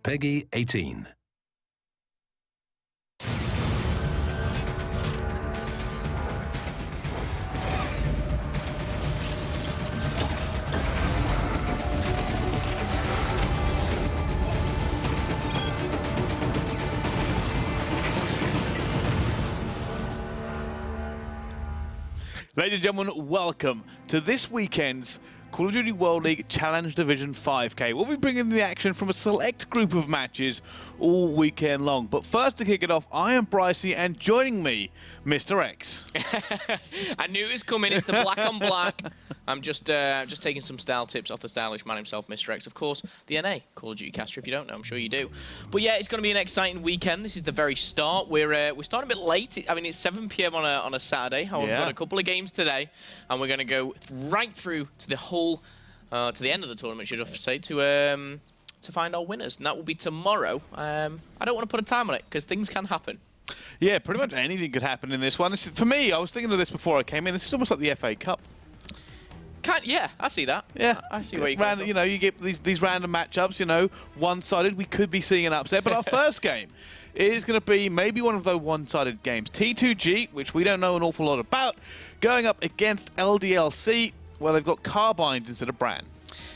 Peggy 18. Ladies and gentlemen, welcome to this weekend's Call of Duty World League Challenge Division 5K. We'll be bringing the action from a select group of matches all weekend long. But first, to kick it off, I am Brycey, and joining me, Mr. X. I knew it was coming. It's the black on black. I'm just taking some style tips off the stylish man himself, Mr. X. Of course, the NA, Call of Duty caster, if you don't know. I'm sure you do. But yeah, it's going to be an exciting weekend. This is the very start. We're starting a bit late. I mean, it's 7 PM on a Saturday. However, we've got a couple of games today, and we're going to go right through to the whole to the end of the tournament, should I say, to find our winners, and that will be tomorrow. I don't want to put a time on it because things can happen. Yeah, pretty much anything could happen in this one. This is, for me, I was thinking of this before I came in. This is almost like the FA Cup. Yeah, I see that. Yeah, I see where you're going from. You know, you get these random matchups. You know, one-sided. We could be seeing an upset, but our first game is going to be maybe one of those one-sided games. T2G, which we don't know an awful lot about, going up against LDLC, where they've got carbines instead of brand.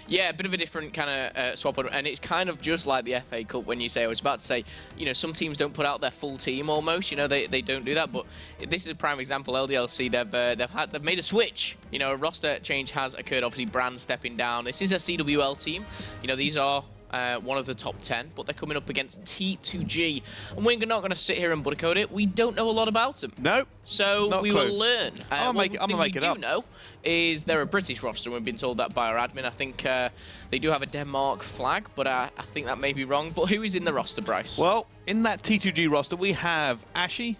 Yeah, a bit of a different kind of swap, and it's kind of just like the FA Cup when you say, I was about to say, you know, some teams don't put out their full team almost, you know, they don't do that, but this is a prime example. LDLC, they've made a switch, you know, a roster change has occurred, obviously Brand stepping down. This is a CWL team, you know, these are one of the top 10, but they're coming up against T2G, and we're not going to sit here and buttercode it. We don't know a lot about them. Nope. So we will learn. I'm going to make it up. What we do know is they're a British roster, and we've been told that by our admin. I think they do have a Denmark flag, but I think that may be wrong. But who is in the roster, Bryce? Well, in that T2G roster, we have Ashy,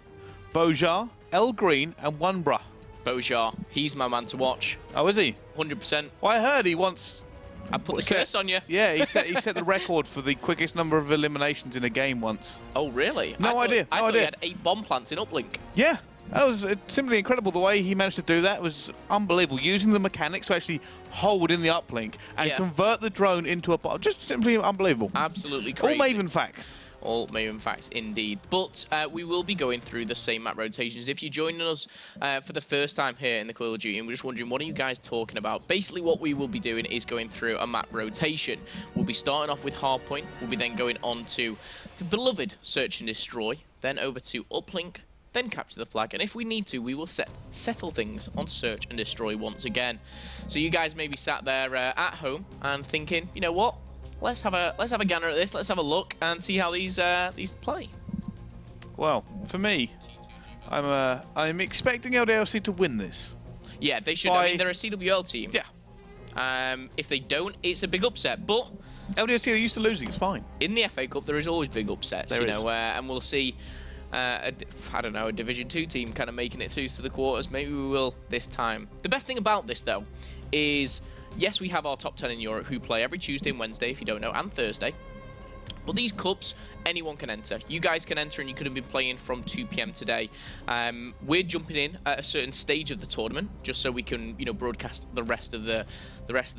Bojar, El Green, and Onebra. Bojar, he's my man to watch. Oh, is he? 100%. Well, I heard he wants... I put the curse on you. Yeah, he set the record for the quickest number of eliminations in a game once. Oh, really? No idea. I thought he had 8 bomb plants in Uplink. Yeah, that was simply incredible. The way he managed to do that was unbelievable. Using the mechanics to actually hold in the uplink and convert the drone into a bomb. Just simply unbelievable. Absolutely crazy. All Maven facts. All Maven facts indeed. But we will be going through the same map rotations. If you're joining us for the first time here in the Call of Duty and we're just wondering, what are you guys talking about? Basically, what we will be doing is going through a map rotation. We'll be starting off with Hardpoint. We'll be then going on to the beloved Search and Destroy, then over to Uplink, then Capture the Flag. And if we need to, we will settle things on Search and Destroy once again. So you guys may be sat there at home and thinking, you know what? Let's have a gander at this. Let's have a look and see how these play. Well, for me, I'm expecting LDLC to win this. Yeah, they should. I mean, they're a CWL team. Yeah. If they don't, it's a big upset. But LDLC, they're used to losing. It's fine. In the FA Cup, there is always big upsets. There you is. know, and we'll see. I don't know, a Division 2 team kind of making it through to the quarters. Maybe we will this time. The best thing about this, though, is yes, we have our top 10 in Europe who play every Tuesday and Wednesday, if you don't know, and Thursday. But these cups, anyone can enter. You guys can enter, and you could have been playing from 2 PM today. We're jumping in at a certain stage of the tournament, just so we can, you know, broadcast the rest of the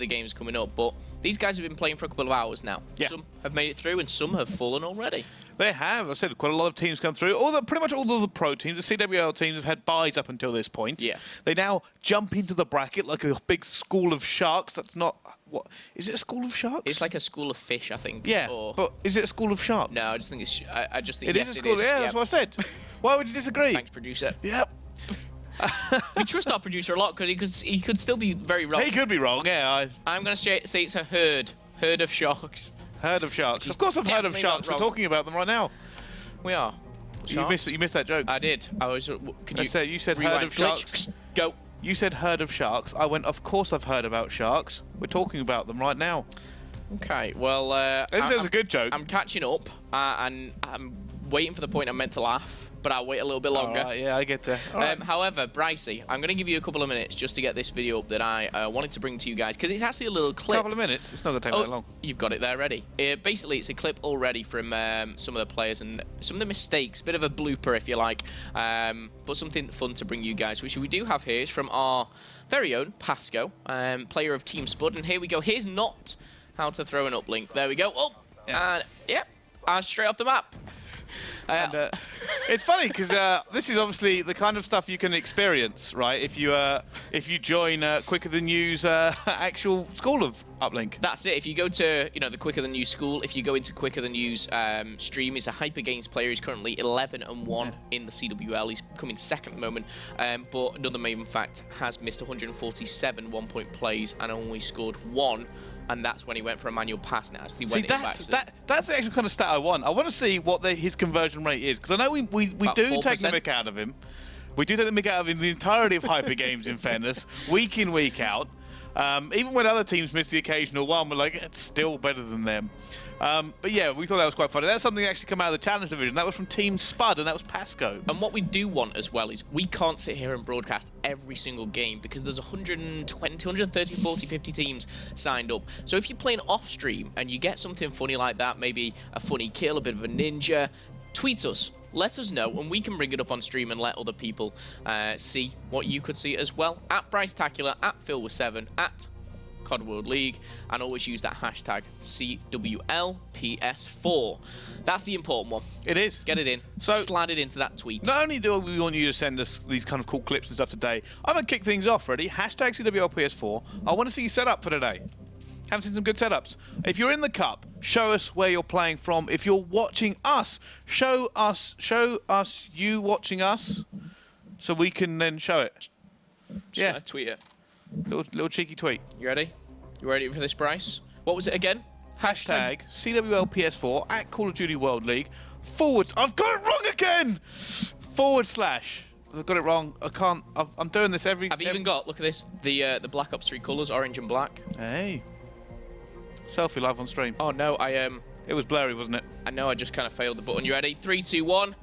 games coming up. But these guys have been playing for a couple of hours now. Yeah. Some have made it through, and some have fallen already. They have. I said quite a lot of teams come through. Pretty much all of the pro teams, the CWL teams, have had buys up until this point. Yeah. They now jump into the bracket like a big school of sharks. That's not... What is it? A school of sharks? It's like a school of fish, I think. Yeah, but is it a school of sharks? No, I just think it's. I just think it is a school. Yeah, that's what I said. Why would you disagree? Thanks, producer. Yep. We trust our producer a lot because he could still be very wrong. He could be wrong. Yeah. I'm gonna say it's a herd of sharks. Herd of sharks. Of course, I've heard of sharks. We're talking about them right now. We are. You missed that joke. I did. I was. You said herd of sharks. Go. You said herd of sharks. I went, of course I've heard about sharks. We're talking about them right now. Okay, well... That was a good joke. I'm catching up, and I'm waiting for the point I'm meant to laugh. but I'll wait a little bit longer. Right, yeah, I get that. However, Brycey, I'm going to give you a couple of minutes just to get this video up that I wanted to bring to you guys, because it's actually a little clip. A couple of minutes? It's not going to take that long. You've got it there ready. Basically, it's a clip already from some of the players and some of the mistakes, bit of a blooper if you like, but something fun to bring you guys, which we do have here is from our very own Pasco, player of Team Spud, and here we go. Here's not how to throw an uplink. There we go. Oh, yeah. and yeah. And straight off the map. And, it's funny because this is obviously the kind of stuff you can experience, right? If you join Quicker Than You's actual school of Uplink. That's it. If you go to the Quicker Than You school, if you go into Quicker Than You's stream, he's a Hyper Games player. He's currently 11-1 in the CWL. He's coming second at the moment. But another main fact, has missed 147 one-point plays and only scored 1. And that's when he went for a manual pass now. So he went that's the actual kind of stat I want. I want to see what his conversion rate is, because I know we do take the mick out of him. We do take the mick out of him the entirety of Hyper Games, in fairness, week in, week out. Even when other teams miss the occasional one, we're like, it's still better than them. But yeah, we thought that was quite funny. That's something that actually come out of the Challenge Division. That was from Team Spud, and that was Pasco. And what we do want as well is we can't sit here and broadcast every single game because there's 120, 130, 40, 50 teams signed up. So if you're playing off stream and you get something funny like that, maybe a funny kill, a bit of a ninja, tweet us. Let us know, and we can bring it up on stream and let other people see what you could see as well. At Bryce-tacular, at Phil7, at COD World League, and always use that hashtag CWLPS4. That's the important one. It is. Get it in. So slide it into that tweet. Not only do we want you to send us these kind of cool clips and stuff today, I'm going to kick things off, ready? Hashtag CWLPS4. I want to see you set up for today. Haven't seen some good setups. If you're in the cup, show us where you're playing from. If you're watching us, show us you watching us, so we can then show it. Just gonna tweet it. Little cheeky tweet. You ready? You ready for this, Bryce? What was it again? Hashtag CWLPS4 at Call of Duty World League / I've got it wrong again! / I've got it wrong. I can't. I'm doing this every. I've even got. Look at this. The Black Ops 3 colours, orange and black. Hey. Selfie live on stream. Oh no, It was blurry, wasn't it? I know. I just kind of failed the button. You ready? 3, 2, 1.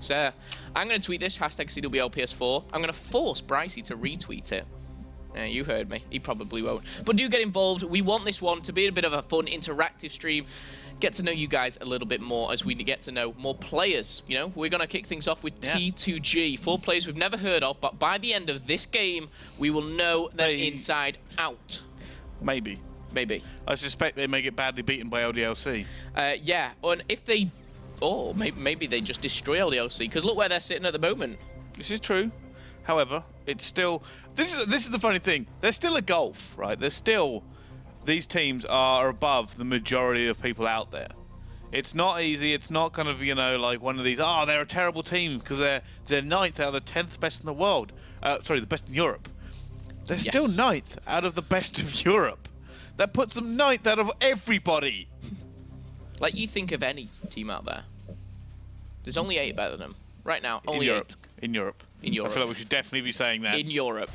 So, I'm going to tweet this hashtag CWLPS4. I'm going to force Brycey to retweet it. You heard me. He probably won't. But do get involved. We want this one to be a bit of a fun, interactive stream. Get to know you guys a little bit more as we get to know more players. You know, we're going to kick things off with T2G. 4 players we've never heard of, but by the end of this game, we will know them inside out. Maybe. I suspect they may get badly beaten by LDLC. Yeah, and if they... Or maybe they just destroy LDLC, because look where they're sitting at the moment. This is true. However, it's still... This is the funny thing. They're still a gulf, right? They're still... These teams are above the majority of people out there. It's not easy. It's not kind of, like one of these, they're a terrible team because they're 9th out of the 10th best in the world. Sorry, the best in Europe. They're still 9th out of the best of Europe. That puts them 9th out of everybody. Like, you think of any team out there. There's only 8 better than them. Right now, only 8. In Europe. In Europe. I feel like we should definitely be saying that. In Europe.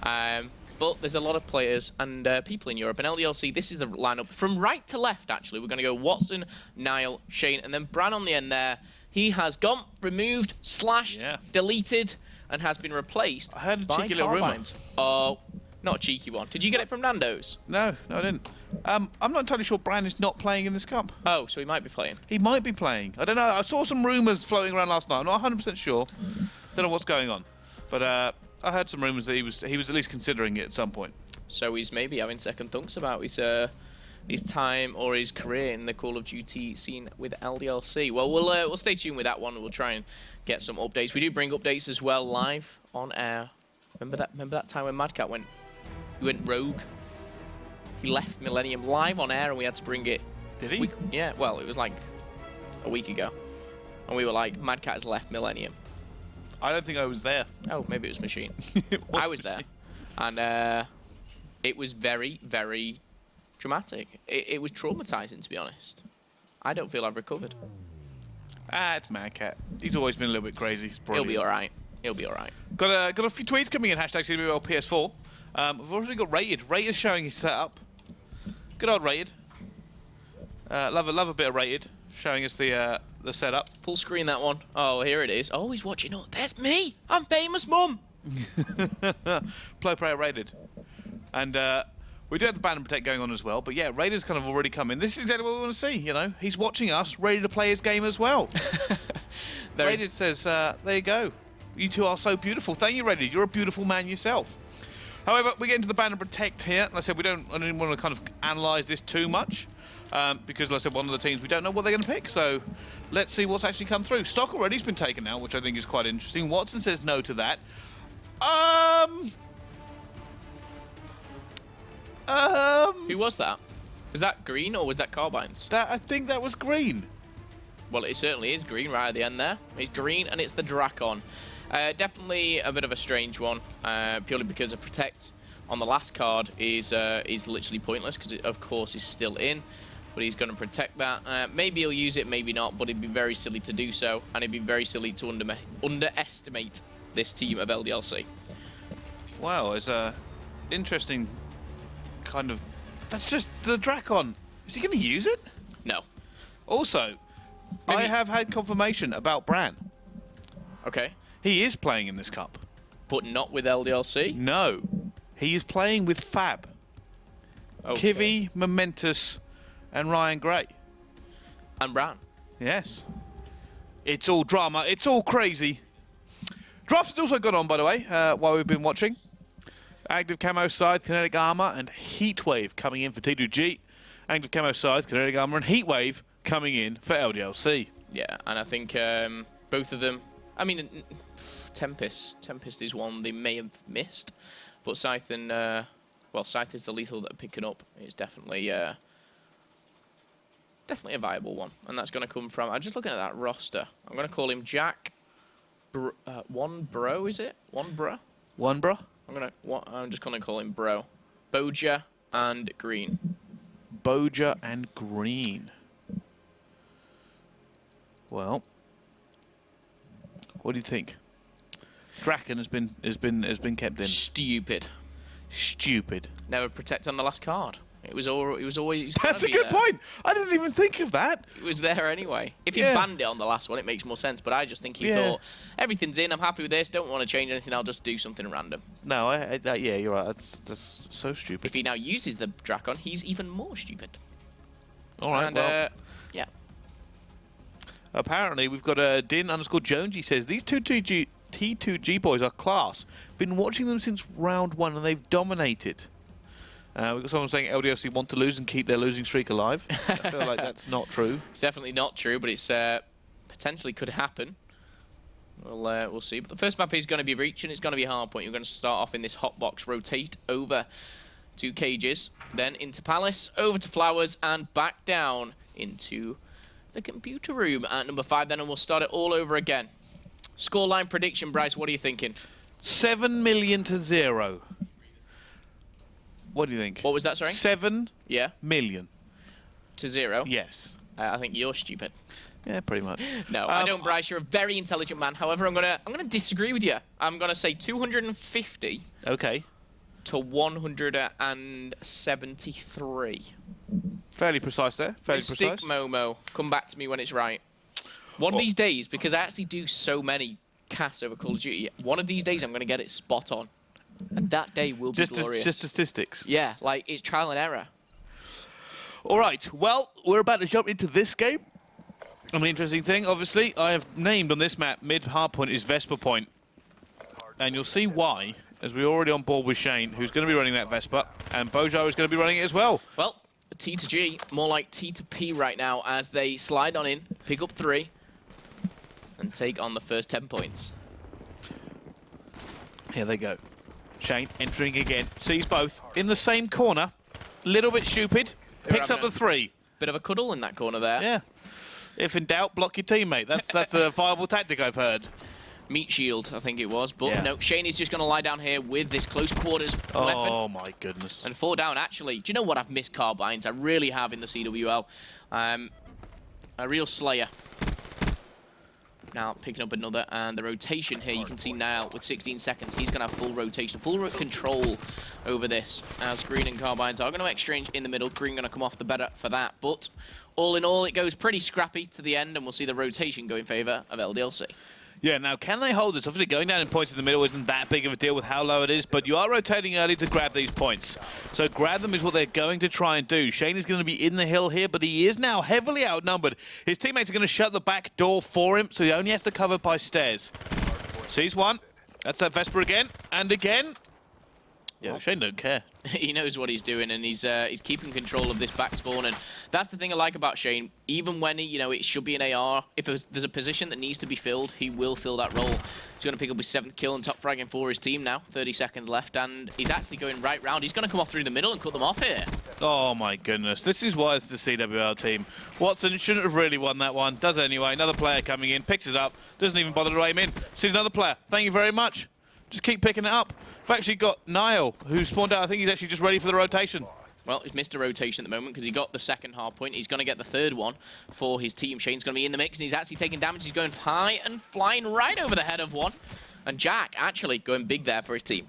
But there's a lot of players and people in Europe. And LDLC, this is the lineup. From right to left, actually, we're going to go Watson, Niall, Shane, and then Bran on the end there. He has gone, removed, slashed, deleted, and has been replaced I heard a by cheeky little rumour. Oh, not a cheeky one. Did you get it from Nando's? No, I didn't. I'm not entirely sure Bran is not playing in this cup. Oh, so he might be playing. He might be playing. I don't know. I saw some rumours floating around last night. I'm not 100% sure. Don't know what's going on. But I heard some rumours that he was at least considering it at some point. So he's maybe having second thoughts about his time or his career in the Call of Duty scene with LDLC. Well, we'll stay tuned with that one. We'll try and get some updates. We do bring updates as well live on air. Remember that time when Madcat went rogue? He left Millennium live on air and we had to bring it. Did he? Yeah, well, it was like a week ago. And we were like, Madcat has left Millennium. I don't think I was there. Oh, maybe it was Machine. I was there. And it was very, very dramatic. It was traumatizing, to be honest. I don't feel I've recovered. It's Madcat. He's always been a little bit crazy. He'll be all right. He'll be all right. Got a few tweets coming in. Hashtag CWLPS4. We've already got Rated. Rated showing his setup. Good old Rated. Love a bit of Rated showing us the setup. Full screen that one. Oh, here it is. Oh, he's watching. Oh, there's me. I'm famous, Mum. Player Rated. And we do have the ban and protect going on as well. But yeah, Raiders kind of already come in. This is exactly what we want to see, He's watching us, ready to play his game as well. Rated says, there you go. You two are so beautiful. Thank you, Rated. You're a beautiful man yourself. However, we get into the ban and protect here. Like I said, I didn't want to kind of analyse this too much. because, like I said, one of the teams, we don't know what they're going to pick, so let's see what's actually come through. Stock already's been taken now, which I think is quite interesting. Watson says no to that. Who was that? Was that green or was that Carbines? I think that was green. Well, it certainly is green right at the end there. It's green and it's the Drakon. Definitely a bit of a strange one, purely because a Protect on the last card is literally pointless because it, of course, is still in. But he's going to protect that. Maybe he'll use it, maybe not, but it'd be very silly to do so. And it'd be very silly to underestimate this team of LDLC. Wow, it's a interesting kind of... That's just the Drakon. Is he going to use it? No. Also, Maybe... I have had confirmation about Bran. Okay. He is playing in this cup. But not with LDLC? No. He is playing with Fab. Okay. Kivy, Momentous, and Ryan Gray. And Bran. Yes. It's all drama. It's all crazy. Draft has also gone on, by the way, while we've been watching. Active Camo Scythe, Kinetic Armor, and Heatwave coming in for T2G. Active Camo Scythe, Kinetic Armor, and Heatwave coming in for LDLC. Yeah, and I think both of them... I mean, Tempest is one they may have missed. But Scythe and... well, Scythe is the lethal that are picking up. It's definitely... definitely a viable one. And that's going to come from... I'm just looking at that roster. I'm going to call him Jack... One Bro, is it? One Bro? One, bro? I'm just going to call him Bro. Boja and Green. Boja and Green. Well, what do you think? Draken has been kept in. Stupid. Stupid. Never protect on the last card. It was always. That's a good point. I didn't even think of that. It was there anyway. If you banned it on the last one, it makes more sense. But I just think he thought everything's in. I'm happy with this. Don't want to change anything. I'll just do something random. No, yeah, you're right. That's so stupid. If he now uses the Drakon, he's even more stupid. All right. And, well, yeah. Apparently, we've got a Din_Jonesy says these T2G boys are class. Been watching them since round 1 and they've dominated. We've got someone saying LDLC want to lose and keep their losing streak alive. I feel like that's not true. It's definitely not true, but it's potentially could happen. We'll see. But the first map is going to be Reach, and it's going to be Hardpoint. You're going to start off in this hot box, rotate over to Cages, then into Palace, over to Flowers, and back down into the computer room at number 5. Then and we'll start it all over again. Scoreline prediction, Bryce. What are you thinking? 7 million to 0. What do you think? What was that, sorry? 7 million. To 0? Yes. I think you're stupid. Yeah, pretty much. No, I don't, Bryce. You're a very intelligent man. However, I'm gonna disagree with you. I'm gonna say 250. Okay. To 173. Fairly precise there. Fairly Mystic precise. Momo, come back to me when it's right. One of these days, because I actually do so many casts over Call of Duty, one of these days I'm gonna get it spot on. And that day will be glorious. Just statistics. Yeah, like it's trial and error. All right, well, we're about to jump into this game. And the interesting thing, obviously, I have named on this map mid-hardpoint is Vesper Point. And you'll see why, as we're already on board with Shane, who's going to be running that Vesper, and Bojo is going to be running it as well. Well, T to G, more like T to P right now, as they slide on in, pick up 3, and take on the first 10 points. Here they go. Shane entering again, sees both in the same corner. Little bit stupid, picks up the 3. Bit of a cuddle in that corner there. Yeah. If in doubt, block your teammate. That's a viable tactic, I've heard. Meat shield, I think it was. But yeah. no, Shane is just going to lie down here with this close quarters weapon. Oh, my goodness. And 4 down, actually. Do you know what? I've missed Carbines. I really have in the CWL. A real slayer. Now picking up another, and the rotation here, you can see now with 16 seconds, he's going to have full rotation, full control over this, as Green and Carbines are going to exchange in the middle. Green going to come off the better for that, but all in all, it goes pretty scrappy to the end, and we'll see the rotation go in favour of LDLC. Yeah, now, can they hold this? Obviously, going down in points in the middle isn't that big of a deal with how low it is, but you are rotating early to grab these points. So grab them is what they're going to try and do. Shane is going to be in the hill here, but he is now heavily outnumbered. His teammates are going to shut the back door for him, so he only has to cover by stairs. Sees one. That's that Vesper again, and again. Yeah, Shane don't care. He knows what he's doing, and he's keeping control of this back spawn, and that's the thing I like about Shane. Even when it should be an AR, if there's a position that needs to be filled, he will fill that role. He's going to pick up his 7th kill and top fragging for his team now. 30 seconds left, and he's actually going right round. He's going to come off through the middle and cut them off here. Oh my goodness, this is why it's the CWL team. Watson shouldn't have really won that one. Does anyway. Another player coming in, picks it up, doesn't even bother to aim in. Sees another player. Thank you very much. Just keep picking it up. We've actually got Niall, who spawned out. I think he's actually just ready for the rotation. Well, he's missed a rotation at the moment because he got the 2nd hardpoint. He's going to get the 3rd one for his team. Shane's going to be in the mix, and he's actually taking damage. He's going high and flying right over the head of one. And Jack actually going big there for his team.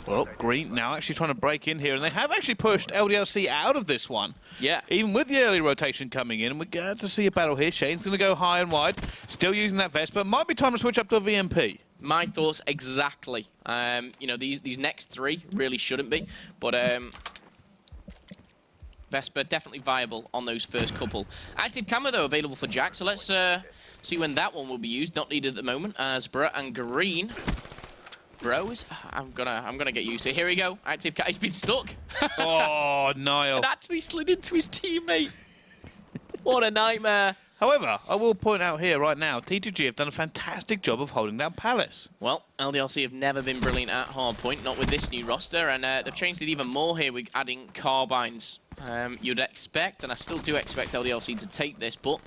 Well, Green now actually trying to break in here, and they have actually pushed LDLC out of this one. Yeah. Even with the early rotation coming in, and we're going to see a battle here. Shane's going to go high and wide, still using that Vespa. Might be time to switch up to a VMP. My thoughts exactly. These next 3 really shouldn't be, but Vespa definitely viable on those first couple. Active camera though available for Jack, so let's see when that one will be used. Not needed at the moment as Bro and Green. Bro is I'm gonna get used to it. Here we go. Active cat. He's been stuck. Oh, Niall. And actually slid into his teammate. What a nightmare. However, I will point out here right now, T2G have done a fantastic job of holding down Palace. Well, LDLC have never been brilliant at hardpoint, not with this new roster, and they've changed it even more here with adding carbines. You'd expect, and I still do expect LDLC to take this, but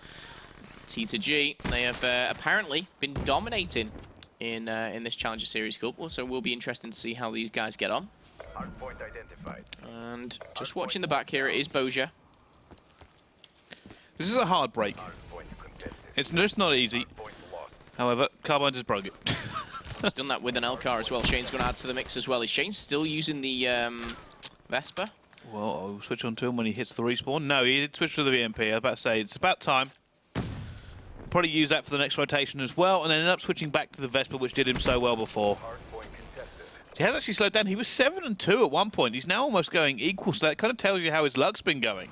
T2G, they have apparently been dominating in this Challenger Series Cup, so we'll be interested to see how these guys get on. Hardpoint identified. And just watching the back here, it is Boja. This is a hard break. It's just not easy. However, Carbine just broke it. He's done that with an Elcar as well. Shane's going to add to the mix as well. Is Shane still using the Vespa? Well, I'll switch on to him when he hits the respawn. No, he did switch to the VMP. I was about to say, it's about time. Probably use that for the next rotation as well, and then end up switching back to the Vespa, which did him so well before. He has actually slowed down. He was 7-2 at one point. He's now almost going equal, so that kind of tells you how his luck's been going.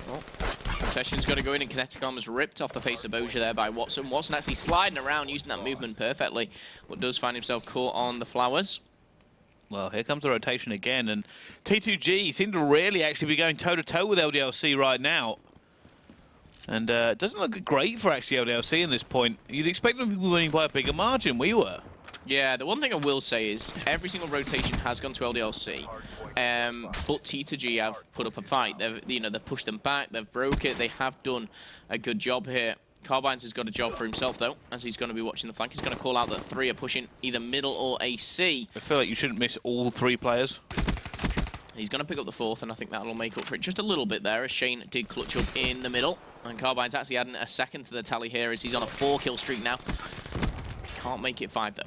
Well, Concession's got to go in, and Kinetic Arm is ripped off the face of Boja there by Watson. Watson actually sliding around, using that movement perfectly, but does find himself caught on the flowers. Well, here comes the rotation again, and T2G seem to really actually be going toe-to-toe with LDLC right now. And it doesn't look great for actually LDLC in this point. You'd expect them to be winning by a bigger margin. We were. Yeah, the one thing I will say is every single rotation has gone to LDLC, but T2G have put up a fight. They've pushed them back, they've broke it, they have done a good job here. Carbines has got a job for himself though, as he's going to be watching the flank. He's going to call out that 3 are pushing either middle or AC. I feel like you shouldn't miss all 3 players. He's going to pick up the 4th, and I think that'll make up for it just a little bit there, as Shane did clutch up in the middle. And Carbine's actually adding a 2nd to the tally here, as he's on a 4-kill streak now. Can't make it 5 though.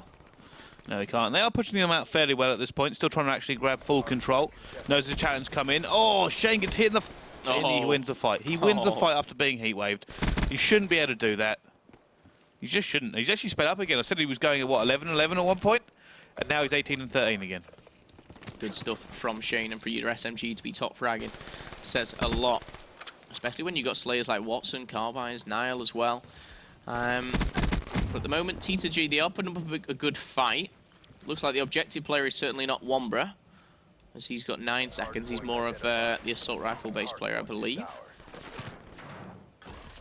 No, they can't. They are pushing them out fairly well at this point. Still trying to actually grab full control. Knows the challenge come in. Oh, Shane gets hit in the... And he wins the fight. He wins the fight after being heat waved. You shouldn't be able to do that. You just shouldn't. He's actually sped up again. I said he was going at, what, 11-11 at one point? And now he's 18-13 again. Good stuff from Shane, and for your SMG to be top fragging says a lot. Especially when you've got slayers like Watson, Carbines, Niall as well. But at the moment, T2G, they are putting up a good fight. Looks like the objective player is certainly not Wombra, as he's got 9 seconds. He's more of the assault rifle-based player, I believe.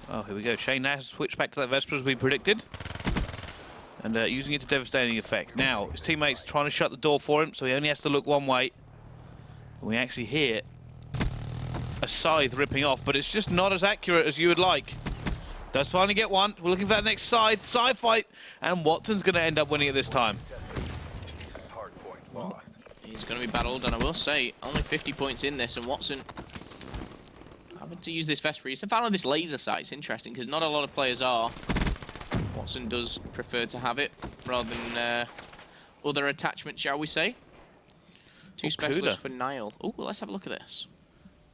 Oh, here we go. Shane now has switched back to that Vespa as we predicted. And using it to devastating effect. Now, his teammates trying to shut the door for him, so he only has to look one way. And we actually hear a scythe ripping off, but it's just not as accurate as you would like. Does finally get one. We're looking for that next scythe fight, and Watson's going to end up winning it this time. Well, he's going to be battled, and I will say, only 50 points in this, and Watson having to use this Vesper. He's found on this laser sight. It's interesting, because not a lot of players are. Watson does prefer to have it, rather than other attachments, shall we say. 2 specialists for Niall. Oh, well, let's have a look at this.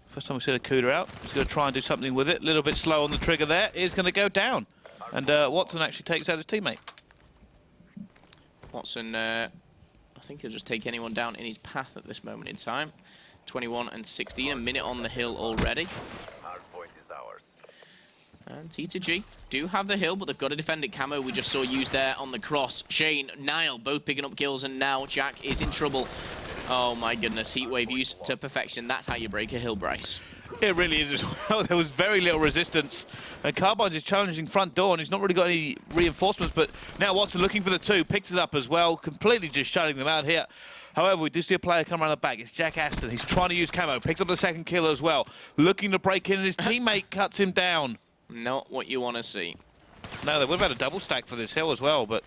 First time we've seen a Cuda out. He's going to try and do something with it. A little bit slow on the trigger there. It's going to go down. And Watson actually takes out his teammate. Watson, I think he'll just take anyone down in his path at this moment in time. 21 and 16, a minute on the hill already. And T2G do have the hill, but they've got to defend it. Camo, we just saw used there on the cross. Shane, Niall, both picking up kills, and now Jack is in trouble. Oh my goodness, Heatwave used to perfection. That's how you break a hill, Bryce. It really is as well. There was very little resistance. And Carbines is challenging front door, and he's not really got any reinforcements, but now Watson looking for the two, picks it up as well, completely just shutting them out here. However, we do see a player come around the back. It's Jack Aston. He's trying to use camo, picks up the second kill as well, looking to break in, and his teammate cuts him down. Not what you want to see. No, they would have had a double stack for this hill as well, but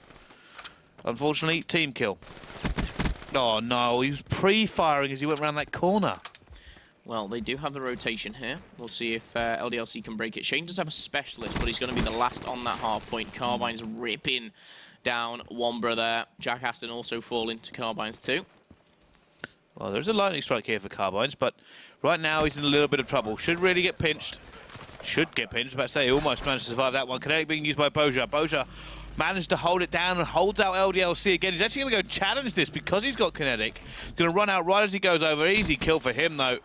unfortunately, team kill. Oh no, he was pre-firing as he went around that corner. Well, they do have the rotation here. We'll see if LDLC can break it. Shane does have a specialist, but he's going to be the last on that hard point. Carbine's ripping down Wombra there. Jack Aston also falling to Carbines too. Well, there's a lightning strike here for Carbines, but right now he's in a little bit of trouble. Should really get pinched. Should get pinched. About to say he almost managed to survive that one. Kinetic being used by Boja. Boja managed to hold it down and holds out LDLC again. He's actually going to go challenge this because he's got Kinetic. He's going to run out right as he goes over. Easy kill for him, though.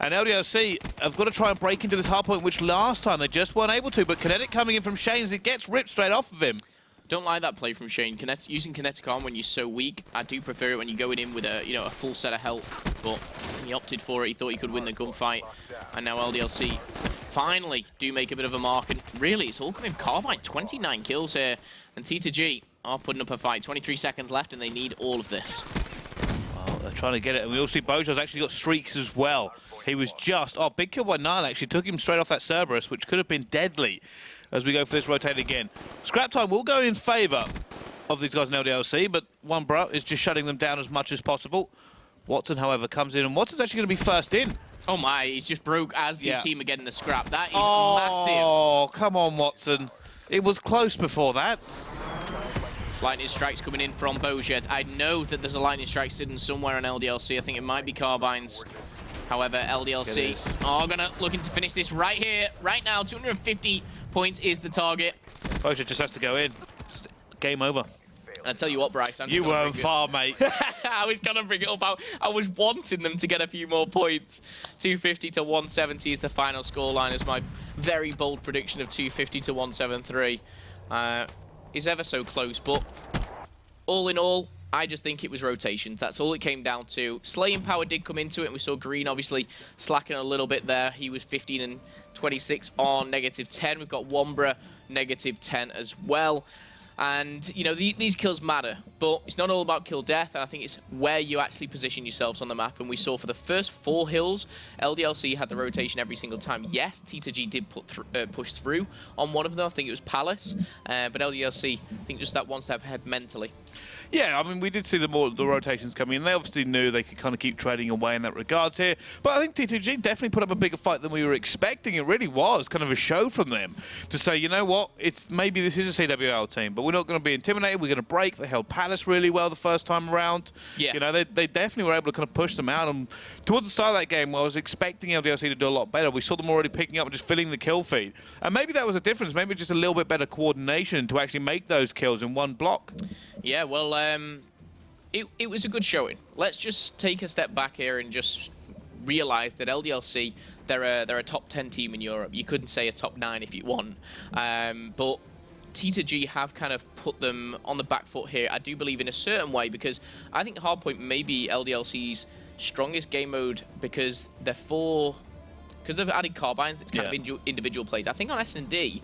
And LDLC have got to try and break into this hard point, which last time they just weren't able to. But Kinetic coming in from Shane's, it gets ripped straight off of him. Don't like that play from Shane. Using Kinetic on when you're so weak. I do prefer it when you're going in with a a full set of health. But he opted for it. He thought he could win the gunfight. And now LDLC finally do make a bit of a mark. And really, it's all coming from Carbine. 29 kills here. And T2G are putting up a fight. 23 seconds left, and they need all of this. Well, they're trying to get it. And we all see Boja's actually got streaks as well. He was just... Oh, big kill by Niall actually. Took him straight off that Cerberus, which could have been deadly as we go for this rotate again. Scrap time will go in favour of these guys in LDLC, but Wombra is just shutting them down as much as possible. Watson, however, comes in, and Watson's actually going to be first in. Oh my, he's just broke as his team are getting the scrap. That is massive. Oh, come on, Watson. It was close before that. Lightning strikes coming in from Boja. I know that there's a lightning strike sitting somewhere on LDLC. I think it might be Carbines. However, LDLC are going to looking to finish this right here, right now. 250 points is the target. Boja just has to go in. Game over. And I tell you what, Bryce, I'm just you weren't far, mate. I was going to bring it up. I was wanting them to get a few more points. 250 to 170 is the final scoreline, as my very bold prediction of 250 to 173 is ever so close. But all in all, I just think it was rotations. That's all it came down to. Slaying power did come into it, and we saw Green obviously slacking a little bit there. He was 15 and 26 on -10. We've got Wombra -10 as well. And, these kills matter, but it's not all about kill death, and I think it's where you actually position yourselves on the map. And we saw for the first 4 hills, LDLC had the rotation every single time. Yes, T2G did push through on one of them. I think it was Palace, but LDLC, I think just that one step ahead mentally. Yeah, I mean, we did see the rotations coming in. They obviously knew they could kind of keep trading away in that regards here. But I think T2G definitely put up a bigger fight than we were expecting. It really was kind of a show from them to say, you know what, maybe this is a CWL team, but we're not going to be intimidated. We're going to break. They held Palace really well the first time around. Yeah. They definitely were able to kind of push them out. And towards the start of that game, I was expecting LDLC to do a lot better. We saw them already picking up and just filling the kill feed. And maybe that was a difference. Maybe just a little bit better coordination to actually make those kills in one block. Yeah, well, it was a good showing. Let's just take a step back here and just realize that LDLC, they're a top 10 team in Europe. You couldn't say a top 9 if you want. But T2G have kind of put them on the back foot here, I do believe, in a certain way, because I think Hardpoint may be LDLC's strongest game mode because because they've added Carbines, it's kind of individual plays. I think on S&D,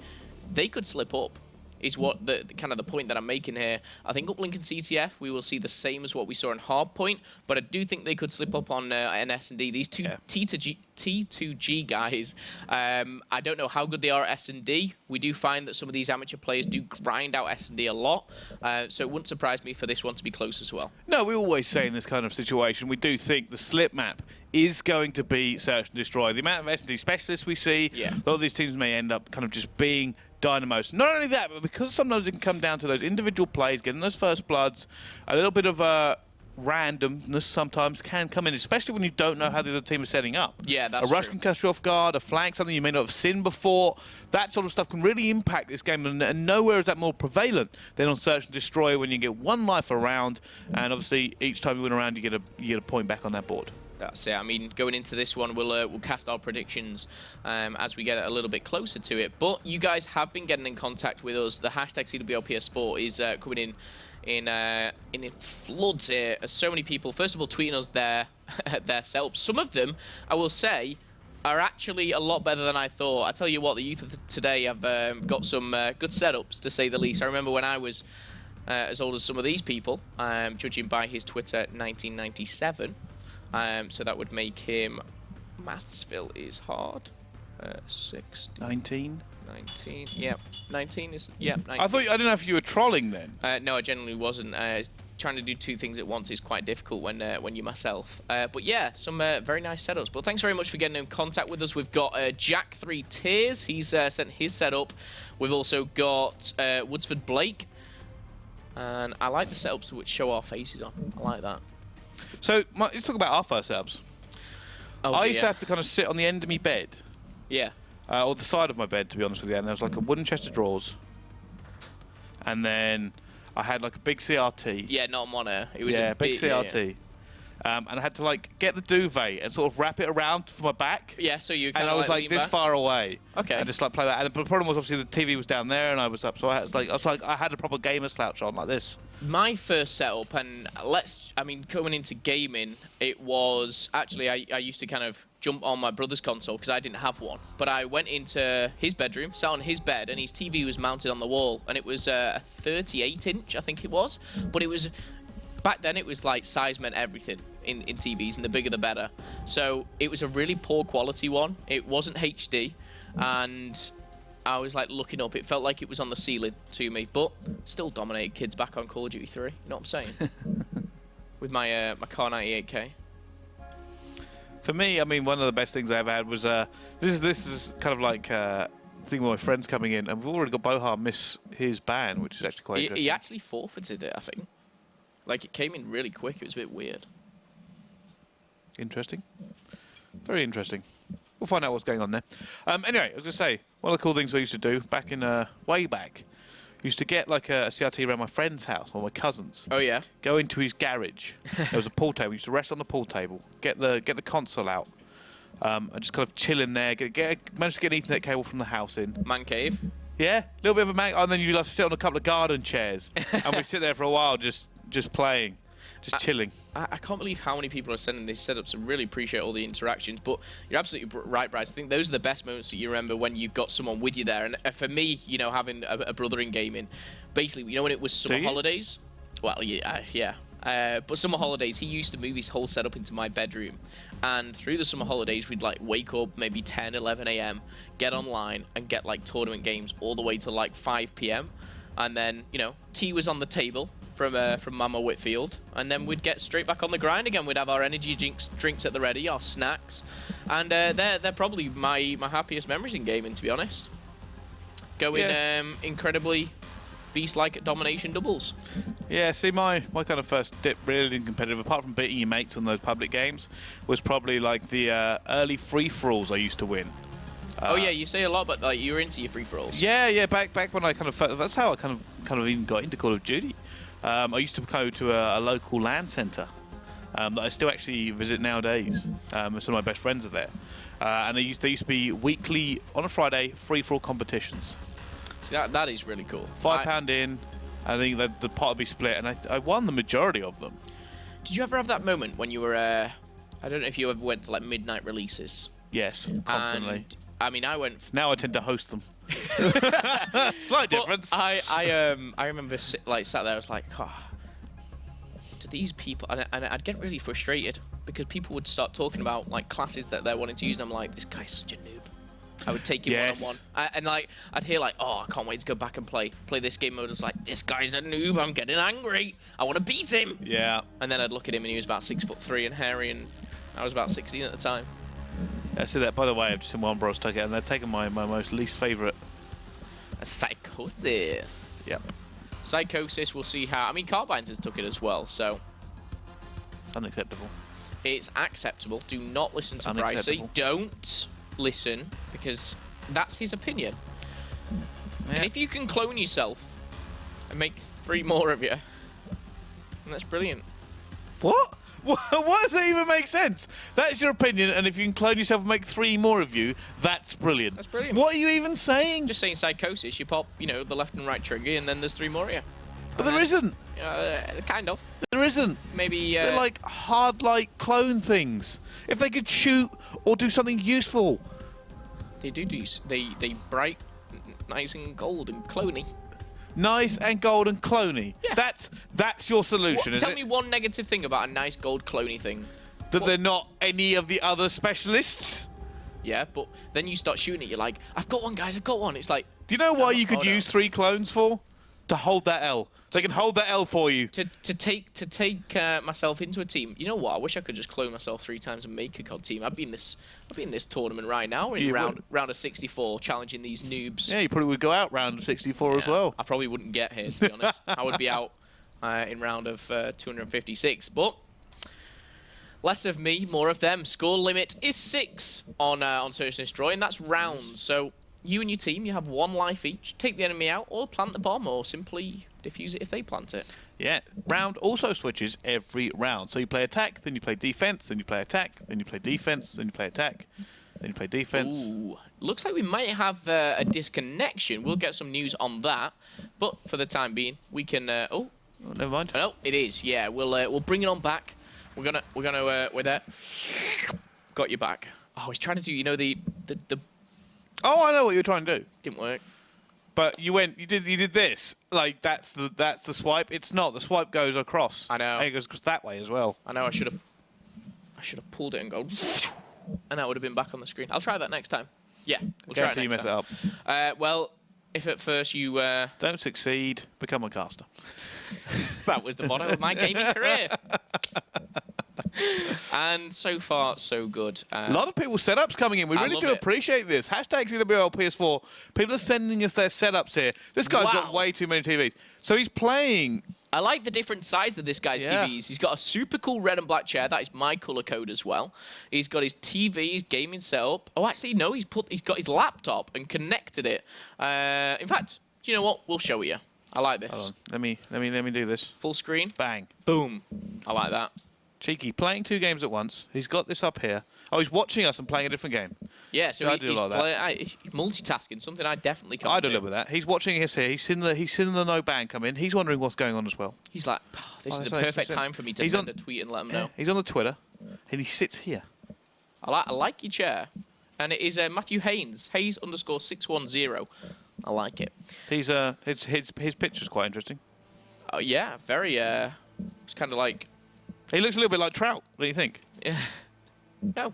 they could slip up. Is what the kind of the point that I'm making here. I think Uplink and CTF, we will see the same as what we saw in Hardpoint, but I do think they could slip up on an S&D. These two T2G guys, I don't know how good they are at S&D. We do find that some of these amateur players do grind out S&D a lot, so it wouldn't surprise me for this one to be close as well. No, we always say in this kind of situation, we do think the slip map is going to be search and destroy. The amount of S&D specialists we see, a lot of these teams may end up kind of just being dynamos. Not only that, but because sometimes it can come down to those individual plays, getting those first bloods, a little bit of randomness sometimes can come in, especially when you don't know how the other team is setting up. Yeah, that's a rush true. can catch you off guard, a flank, something you may not have seen before. That sort of stuff can really impact this game, and nowhere is that more prevalent than on search and destroy when you get one life around, and obviously each time you win around you get a point back on that board. That's it. I mean, going into this one, we'll cast our predictions as we get a little bit closer to it. But you guys have been getting in contact with us. The hashtag CWLPS Sport is coming in floods here. As so many people, first of all, tweeting us their setups. Some of them, I will say, are actually a lot better than I thought. I tell you what, the youth of today have got some good setups, to say the least. I remember when I was as old as some of these people, judging by his Twitter, 1997. So that would make him, Mathsville is hard, 60. 19? 19, yep. 19 is, yep, 19. I didn't know if you were trolling then. No, I genuinely wasn't. Trying to do two things at once is quite difficult when you're myself. But yeah, some very nice setups. But thanks very much for getting in contact with us. We've got Jack 3 Tears. He's sent his setup. We've also got Woodsford Blake. And I like the setups which show our faces on. I like that. So let's talk about our first setups. Oh, I used to have to kind of sit on the end of my bed. Yeah. Or the side of my bed, to be honest with you. And there was like a wooden chest of drawers. And then I had like a big CRT. Yeah, not a monitor. It was a big CRT. Yeah. And I had to like get the duvet and sort of wrap it around for my back. Yeah, so you kind and of I was like this back. far away. Okay. And just like play that. And the problem was obviously the TV was down there and I was up, so I had a proper gamer slouch on like this. My first setup, and coming into gaming, it was actually I used to kind of jump on my brother's console because I didn't have one. But I went into his bedroom, sat on his bed, and his TV was mounted on the wall, and it was a 38-inch, I think it was. But it was back then. It was like size meant everything in TVs, and the bigger the better. So it was a really poor quality one. It wasn't HD, and I was like looking up. It felt like it was on the ceiling to me, but still dominated kids back on Call of Duty 3. You know what I'm saying? With my my Car 98K. For me, I mean, one of the best things I ever had was this is kind of like thing with my friends coming in, and we've already got Bohar miss his ban, which is actually quite interesting. He actually forfeited it, I think. Like it came in really quick. It was a bit weird. Interesting. Very interesting. We'll find out what's going on there. Anyway, I was going to say, one of the cool things I used to do back in way back, used to get like a CRT around my friend's house or my cousin's. Oh yeah. Go into his garage. There was a pool table. We used to rest on the pool table. Get the console out. And just kind of chill in there. Manage to get an Ethernet cable from the house in. Man cave. Yeah, a little bit of a man. And then you like to sit on a couple of garden chairs, and we sit there for a while, just playing, chilling. I can't believe how many people are sending these setups and really appreciate all the interactions. But you're absolutely right, Bryce. I think those are the best moments that you remember when you've got someone with you there. And for me, you know, having a brother in gaming, basically, you know, when it was summer holidays. Well, yeah. But summer holidays, he used to move his whole setup into my bedroom. And through the summer holidays, we'd like wake up maybe 10, 11 a.m., get online and get like tournament games all the way to like 5 p.m. And then, you know, tea was on the table from Mama Whitfield, and then we'd get straight back on the grind again. We'd have our energy drinks at the ready, our snacks, and they're probably my happiest memories in gaming, to be honest. Going incredibly beast-like at domination doubles. Yeah, see, my kind of first dip really in competitive, apart from beating your mates on those public games, was probably like the early free-for-alls I used to win. Oh yeah, you say a lot, but like you were into your free-for-alls. Yeah, back when I kind of that's how I kind of even got into Call of Duty. I used to go to a local LAN centre that I still actually visit nowadays. Some of my best friends are there, and they used to be weekly on a Friday free-for-all competitions. So that is really cool. £5 in, I think the pot would be split, and I won the majority of them. Did you ever have that moment when you were? I don't know if you ever went to like midnight releases. Yes, constantly. And, I mean, I went. Now I tend to host them. Slight difference. I remember sat there. I was like, oh, do these people? And I'd get really frustrated because people would start talking about like classes that they're wanting to use, and I'm like, this guy's such a noob. I would take him one-on-one, and like I'd hear like, oh, I can't wait to go back and play this game mode. I was like, this guy's a noob. I'm getting angry. I want to beat him. Yeah. And then I'd look at him, and he was about 6'3" and hairy, and I was about 16 at the time. I see that. By the way, I've just seen one bros tuck it, and they're taking my most least favourite. Psychosis. Yep. Psychosis. We'll see how. I mean, Carbines has took it as well, so it's unacceptable. It's acceptable. Do not listen to Brycey. Don't listen, because that's his opinion. Yeah. And if you can clone yourself and make 3 more of you, that's brilliant. What? What does that even make sense? That's your opinion, and if you can clone yourself and make 3 more of you, that's brilliant. That's brilliant. What are you even saying? Just saying psychosis, you pop, you know, the left and right trigger, and then there's 3 more of you. But there isn't. Kind of. There isn't. Maybe... They're like hard-like clone things. If they could shoot or do something useful. They do. They bright, nice and gold and cloney. Nice and gold and cloney. Yeah. That's your solution, isn't Tell it? me one negative thing about a nice gold cloney thing. That they're not any of the other specialists? Yeah, but then you start shooting it, you're like, I've got one, guys, I've got one. It's like... Do you know why you could no. use 3 clones for? To hold that L. They can hold that L for you. To take myself into a team. You know what? I wish I could just clone myself 3 times and make a COD team. I'd be in this tournament right now. We're in round of 64, challenging these noobs. Yeah, you probably would go out round of 64 as well. I probably wouldn't get here, to be honest. I would be out in round of 256. But less of me, more of them. Score limit is 6 on Search and Destroy, and that's rounds. So you and your team, you have 1 life each. Take the enemy out, or plant the bomb, or simply defuse it if they plant it. Yeah, round also switches every round. So you play attack, then you play defense, then you play attack, then you play defense, then you play attack, then you play defense. Ooh, looks like we might have a disconnection. We'll get some news on that. But for the time being, we can. Oh, never mind. No, it is. Yeah, we'll bring it on back. We're there. Got your back. Oh, he's trying to do. You know the. Oh, I know what you're trying to do. Didn't work. But you did this. Like that's the swipe. It's not. The swipe goes across. I know. And it goes that way as well. I know. I should have pulled it and gone, and that would have been back on the screen. I'll try that next time. Yeah, we'll try it Until you next mess time. it up. Well, if at first you Don't succeed, become a caster. that was the motto of my gaming career. And so far, so good. A lot of people's setups coming in. We I really love do it. appreciate this. Hashtag CWL PS4. People are sending us their setups here. This guy's got Wow. way too many TVs. So he's playing. I like the different size of this guy's Yeah. TVs. He's got a super cool red and black chair. That is my color code as well. He's got his TV, his gaming setup. Oh, actually, no. He's got his laptop and connected it. In fact, do you know what? We'll show you. I like this. Hold on. Let me do this. Full screen. Bang. Boom. I like that. Cheeky, playing 2 games at once. He's got this up here. Oh, he's watching us and playing a different game. Yeah, so I do he's like that. he's multitasking, something I definitely can't I do live with that. He's watching us here. He's seen the no ban come in. He's wondering what's going on as well. He's like, oh, this is the that makes perfect sense. time for me to He's send on- a tweet and let him know. He's on the Twitter, and he sits here. I like your chair. And it is Matthew Haynes, Hayes_610. I like it. He's his picture's quite interesting. Oh, yeah, very, it's kind of like, He looks a little bit like Trout. What do you think? yeah. No.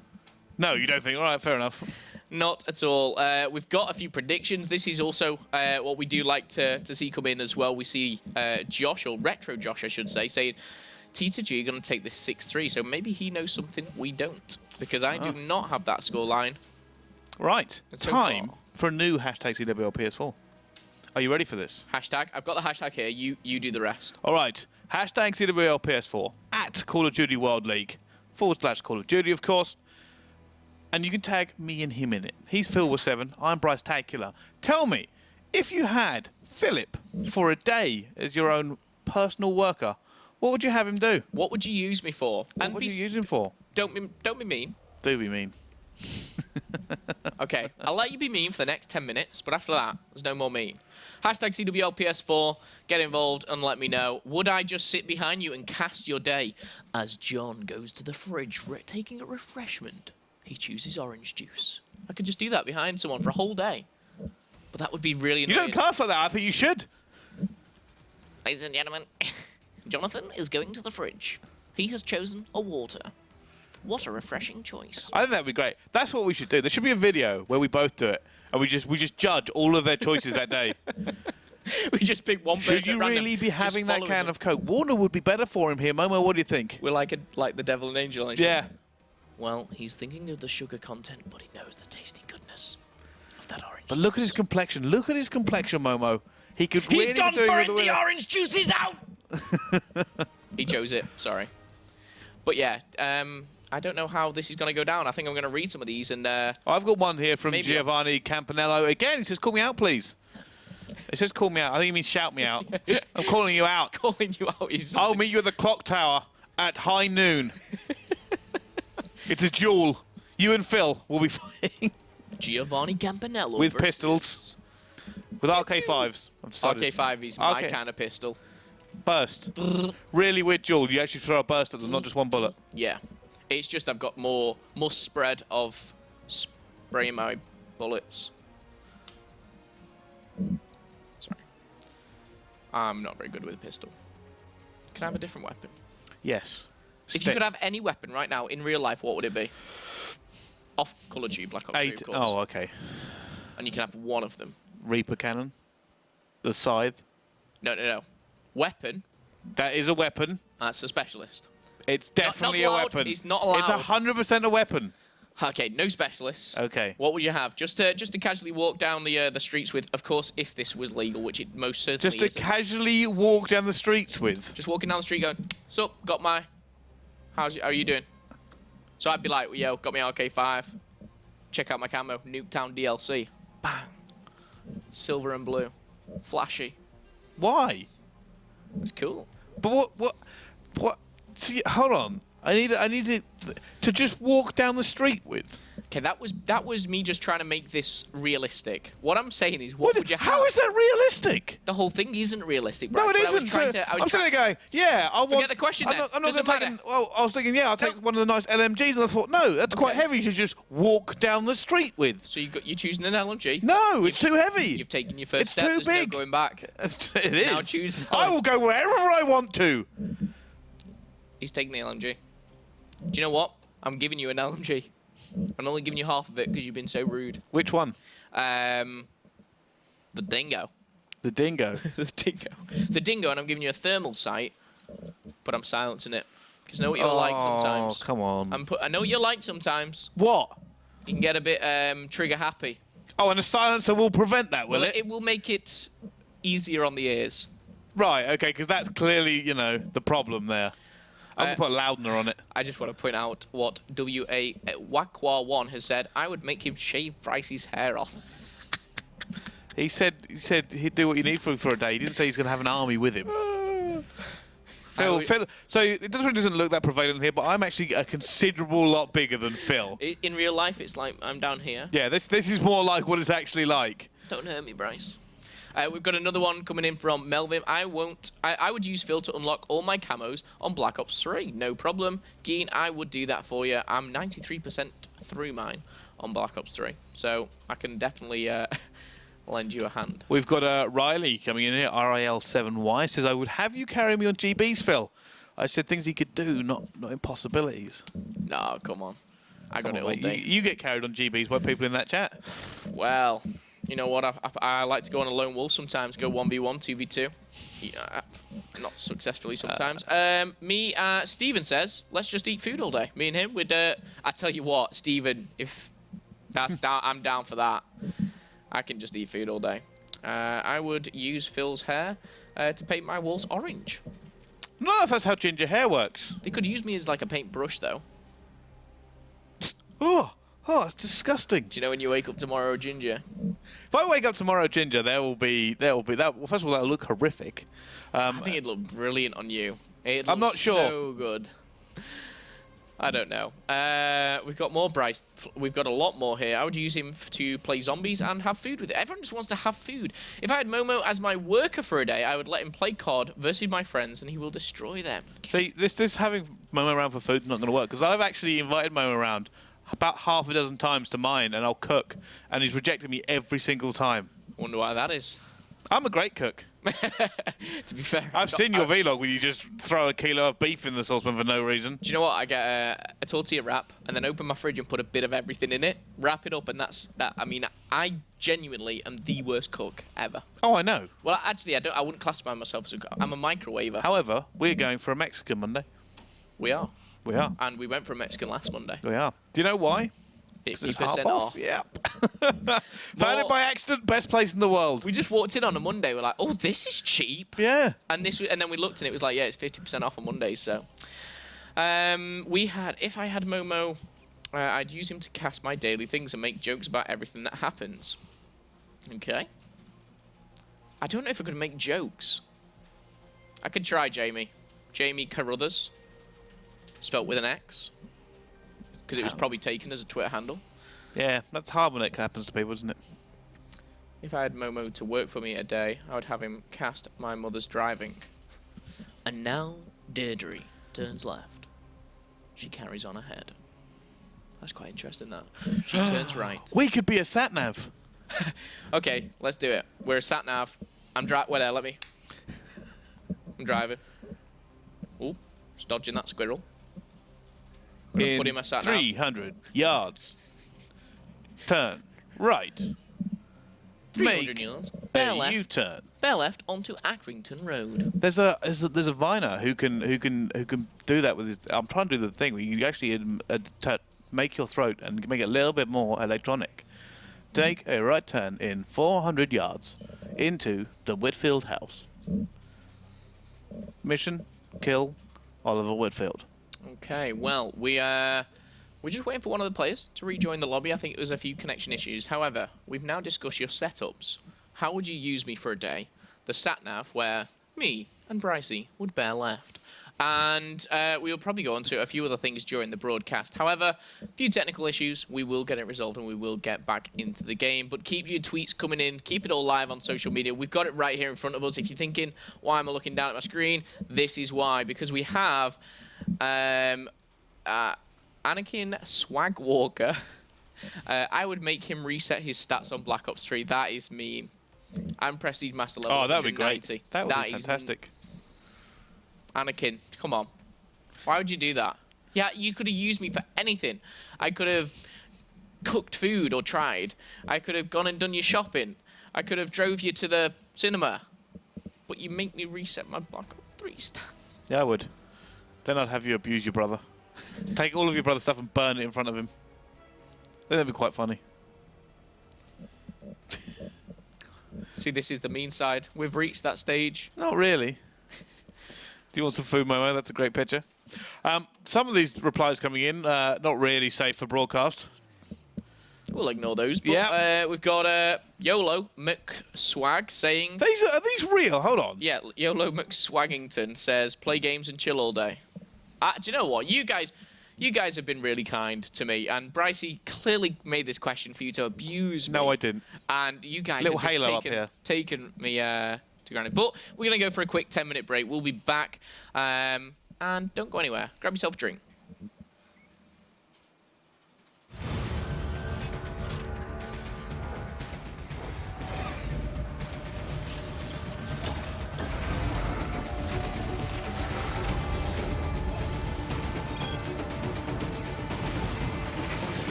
No, you don't think. All right, fair enough. Not at all. We've got a few predictions. This is also what we do like to see come in as well. We see Josh, or Retro Josh, I should say, saying T2G are going to take this 6-3. So maybe he knows something we don't, because I do not have that scoreline. Right. So Time far. for a new hashtag CWL PS4. Are you ready for this? Hashtag. I've got the hashtag here. You do the rest. All right. Hashtag CWL PS4 at Call of Duty World League / Call of Duty, of course. And you can tag me and him in it. He's Phil with 7. I'm Bryce Tacular. Tell me, if you had Philip for a day as your own personal worker, what would you have him do? What would you use me for? What would you use him for? Don't be mean. Do be mean. Okay, I'll let you be mean for the next 10 minutes, but after that, there's no more mean. Hashtag CWLPS4, get involved and let me know. Would I just sit behind you and cast your day as John goes to the fridge taking a refreshment? He chooses orange juice. I could just do that behind someone for a whole day. But that would be really You annoying. don't cast like that. I think you should. Ladies and gentlemen, Jonathan is going to the fridge. He has chosen a water. What a refreshing choice. I think that'd be great. That's what we should do. There should be a video where we both do it, and we just judge all of their choices that day. We just pick one person Should you at random, really be just having that following can him. of Coke? Water would be better for him here, Momo. What do you think? We're like the devil and angel. Actually. Yeah. Well, he's thinking of the sugar content, but he knows the tasty goodness of that orange. But look at his complexion. Look at his complexion, Momo. He could really He's gone be doing for with it. the The winner. orange juice is out. He chose it. Sorry. But yeah, I don't know how this is going to go down. I think I'm going to read some of these and. I've got one here from Maybe Giovanni Campanello. Again, he says, call me out, please. It says, call me out. I think he means shout me out. I'm calling you out. calling you out is. I'll meet you at the clock tower at high noon. It's a duel. You and Phil will be fighting Giovanni Campanello with versus pistols. With RK5s. I've decided. RK5 is my RK kind of pistol. Burst. Really weird duel. You actually throw a burst at them, not just one bullet. Yeah. It's just I've got more spread of spraying my bullets. Sorry. I'm not very good with a pistol. Can I have a different weapon? Yes. If you could have any weapon right now in real life, what would it be? Off Call of Duty Black Ops 3, of course. Oh, okay. And you can have one of them. Reaper cannon. The scythe. No. Weapon. That is a weapon. That's a specialist. It's definitely not a allowed. weapon. It's not allowed. It's 100% a weapon. Okay, no specialists. Okay. What would you have? Just to casually walk down the streets with, of course, if this was legal, which it most certainly Just to isn't. casually walk down the streets with. Just walking down the street going, sup, got my... how are you doing? So I'd be like, yo, got my RK5. Check out my camo. Nuketown DLC. Bang. Silver and blue. Flashy. Why? It's cool. But what? See, hold on. I need it to just walk down the street with. Okay, that was me just trying to make this realistic. What I'm saying is, what would you have? How is that realistic? The whole thing isn't realistic, bro. No, it isn't. I'm sitting there going, yeah, I want... Forget the question then. I'm not Doesn't going to take... matter. Well, I was thinking, yeah, I'll take one of the nice LMGs, and I thought, no, that's quite heavy to just walk down the street with. So you're choosing an LMG? No, it's too heavy. You've taken your first It's step. too There's big. no going back. It is. Now choose the I will go wherever I want to. He's taking the LMG. Do you know what? I'm giving you an LMG. I'm only giving you half of it because you've been so rude. Which one? The dingo. The dingo. The dingo. The dingo, and I'm giving you a thermal sight, but I'm silencing it. Because I know what you're like sometimes. Oh, come on. I know what you're like sometimes. What? You can get a bit trigger happy. Oh, and a silencer will prevent that, will it? It will make it easier on the ears. Right, okay, because that's clearly, you know, the problem there. I'm going to put a loudener on it. I just want to point out what WA Wakwa1 has said. I would make him shave Bryce's hair off. He said he'd do what you need for a day. He didn't say he's going to have an army with him. Phil, so it doesn't look that prevalent here, but I'm actually a considerable lot bigger than Phil. In real life, it's like I'm down here. Yeah, this is more like what it's actually like. Don't hurt me, Bryce. We've got another one coming in from Melvin. I would use Phil to unlock all my camos on Black Ops 3. No problem. Geen, I would do that for you. I'm 93% through mine on Black Ops 3. So I can definitely lend you a hand. We've got Riley coming in here, RIL7Y, says, I would have you carry me on GBs, Phil. I said things he could do, not impossibilities. No, come on. I got it all mate. day. You get carried on GBs by people in that chat. Well... You know what? I like to go on a lone wolf sometimes. Go 1v1, 2v2. Yeah, not successfully sometimes. Steven says, let's just eat food all day. Me and him, we'd... I tell you what, Steven, if that's down, I'm down for that. I can just eat food all day. I would use Phil's hair to paint my walls orange. No, if that's how ginger hair works. They could use me as like a paintbrush, though. Oh, that's disgusting. Do you know when you wake up tomorrow, Ginger? If I wake up tomorrow, Ginger, there will be that. Well, first of all, that'll look horrific. I think it'd look brilliant on you. I'm not sure. So good. I don't know. We've got more Bryce. We've got a lot more here. I would use him to play zombies and have food with it. Everyone just wants to have food. If I had Momo as my worker for a day, I would let him play COD versus my friends, and he will destroy them. See, this having Momo around for food is not going to work, because I've actually invited Momo around about half a dozen times to mine, and I'll cook, and he's rejected me every single time. Wonder why that is. I'm a great cook. To be fair, I've seen your vlog where you just throw a kilo of beef in the saucepan for no reason. Do you know what? I get a tortilla wrap and then open my fridge and put a bit of everything in it, wrap it up, and that's that. I mean, I genuinely am the worst cook ever. Oh, I know. Well, actually, I wouldn't classify myself as a cook. I'm a microwaver. However, we're going for a Mexican Monday. We are. We are. And we went for a Mexican last Monday. We are. Do you know why? 50% off. Yep. Found it by accident. Best place in the world. We just walked in on a Monday. We're like, oh, this is cheap. Yeah. And then we looked and it was like, yeah, it's 50% off on Mondays. So if I had Momo, I'd use him to cast my daily things and make jokes about everything that happens. Okay. I don't know if I could make jokes. I could try Jamie. Jamie Carruthers. spelt with an X, because it was probably taken as a Twitter handle. Yeah, that's hard when it happens to people, isn't it? If I had Momo to work for me a day, I would have him cast my mother's driving. And now Deirdre turns left. She carries on ahead. That's quite interesting, that. She turns right. We could be a sat-nav. Okay, let's do it. We're a sat-nav. I'm driving. Well, let me. I'm driving. Ooh, just dodging that squirrel. In put in my sat-nav. 300 yards. Turn right. 300 Make yards. Bear a left. U-turn. Bear left onto Accrington Road. There's a Viner who can do that with his. I'm trying to do the thing where you actually make your throat and make it a little bit more electronic. Take a right turn in 400 yards into the Whitfield house. Mission: kill Oliver Whitfield. Okay, well, we're just waiting for one of the players to rejoin the lobby. I think it was a few connection issues. However, we've now discussed your setups. How would you use me for a day? The sat-nav, where me and Brycey would bear left. And we'll probably go on to a few other things during the broadcast. However, a few technical issues, we will get it resolved and we will get back into the game. But keep your tweets coming in. Keep it all live on social media. We've got it right here in front of us. If you're thinking, why am I looking down at my screen? This is why. Because we have Anakin Swagwalker. I would make him reset his stats on Black Ops 3. That is mean. And Prestige Master level. Oh, that would be 190. great. That would be fantastic. Anakin, come on. Why would you do that? Yeah, you could have used me for anything. I could have cooked food or tried. I could have gone and done your shopping. I could have drove you to the cinema. But you make me reset my Black Ops 3 stats. Yeah, I would. Then I'd have you abuse your brother. Take all of your brother's stuff and burn it in front of him. Then that'd be quite funny. See, this is the mean side. We've reached that stage. Not really. Do you want some food, Momo? That's a great picture. Some of these replies coming in, not really safe for broadcast. We'll ignore those. But, Yeah. we've got YOLO McSwag saying... Are these real? Hold on. Yeah, YOLO McSwaggington says, play games and chill all day. Do you know what? You guys have been really kind to me, and Brycey clearly made this question for you to abuse me. No, I didn't. And you guys Little have just halo up here. taken me to granted. But we're going to go for a quick 10-minute break. We'll be back. And don't go anywhere. Grab yourself a drink.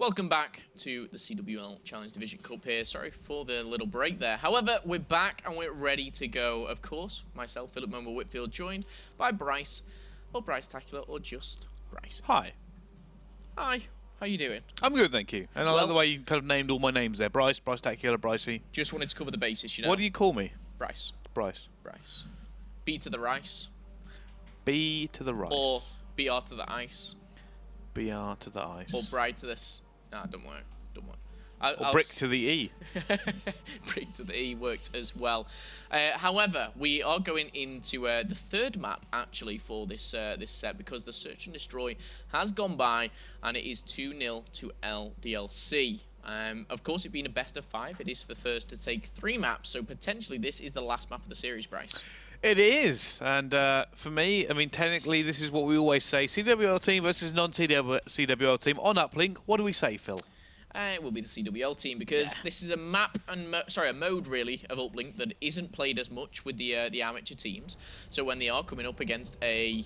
Welcome back to the CWL Challenge Division Cup here. Sorry for the little break there. However, we're back and we're ready to go. Of course, myself, Philip Momo Whitfield, joined by Bryce, or Bryce Tacular, or just Bryce. Hi. Hi, how you doing? I'm good, thank you. And I like the way you kind of named all my names there. Bryce, Bryce Tacular, Brycey. Just wanted to cover the bases, you know. What do you call me? Bryce. Bryce. Bryce. B to the rice. B to the rice. Or BR to the ice. BR to the ice. Or Bry to the... Nah, don't work. Don't work. Or brick to the E. Brick to the E worked as well. However, we are going into the third map actually for this this set because the Search and Destroy has gone by and it is 2-0 to LDLC. Of course, it being a best of 5, it is the first to take 3 maps, so potentially this is the last map of the series, Bryce. It is, and for me, I mean, technically, this is what we always say: CWL team versus non-CWL team on Uplink. What do we say, Phil? It will be the CWL team because this is a map and a mode really of Uplink that isn't played as much with the amateur teams. So when they are coming up against a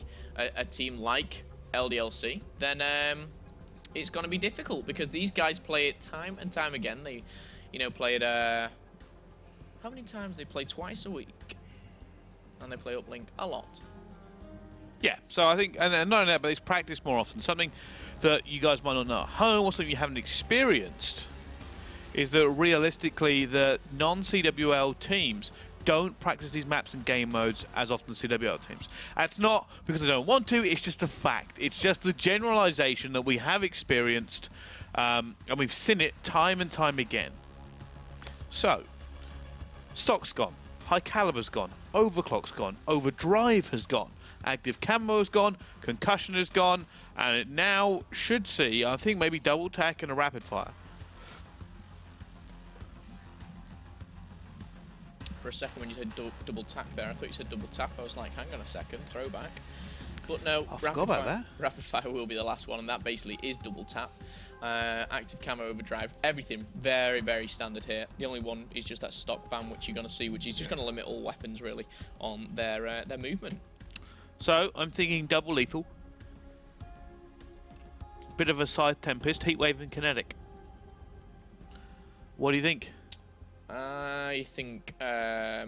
team like LDLC, then it's going to be difficult because these guys play it time and time again. They, play it. How many times they play? Twice a week. And they play Uplink a lot. Yeah, so I think, and not only that, but it's practiced more often. Something that you guys might not know at home or something you haven't experienced is that realistically the non-CWL teams don't practice these maps and game modes as often as CWL teams. That's not because they don't want to, it's just a fact. It's just the generalization that we have experienced and we've seen it time and time again. So, stock's gone. High Caliber's gone, Overclock's gone, Overdrive has gone, Active Camo has gone, Concussion has gone, and it now should see, I think, maybe Double Tack and a Rapid Fire. For a second when you said double tack there, I thought you said double tap. I was like, hang on a second, throwback. But no, I forgot about that. Rapid Fire will be the last one, and that basically is double tap. Active Camo, Overdrive, everything very, very standard here. The only one is just that stock ban, which you're going to see, which is just going to limit all weapons, really, on their movement. So, I'm thinking double lethal. Bit of a Scythe Tempest, Heatwave and Kinetic. What do you think? I think you're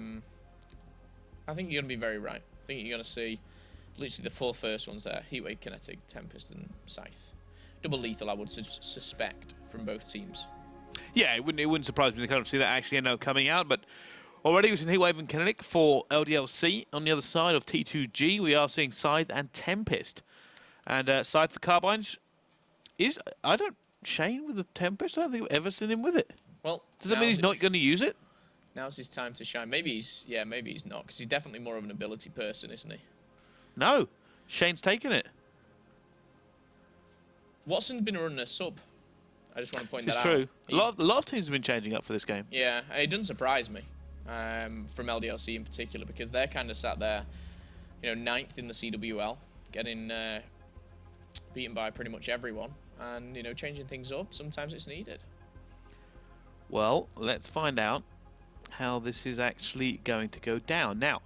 going to be very right. I think you're going to see literally the 4 first ones there: Heatwave, Kinetic, Tempest, and Scythe. Double lethal, I would suspect, from both teams. Yeah, it wouldn't surprise me to kind of see that actually end up coming out, but already we've seen Heatwave and Kinetic for LDLC. On the other side of T2G, we are seeing Scythe and Tempest. And Scythe for Carbines is, Shane with the Tempest, I don't think I've ever seen him with it. Well, does that mean he's not going to use it? Now's his time to shine. Maybe he's not, because he's definitely more of an ability person, isn't he? No, Shane's taken it. Watson's been running a sub. I just want to point that out. It's true. A lot of teams have been changing up for this game. Yeah, it doesn't surprise me from LDLC in particular because they're kind of sat there, 9th in the CWL, getting beaten by pretty much everyone, and changing things up. Sometimes it's needed. Well, let's find out how this is actually going to go down. Now,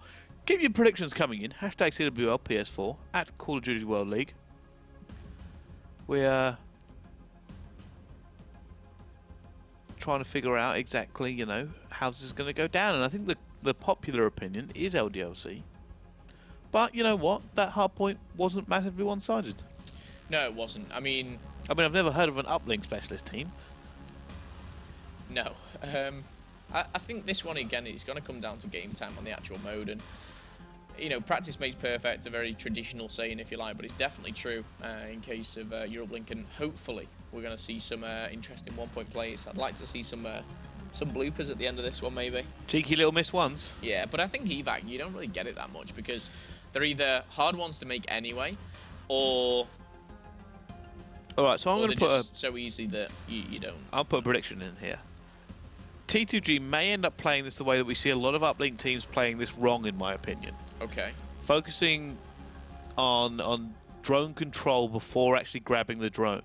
keep your predictions coming in. Hashtag CWL PS4 at Call of Duty World League. We're trying to figure out exactly, how this is going to go down. And I think the popular opinion is LDLC. But you know what? That Hardpoint wasn't massively one-sided. No, it wasn't. I mean, I've never heard of an Uplink specialist team. No. I think this one, again, is going to come down to game time on the actual mode. And, practice makes perfect. It's a very traditional saying, if you like, but it's definitely true in case of Uplink. And hopefully we're going to see some interesting one-point plays. I'd like to see some bloopers at the end of this one, maybe. Cheeky little miss ones. Yeah, but I think evac, you don't really get it that much because they're either hard ones to make anyway, or... All right, so I'm going to put just so easy that you don't... I'll put a prediction in here. T2G may end up playing this the way that we see a lot of Uplink teams playing this wrong, in my opinion. Okay. Focusing on drone control before actually grabbing the drone.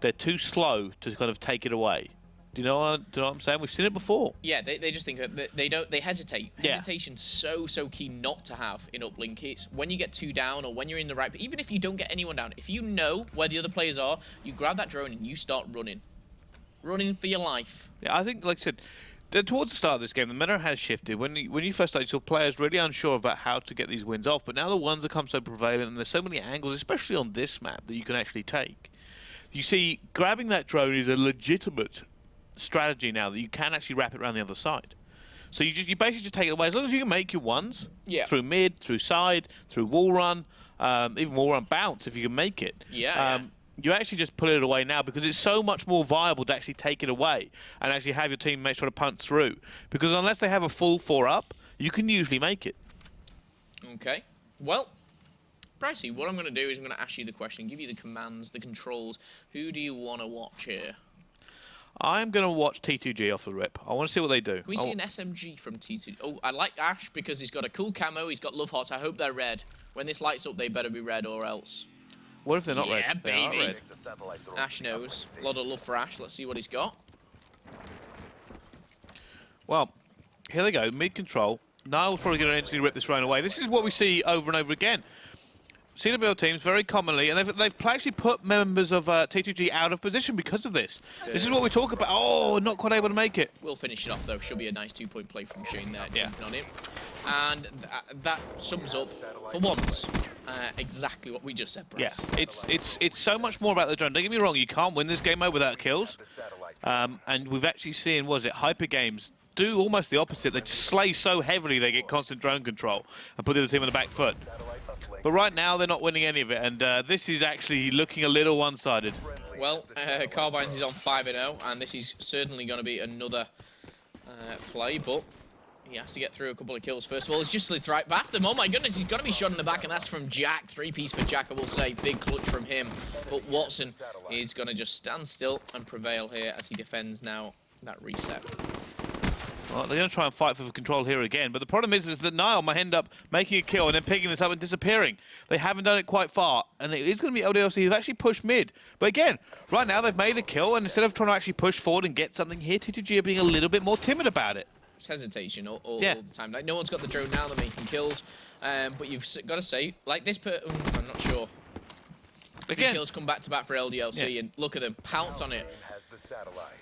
They're too slow to kind of take it away. Do you know what I'm saying? We've seen it before. Yeah, they just think that they hesitate. Yeah. Hesitation's so key not to have in Uplink. It's when you get 2 down or when you're in the right, even if you don't get anyone down, if you know where the other players are, you grab that drone and you start running. Running for your life. Yeah, I think, like I said, towards the start of this game, the meta has shifted. When you first started, you saw players really unsure about how to get these wins off, but now the ones have come so prevalent, and there's so many angles, especially on this map, that you can actually take. You see, grabbing that drone is a legitimate strategy now that you can actually wrap it around the other side. So you basically just take it away. As long as you can make your ones through mid, through side, through wall run, even wall run bounce if you can make it. You actually just pull it away now because it's so much more viable to actually take it away and actually have your teammates try to punch through. Because unless they have a full 4-up, you can usually make it. Okay. Well, Pricey, what I'm going to do is I'm going to ask you the question, give you the commands, the controls. Who do you want to watch here? I'm going to watch T2G off the rip. I want to see what they do. Can we see an SMG from T2G? Oh, I like Ash because he's got a cool camo. He's got love hearts. I hope they're red. When this lights up, they better be red or else. What if they're not red? Yeah, baby. Red. Ash knows. A lot of love for Ash. Let's see what he's got. Well, here they go. Mid-control. Niall's probably going to instantly rip this drone away. This is what we see over and over again. CWL teams very commonly, and they've actually put members of T2G out of position because of this. This is what we talk about. Oh, not quite able to make it. We'll finish it off, though. Should be a nice 2-point play from Shane there, jumping on him. And that sums up, for once, exactly what we just said, Bryce. Yeah, it's so much more about the drone. Don't get me wrong, you can't win this game mode without kills. And we've actually seen, Hyper Games do almost the opposite. They just slay so heavily they get constant drone control and put the other team on the back foot. But right now, they're not winning any of it, and this is actually looking a little one-sided. Well, Carbines is on 5-0, and this is certainly going to be another play, but he has to get through a couple of kills. First of all, it's just slid right past him. Oh my goodness, he's got to be shot in the back, and that's from Jack. 3-piece for Jack, I will say. Big clutch from him. But Watson is going to just stand still and prevail here as he defends now that reset. Well, they're going to try and fight for the control here again, but the problem is that Niall might end up making a kill and then picking this up and disappearing. They haven't done it quite far, and it is going to be LDLC who've actually pushed mid. But again, right now they've made a kill, and instead of trying to actually push forward and get something here, T2G are being a little bit more timid about it. It's hesitation all the time. Like, no one's got the drone now, they're making kills, but you've got to say, like this I'm not sure. Again, kills come back to back for LDLC, and look at them, pounce on it.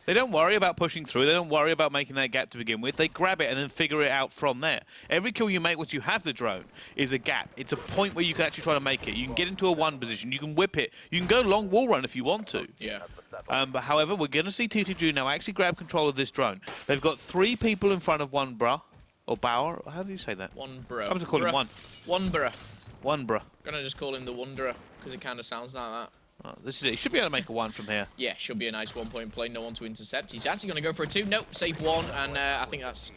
They don't worry about pushing through. They don't worry about making that gap to begin with. They grab it and then figure it out from there. Every kill you make once you have the drone is a gap. It's a point where you can actually try to make it. You can get into a 1 position. You can whip it. You can go long wall run if you want to. Yeah. But however, we're going to see T2G now actually grab control of this drone. They've got 3 people in front of one bruh. Or Bauer. How do you say that? One bruh. I'm just calling him one. One bruh. One bruh. Gonna just call him the Wanderer because it kind of sounds like that. Oh, this is it. He should be able to make a 1 from here. Yeah, should be a nice 1-point play. No one to intercept. He's actually going to go for a 2. Nope, save 1, and I think that's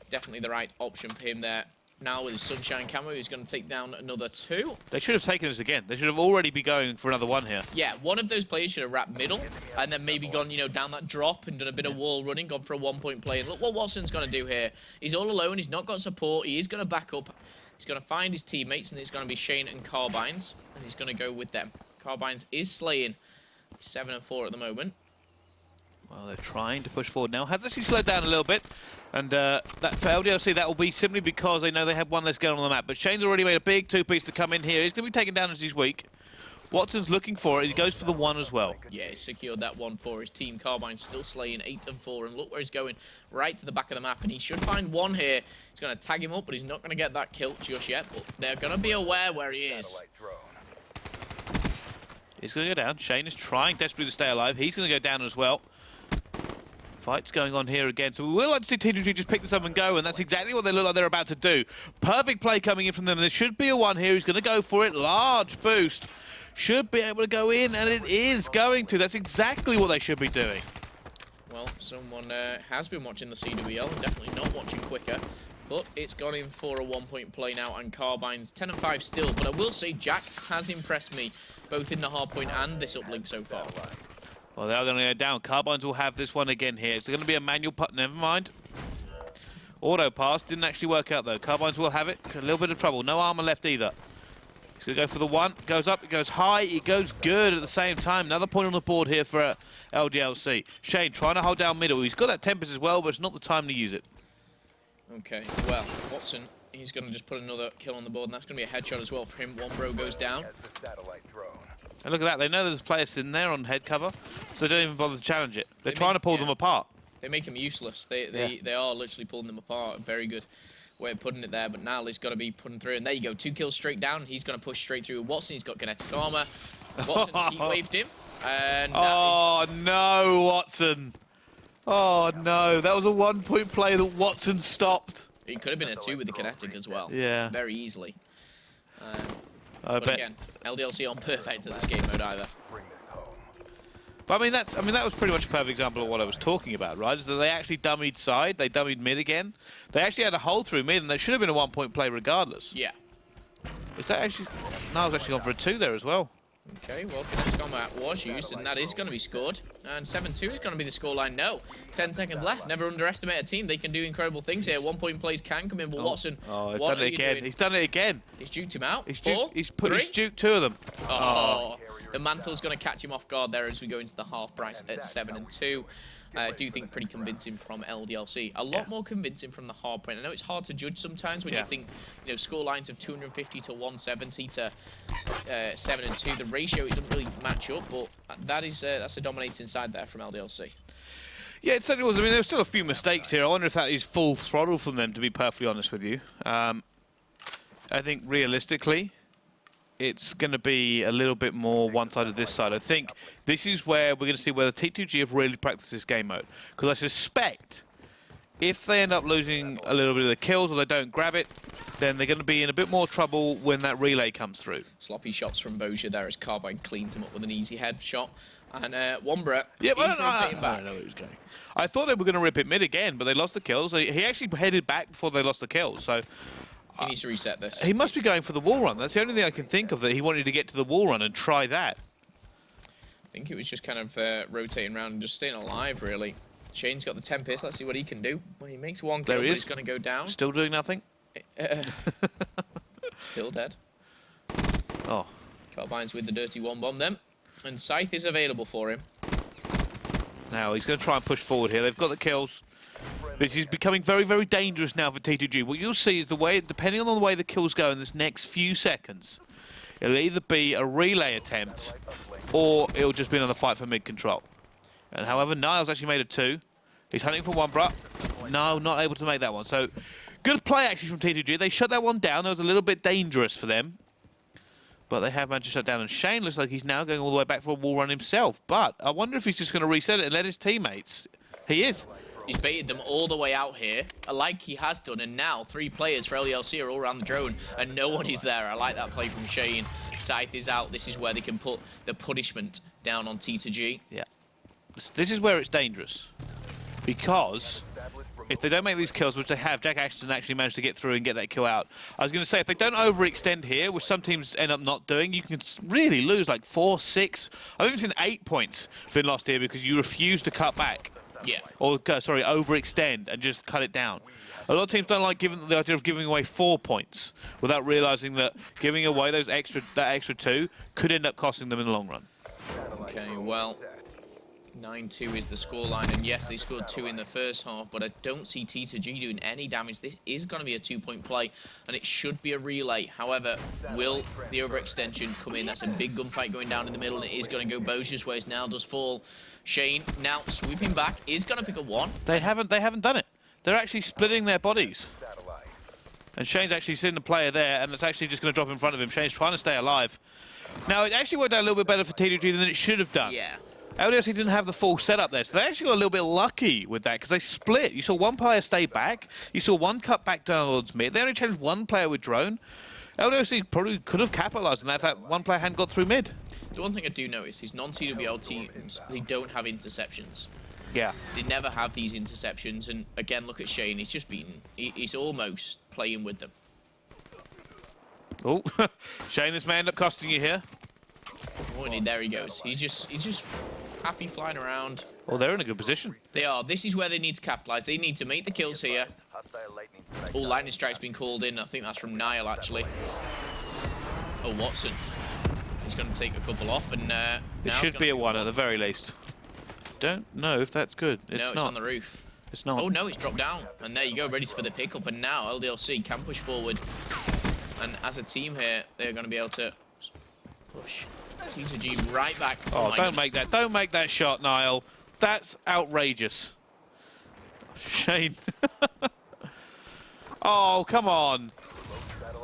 definitely the right option for him there. Now with his Sunshine Camo, he's going to take down another 2. They should have taken this again. They should have already be going for another 1 here. Yeah, one of those players should have wrapped middle, and then maybe gone, down that drop and done a bit of wall running, gone for a 1-point play. And look what Watson's going to do here. He's all alone. He's not got support. He is going to back up. He's going to find his teammates, and it's going to be Shane and Carbines, and he's going to go with them. Carbines is slaying. 7-4 at the moment. Well, they're trying to push forward now. Has actually slowed down a little bit. And that for LDLC, that will be simply because they know they have 1 less gun on the map. But Shane's already made a big 2-piece to come in here. He's going to be taken down as he's weak. Watson's looking for it. He goes for the 1 as well. Yeah, he's secured that 1 for his team. Carbine's still slaying 8-4. And look where he's going, right to the back of the map. And he should find 1 here. He's going to tag him up, but he's not going to get that kill just yet. But they're going to be aware where he is. He's going to go down. Shane is trying desperately to stay alive. He's going to go down as well. Fight's going on here again. So we will like to see T2G just pick this up and go, and that's exactly what they look like they're about to do. Perfect play coming in from them. There should be a 1 here. He's going to go for it. Large boost. Should be able to go in, and it is going to. That's exactly what they should be doing. Well, someone has been watching the CWL and definitely not watching quicker. But it's gone in for a 1-point play now, and Carbine's 10-5 still. But I will say Jack has impressed me, both in the Hardpoint and this Uplink so far. Well, they are going to go down. Carbines will have this one again here. It's going to be a manual putt. Never mind. Auto pass. Didn't actually work out, though. Carbines will have it. A little bit of trouble. No armor left either. He's going to go for the one. Goes up, it goes high, it goes good at the same time. Another point on the board here for LDLC. Shane trying to hold down middle. He's got that tempest as well, but it's not the time to use it. Okay, well, Watson, he's going to just put another kill on the board, and that's going to be a headshot as well for him. One bro goes down. As the satellite drone. And look at that. They know there's players sitting there on head cover, so they don't even bother to challenge it. They're trying to pull them apart. They make him useless. They are literally pulling them apart. Very good way of putting it there, but now he's got to be putting through. And there you go, 2 kills straight down. He's going to push straight through Watson. He's got kinetic armor. Watson heat-waved him. And oh, no, Watson. Oh, no. That was a 1-point play that Watson stopped. It could have been a 2 with the kinetic as well. Yeah. Very easily. I but bet. again, LDLC aren't perfect at this game mode either. Bring this home. But that was pretty much a perfect example of what I was talking about, right? Is that they actually dummied side, they dummied mid again. They actually had a hole through mid, and they should have been a 1-point play regardless. Yeah. Is that actually? No, I was actually gone for a 2 there as well. Okay, well, kinetic armor was used, and that is going to be scored. And 7-2 is going to be the scoreline. No, 10 seconds left. Never underestimate a team. They can do incredible things here. 1-point plays can come in, but Watson, Oh, he's what done it are you again. doing? He's done it again. He's juked him out. He's 4, he's 3. juked 2 of them. Oh, the mantle's going to catch him off guard there as we go into the half price at 7-2. I do think pretty convincing from LDLC. A lot more convincing from the Hardpoint. I know it's hard to judge sometimes when you think, score lines of 250 to 170 to 7-2. The ratio, it doesn't really match up, but that's a dominating side there from LDLC. Yeah, it certainly was. I mean, there were still a few mistakes here. I wonder if that is full throttle from them, to be perfectly honest with you. I think realistically, it's going to be a little bit more one-sided this side. I think this is where we're going to see whether T2G have really practiced this game mode. Because I suspect if they end up losing a little bit of the kills or they don't grab it, then they're going to be in a bit more trouble when that relay comes through. Sloppy shots from Bozier there as Carbine cleans him up with an easy headshot. And Wombra, yeah, he's rotating back. I don't know where he's going. I thought they were going to rip it mid again, but they lost the kills. He actually headed back before they lost the kills, so... He needs to reset this. He must be going for the wall run. That's the only thing I can think of, that he wanted to get to the wall run and try that. I think it was just kind of rotating around and just staying alive, really. Shane's got the Tempest. Let's see what he can do. Well, he makes 1 kill, but he's going to go down. Still doing nothing? Still dead. Oh. Carbine's with the dirty 1 bomb then. And Scythe is available for him. Now, he's going to try and push forward here. They've got the kills. This is becoming very, very dangerous now for T2G. What you'll see is the way, depending on the way the kills go in this next few seconds, it'll either be a relay attempt or it'll just be another fight for mid-control. And however, Niles actually made a 2. He's hunting for 1, bruh. No, not able to make that one. So, good play actually from T2G. They shut that one down. That was a little bit dangerous for them. But they have managed to shut down. And Shane looks like he's now going all the way back for a wall run himself. But I wonder if he's just going to reset it and let his teammates. He is. He's baited them all the way out here, like he has done, and now 3 players for LDLC are all around the drone, and no one is there. I like that play from Shane. Scythe is out. This is where they can put the punishment down on T2G. Yeah. This is where it's dangerous. Because if they don't make these kills, which they have, Jack Ashton actually managed to get through and get that kill out. I was going to say, if they don't overextend here, which some teams end up not doing, you can really lose like 4, 6. I've even seen 8 points been lost here because you refuse to cut back. Yeah. Or, sorry, overextend and just cut it down. A lot of teams don't like the idea of giving away 4 points without realizing that giving away that extra 2 could end up costing them in the long run. Okay, well, 9-2 is the scoreline, and yes, they scored 2 in the first half, but I don't see T2G doing any damage. This is going to be a 2-point play, and it should be a relay. However, will the overextension come in? That's a big gunfight going down in the middle, and it is going to go Bozier's way as now does fall. Shane now swooping back, is going to pick a 1. They haven't done it. They're actually splitting their bodies. And Shane's actually seen the player there, and it's actually just going to drop in front of him. Shane's trying to stay alive. Now, it actually worked out a little bit better for T2G than it should have done. Yeah. LDLC didn't have the full setup there, so they actually got a little bit lucky with that because they split. You saw 1 player stay back. You saw 1 cut back down towards mid. They only changed 1 player with drone. LDLC probably could have capitalized on that if that 1 player hadn't got through mid. The one thing I do notice is non-CWL teams, they don't have interceptions. Yeah. They never have these interceptions, and again, look at Shane. He's just beaten. He's almost playing with them. Oh, Shane, this may end up costing you here. Oh, and there he goes. He's just happy flying around. Oh, they're in a good position. They are. This is where they need to capitalize. They need to make the kills here. Oh, lightning strike's been called in. I think that's from Niall, actually. Oh, Watson. He's going to take a couple off, and It should be a 1 at the very least. Don't know if that's good. It's no, it's not. on the roof. It's not. Oh no, it's dropped down. And there you go, ready for the pickup. And now LDLC can push forward. And as a team here, they're going to be able to push T2G right back. Oh, don't make that. Don't make that shot, Niall. That's outrageous. Shane. Oh, come on.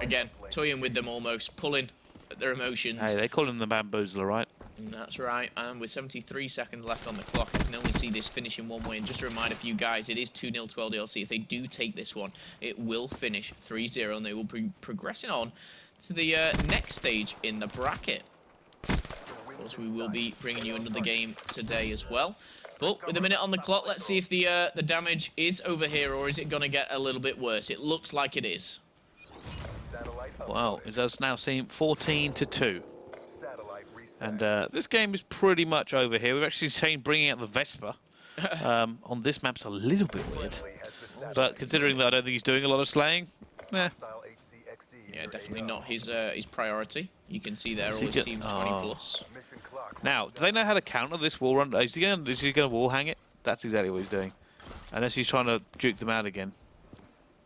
Again, toying with them almost, pulling at their emotions. Hey, they call him the bamboozler, right? And that's right. And with 73 seconds left on the clock, I can only see this finishing one way. And just to remind a few guys, it is 2-0 to LDLC. If they do take this one, it will finish 3-0, and they will be progressing on to the next stage in the bracket. Of course, we will be bringing you another game today as well. But with a minute on the clock, let's see if the damage is over here, or is it going to get a little bit worse? It looks like it is. Wow, it does now seem 14-2. And this game is pretty much over here. We've actually seen bringing out the Vesper on this map's a little bit weird. But considering that I don't think he's doing a lot of slaying, eh. Yeah, definitely not his priority. You can see there all his team 20+. Now, do they know how to counter this wall run? Is he going to wall hang it? That's exactly what he's doing. Unless he's trying to juke them out again.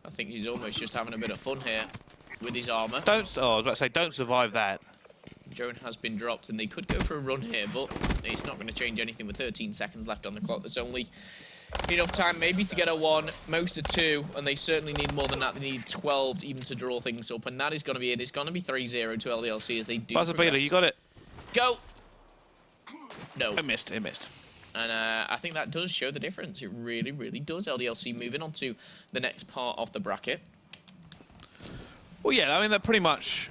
I think he's almost just having a bit of fun here with his armor. I was about to say, don't survive that. Drone has been dropped, and they could go for a run here, but it's not going to change anything with 13 seconds left on the clock. There's only enough time maybe to get a 1, most a 2, and they certainly need more than that. They need 12 even to draw things up, and that is going to be it. It's going to be 3-0 to LDLC as they do Buzzer beater, you got it. Go! No. It missed. And I think that does show the difference. It really, really does. LDLC moving on to the next part of the bracket. Well, yeah, I mean, that pretty much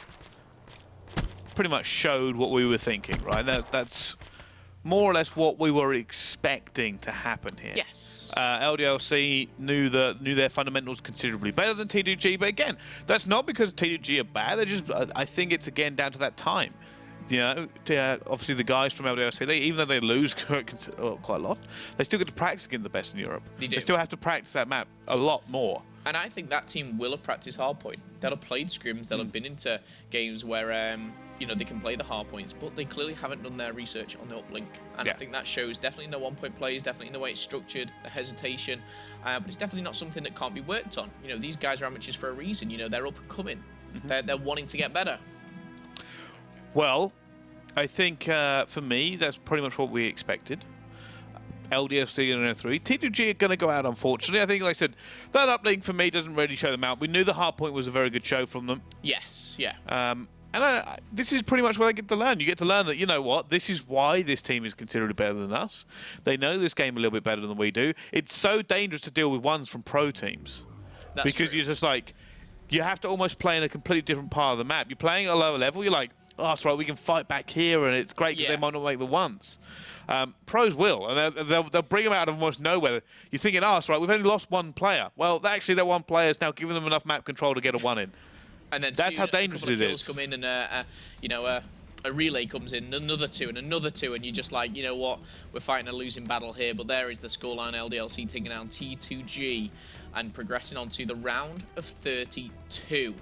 showed what we were thinking, right? That's more or less what we were expecting to happen here. Yes. LDLC knew their fundamentals considerably better than T2G, but again, that's not because T2G are bad. They're just, I think it's again down to that time. You know, obviously the guys from LDLC, even though they lose quite a lot, they still get to practice against the best in Europe. They do. They still have to practice that map a lot more. And I think that team will have practiced Hardpoint. They'll have played scrims. They'll have been into games where you know, they can play the Hardpoints, but they clearly haven't done their research on the Uplink. And I think that shows definitely in the one-point plays, definitely in the way it's structured, the hesitation. But it's definitely not something that can't be worked on. You know, these guys are amateurs for a reason. You know, they're up and coming. They're wanting to get better. Well, I think for me, that's pretty much what we expected. LDLC and 03. T2G are going to go out, unfortunately. I think, like I said, that uplink for me doesn't really show them out. We knew the Hardpoint was a very good show from them. Yes, yeah. And this is pretty much what they get to learn. You get to learn that, you know what, this is why this team is considerably better than us. They know this game a little bit better than we do. It's so dangerous to deal with ones from pro teams. That's because true. you're just like, you have to almost play in a completely different part of the map. You're playing at a lower level, you're like, oh, that's right, we can fight back here, and it's great because they might not make the ones. Pros will, and they'll bring them out of almost nowhere. You're thinking, oh, that's right, we've only lost one player. Well, actually, that one player is now giving them enough map control to get a 1 in. And then that's how dangerous it is. Come in and you know, a relay comes in, another 2 and another 2, and you're just like, you know what, we're fighting a losing battle here. But there is the scoreline: LDLC taking down T2G and progressing on to the round of 32.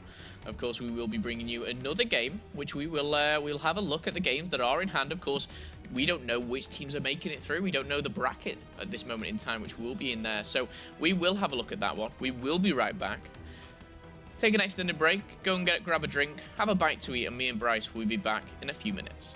Of course, we will be bringing you another game, which we will we'll have a look at the games that are in hand. Of course, we don't know which teams are making it through. We don't know the bracket at this moment in time, which will be in there. So we will have a look at that one. We will be right back. Take an extended break, go and grab a drink, have a bite to eat, and me and Bryce will be back in a few minutes.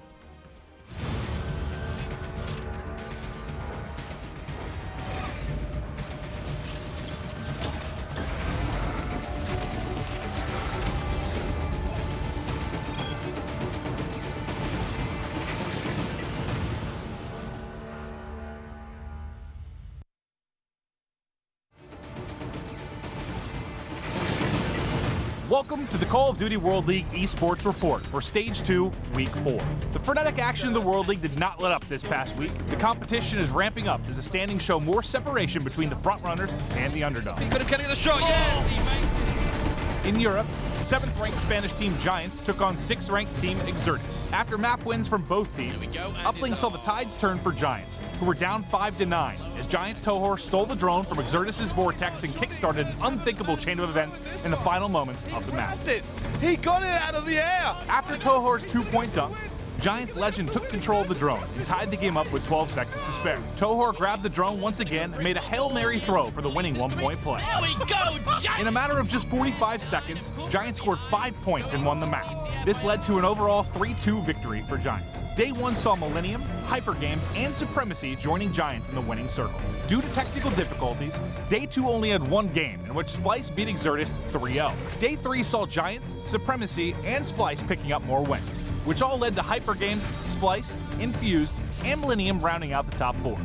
Welcome to the Call of Duty World League Esports Report for Stage 2, Week 4. The frenetic action in the World League did not let up this past week. The competition is ramping up as the standings show more separation between the frontrunners and the underdogs. He could have kept the shot, yes! In Europe, 7th-ranked Spanish team Giants took on 6th-ranked team Exertis. After map wins from both teams, Uplink saw the tides turn for Giants, who were down 5-9, as Giants Tohor stole the drone from Exertis' Vortex and kickstarted an unthinkable chain of events in the final moments of the map. He got it out of the air! After Tohor's 2-point dunk, Giants legend took control of the drone and tied the game up with 12 seconds to spare. Tohor grabbed the drone once again and made a Hail Mary throw for the winning 1-point play. There we go, Giants! In a matter of just 45 seconds, Giants scored 5 points and won the map. This led to an overall 3-2 victory for Giants. Day 1 saw Millennium, Hyper Games, and Supremacy joining Giants in the winning circle. Due to technical difficulties, Day 2 only had 1 game, in which Splice beat Exertis 3-0. Day 3 saw Giants, Supremacy, and Splice picking up more wins, which all led to Hyper Games, Splice, Infused, and Millennium rounding out the top 4.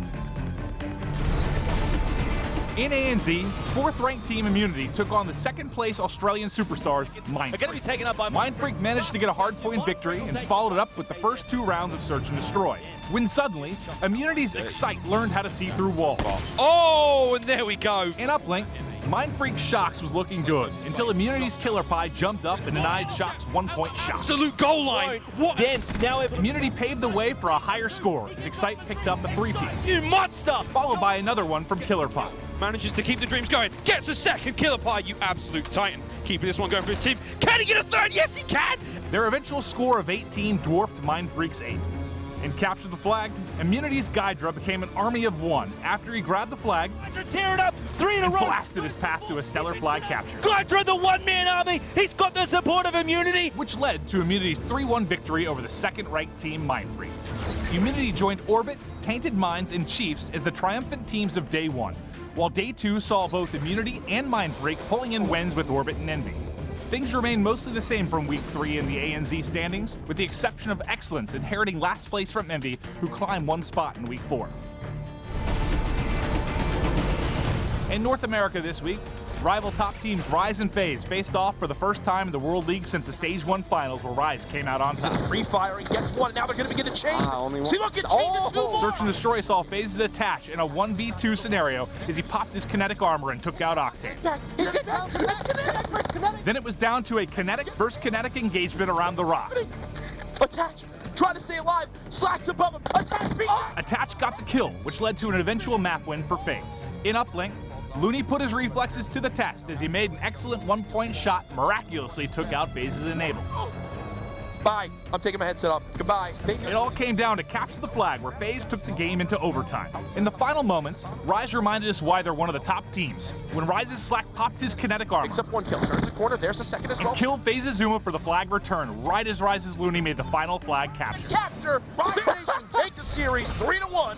In ANZ, 4th-ranked team Immunity took on the 2nd-place Australian superstars Mindfreak managed to get a hardpoint victory and followed it up with the first 2 rounds of Search and Destroy, when suddenly, Immunity's Excite learned how to see through walls. Oh, and there we go. In Uplink, Mindfreak Shocks was looking good until Immunity's Killer Pie jumped up and denied Shocks 1-point shot. Absolute goal line. What? Dance now. Immunity paved the way for a higher score as Excite picked up a 3-piece, You monster! followed by another one from Killer Pie. Manages to keep the dreams going. Gets a second. Killer Pie, you absolute titan. Keeping this one going for his team. Can he get a third? Yes, he can! Their eventual score of 18 dwarfed Mindfreak's 8. In Capture the Flag, Immunity's Gydra became an army of 1 after he grabbed the flag Tear it up. 3 in a and row. blasted his path to a stellar flag capture, Gydra, the one-man army. He's got the support of Immunity. which led to Immunity's 3-1 victory over the 2nd-ranked team Mindfreak. Immunity joined Orbit, Tainted Minds, and Chiefs as the triumphant teams of Day 1, while Day 2 saw both Immunity and Mindfreak pulling in wins with Orbit and Envy. Things remain mostly the same from Week 3 in the ANZ standings, with the exception of Excellence inheriting last place from Envy, who climbed 1 spot in Week 4. In North America this week, rival top teams Rise and FaZe faced off for the first time in the World League since the Stage 1 finals, where Rise came out on top. Free-firing, gets 1, now they're going to begin to change. See, look, it's changed to 2 more. Search and Destroy saw FaZe's attach in a 1v2 scenario as he popped his kinetic armor and took out Octane. He's getting down. Kinetic versus kinetic. Then it was down to a kinetic versus kinetic engagement around the rock. Attach. Try to stay alive. Slacks above him. Attach, beat. Attach got the kill, which led to an eventual map win for FaZe. In Uplink, Looney put his reflexes to the test as he made an excellent 1-point shot, miraculously took out FaZe's Enable. Bye. I'm taking my headset off. Goodbye. It all came down to Capture the Flag, where FaZe took the game into overtime. In the final moments, Rise reminded us why they're one of the top teams, when Rise's Slack popped his kinetic armor Picks up 1 kill. Turns the corner. There's the second as well. and killed FaZe's Zuma for the flag return, right as Rise's Looney made the final flag capture. Capture. Rise Nation take the series 3-1.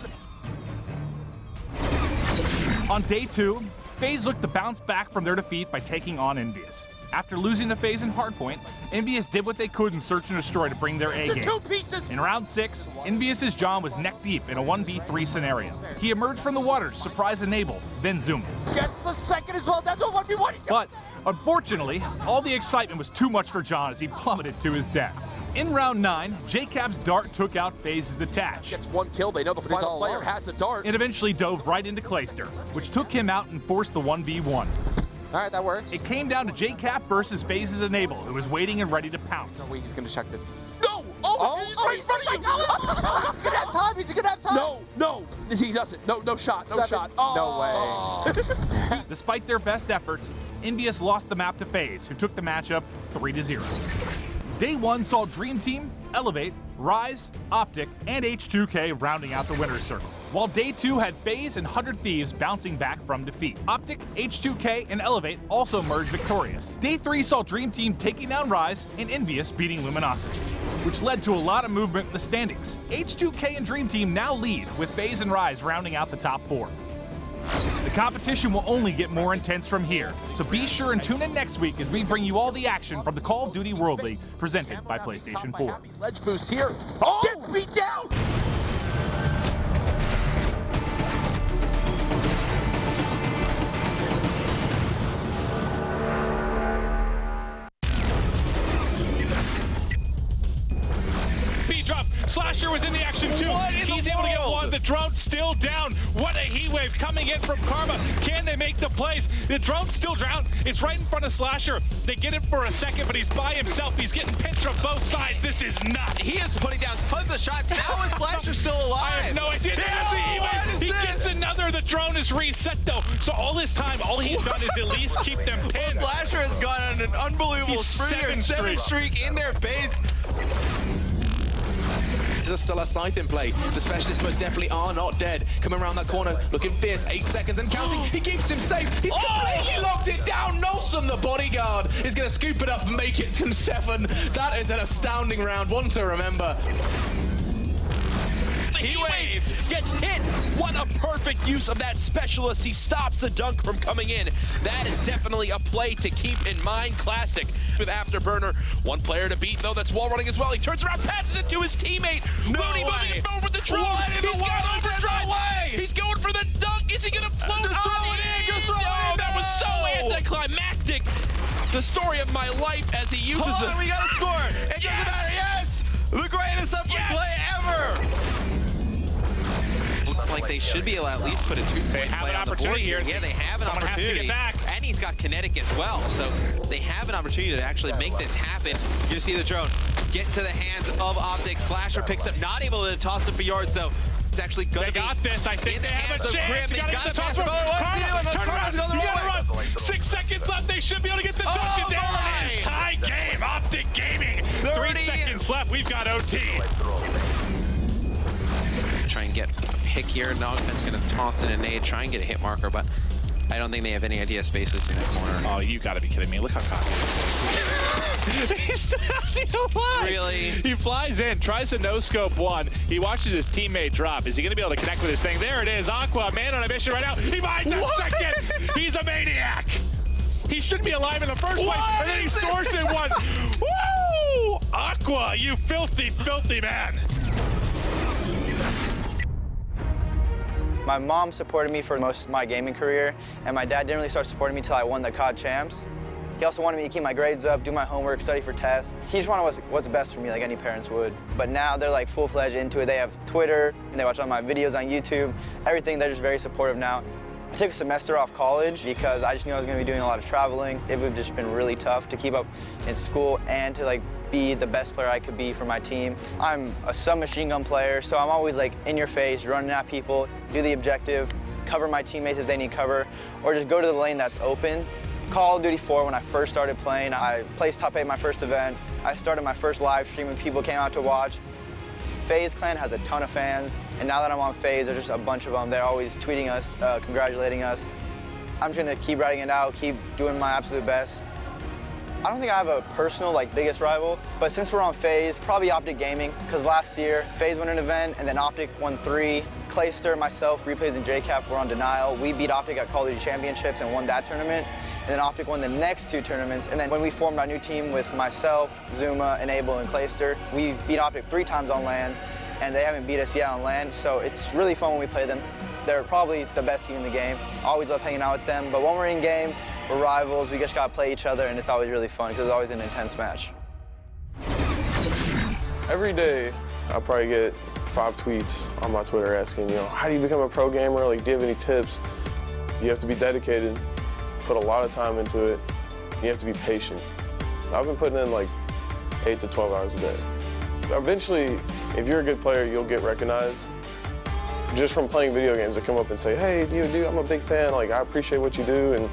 On Day 2, FaZe looked to bounce back from their defeat by taking on Envious. After losing to FaZe in Hardpoint, Envious did what they could in Search and Destroy to bring their A It's game. 2 pieces. In round 6, Envious's John was neck deep in a 1v3 scenario. He emerged from the water to surprise Enable, then Zuma. Gets the second as well. That's a 1v1. But unfortunately, all the excitement was too much for John as he plummeted to his death. In round 9, JCap's dart took out FaZe's attach. Gets 1 kill. They know the final player has the dart. It eventually dove right into Clayster, which took him out and forced the 1v1. All right, that works. It came down to JCap versus FaZe's Enable, who was waiting and ready to pounce. Wait, he's going to check this. No! He's right in front of you! He's going to have time. He's going to have time. No. He doesn't. No shot. No shot. Oh. No way. Despite their best efforts, Envious lost the map to FaZe, who took the matchup 3-0. Day 1 saw Dream Team, Elevate, Rise, Optic, and H2K rounding out the winner's circle, while Day 2 had FaZe and 100 Thieves bouncing back from defeat. Optic, H2K, and Elevate also merged victorious. Day 3 saw Dream Team taking down Rise and Envious beating Luminosity, which led to a lot of movement in the standings. H2K and Dream Team now lead, with FaZe and Rise rounding out the top 4. The competition will only get more intense from here, so be sure and tune in next week as we bring you all the action from the Call of Duty World League presented by PlayStation 4. Ledge boost here. Gets beat down. drop. Slasher was in the action too. He's able to get one. The drone's still down. What a heat wave coming in from Karma. Can they make the plays? The drone's still drowned. It's right in front of Slasher. They get him for a second, but he's by himself. He's getting pinched from both sides. This is nuts. He is putting down tons of shots. How is Slasher still alive? I have no idea. He gets another. The drone is reset though. So all this time, all he's done is at least keep them pinned. Slasher has gone on an unbelievable seven streak in their base. There's still a scythe in play. The specialists most definitely are not dead. Coming around that corner, looking fierce. 8 seconds and counting. He keeps him safe. He's completely locked it down. Nelson, the bodyguard, is going to scoop it up and make it to 7. That is an astounding round. One to remember. He gets hit. What a perfect use of that specialist. He stops the dunk from coming in. That is definitely a play to keep in mind. Classic with Afterburner. One player to beat, though, that's wall running as well. He turns around, passes it to his teammate. Mooney moving forward with the drone. He's got overdrive. He's going for the dunk. Is he going to float on in? Oh, that was so anticlimactic. The story of my life as he uses the... we got to score. It doesn't matter. Yes! The greatest Uplink play ever. Looks like they should be able to at least put a 2-point play on the board here. Yeah, they have an Someone opportunity. has to get back. And he's got kinetic as well, so they have an opportunity to actually make this happen. You see the drone get to the hands of Optic. Slasher picks up, not able to toss it for yards, though. It's actually going to be... They got this. I think in they the have hands a of chance. Grim. He's got to toss for Turn around. You got to run. 6 seconds left. They should be able to get the dunk. And there it is. Tie game. Optic Gaming. 3 seconds left. We've got OT. Try and get a pick here. Nogman's going to toss in a nade, try and get a hit marker, but I don't think they have any idea spaces in the corner. Oh, you got to be kidding me. Look how cocky this is. He's still alive. Really? He flies in, tries to no-scope one. He watches his teammate drop. Is he going to be able to connect with his thing? There it is. Aqua, man on a mission right now. He buys a second. He's a maniac. He shouldn't be alive in the first place. And then he sourced in one. Woo! Aqua, you filthy, filthy man. My mom supported me for most of my gaming career, and my dad didn't really start supporting me until I won the COD Champs. He also wanted me to keep my grades up, do my homework, study for tests. He just wanted what's best for me, like any parents would. But now they're like full-fledged into it. They have Twitter, and they watch all my videos on YouTube, everything. They're just very supportive now. I took a semester off college because I just knew I was going to be doing a lot of traveling. It would have just been really tough to keep up in school and to like be the best player I could be for my team. I'm a submachine gun player, so I'm always like in your face, running at people, do the objective, cover my teammates if they need cover, or just go to the lane that's open. Call of Duty 4, when I first started playing, I placed top 8 my first event. I started my first live stream and people came out to watch. FaZe Clan has a ton of fans, and now that I'm on FaZe, there's just a bunch of them. They're always tweeting us, congratulating us. I'm trying to keep writing it out, keep doing my absolute best. I don't think I have a personal, biggest rival, but since we're on FaZe, probably Optic Gaming, because last year, FaZe won an event, and then Optic won 3. Clayster, myself, Replays, and JCap were on Denial. We beat Optic at Call of Duty Championships and won that tournament, and then Optic won the next 2 tournaments, and then when we formed our new team with myself, Zuma, Enable, and Clayster, we beat Optic 3 times on LAN, and they haven't beat us yet on LAN, so it's really fun when we play them. They're probably the best team in the game. I always love hanging out with them, but when we're in game, we're rivals, we just gotta play each other, and it's always really fun because it's always an intense match. Every day, I probably get 5 tweets on my Twitter asking, how do you become a pro gamer? Do you have any tips? You have to be dedicated, put a lot of time into it. You have to be patient. I've been putting in 8 to 12 hours a day. Eventually, if you're a good player, you'll get recognized. Just from playing video games, they come up and say, hey, dude, I'm a big fan. I appreciate what you do. And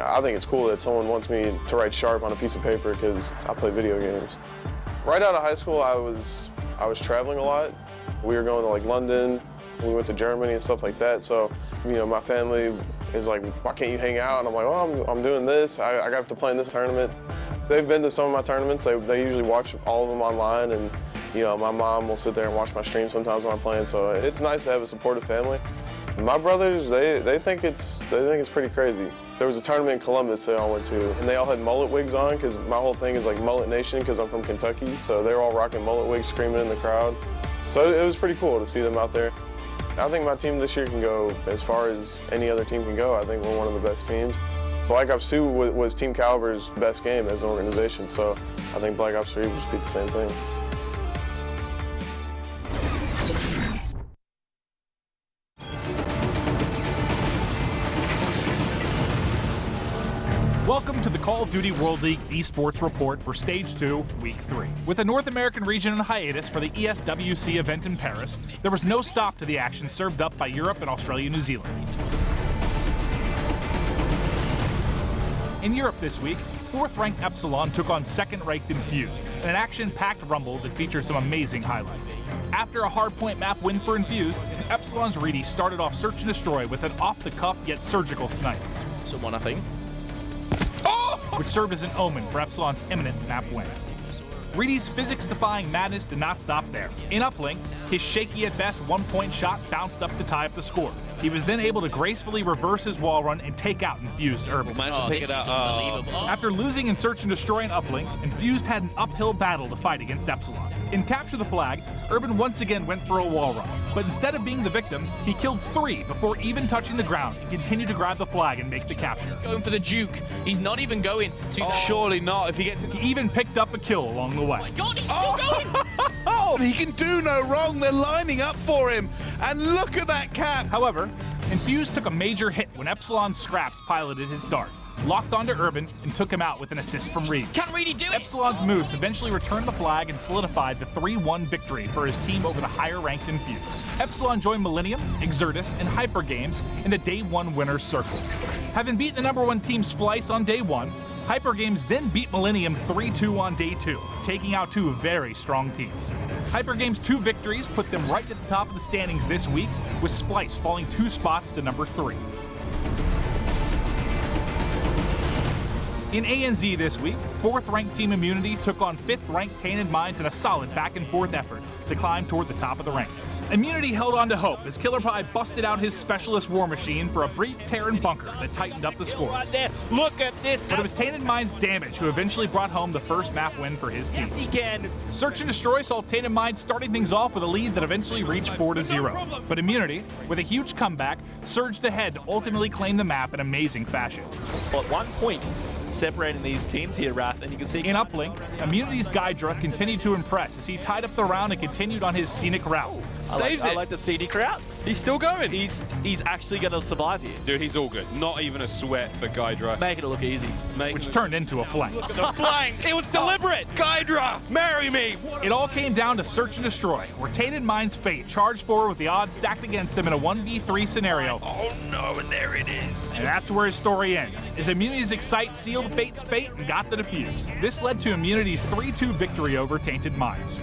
I think it's cool that someone wants me to write sharp on a piece of paper because I play video games. Right out of high school, I was traveling a lot. We were going to London, we went to Germany and stuff like that. So, my family is like, why can't you hang out? And I'm like, oh, I'm doing this. I have to play in this tournament. They've been to some of my tournaments. They usually watch all of them online, and my mom will sit there and watch my stream sometimes when I'm playing. So it's nice to have a supportive family. My brothers, they think it's pretty crazy. There was a tournament in Columbus they all went to, and they all had mullet wigs on because my whole thing is mullet nation because I'm from Kentucky. So they were all rocking mullet wigs, screaming in the crowd. So it was pretty cool to see them out there. I think my team this year can go as far as any other team can go. I think we're one of the best teams. Black Ops 2 was Team Caliber's best game as an organization, so I think Black Ops 3 will just be the same thing. Call of Duty World League Esports report for Stage 2, Week 3. With the North American region in hiatus for the ESWC event in Paris, there was no stop to the action served up by Europe and Australia New Zealand. In Europe this week, 4th-ranked Epsilon took on 2nd-ranked Infused, in an action-packed rumble that featured some amazing highlights. After a Hardpoint map win for Infused, Epsilon's Reedy started off Search and Destroy with an off-the-cuff yet surgical snipe. Someone, I think. Which served as an omen for Epsilon's imminent map win. Reedy's physics-defying madness did not stop there. In Uplink, his shaky at best one-point shot bounced up to tie up the score. He was then able to gracefully reverse his wall run and take out Infused Urban. This is unbelievable. After losing in Search and Destroy in Uplink, Infused had an uphill battle to fight against Epsilon. In Capture the Flag, Urban once again went for a wall run, but instead of being the victim, he killed 3 before even touching the ground and continued to grab the flag and make the capture. Going for the juke. He's not even going to Surely not if he gets it. He even picked up a kill along the way. Oh my God, he's still going! Oh, he can do no wrong. They're lining up for him. And look at that cap. However, Infused took a major hit when Epsilon's Scraps piloted his dart, locked onto Urban, and took him out with an assist from Reed. Can Reedy do it? Epsilon's Moose eventually returned the flag and solidified the 3-1 victory for his team over the higher-ranked Infused. Epsilon joined Millennium, Exertus, and Hyper Games in the Day 1 winner's circle. Having beaten the #1 team Splice on Day 1, Hyper Games then beat Millennium 3-2 on Day 2, taking out 2 very strong teams. Hyper Games' 2 victories put them right at the top of the standings this week, with Splice falling 2 spots to number 3. In ANZ this week, 4th-ranked Team Immunity took on 5th-ranked Tainted Minds in a solid back-and-forth effort to climb toward the top of the rankings. Immunity held on to hope as Killer Pie busted out his specialist War Machine for a brief Terran bunker that tightened up the scores. Right there. Look at this. But it was Tainted Minds' Damage who eventually brought home the first map win for his team. Yes, he can. Search and Destroy saw Tainted Minds starting things off with a lead that eventually reached 4-0. But Immunity, with a huge comeback, surged ahead to ultimately claim the map in amazing fashion. At 1 point, separating these teams here, Wrath, and you can see In Uplink, Immunity's Gydra continued to impress as he tied up the round and continued on his scenic route. I like the scenic route. He's still going. He's actually going to survive here. Dude, he's all good. Not even a sweat for Gydra. Making it look easy. Which turned into a flank. Look at the flank. It was deliberate. Gydra, marry me. It all came down to Search and Destroy, where Tainted Mind's fate charged forward with the odds stacked against him in a 1v3 scenario. Oh no, and there it is. And that's where his story ends, as Immunity's Excite sealed Fate's fate and got the defuse. This led to Immunity's 3-2 victory over Tainted Minds.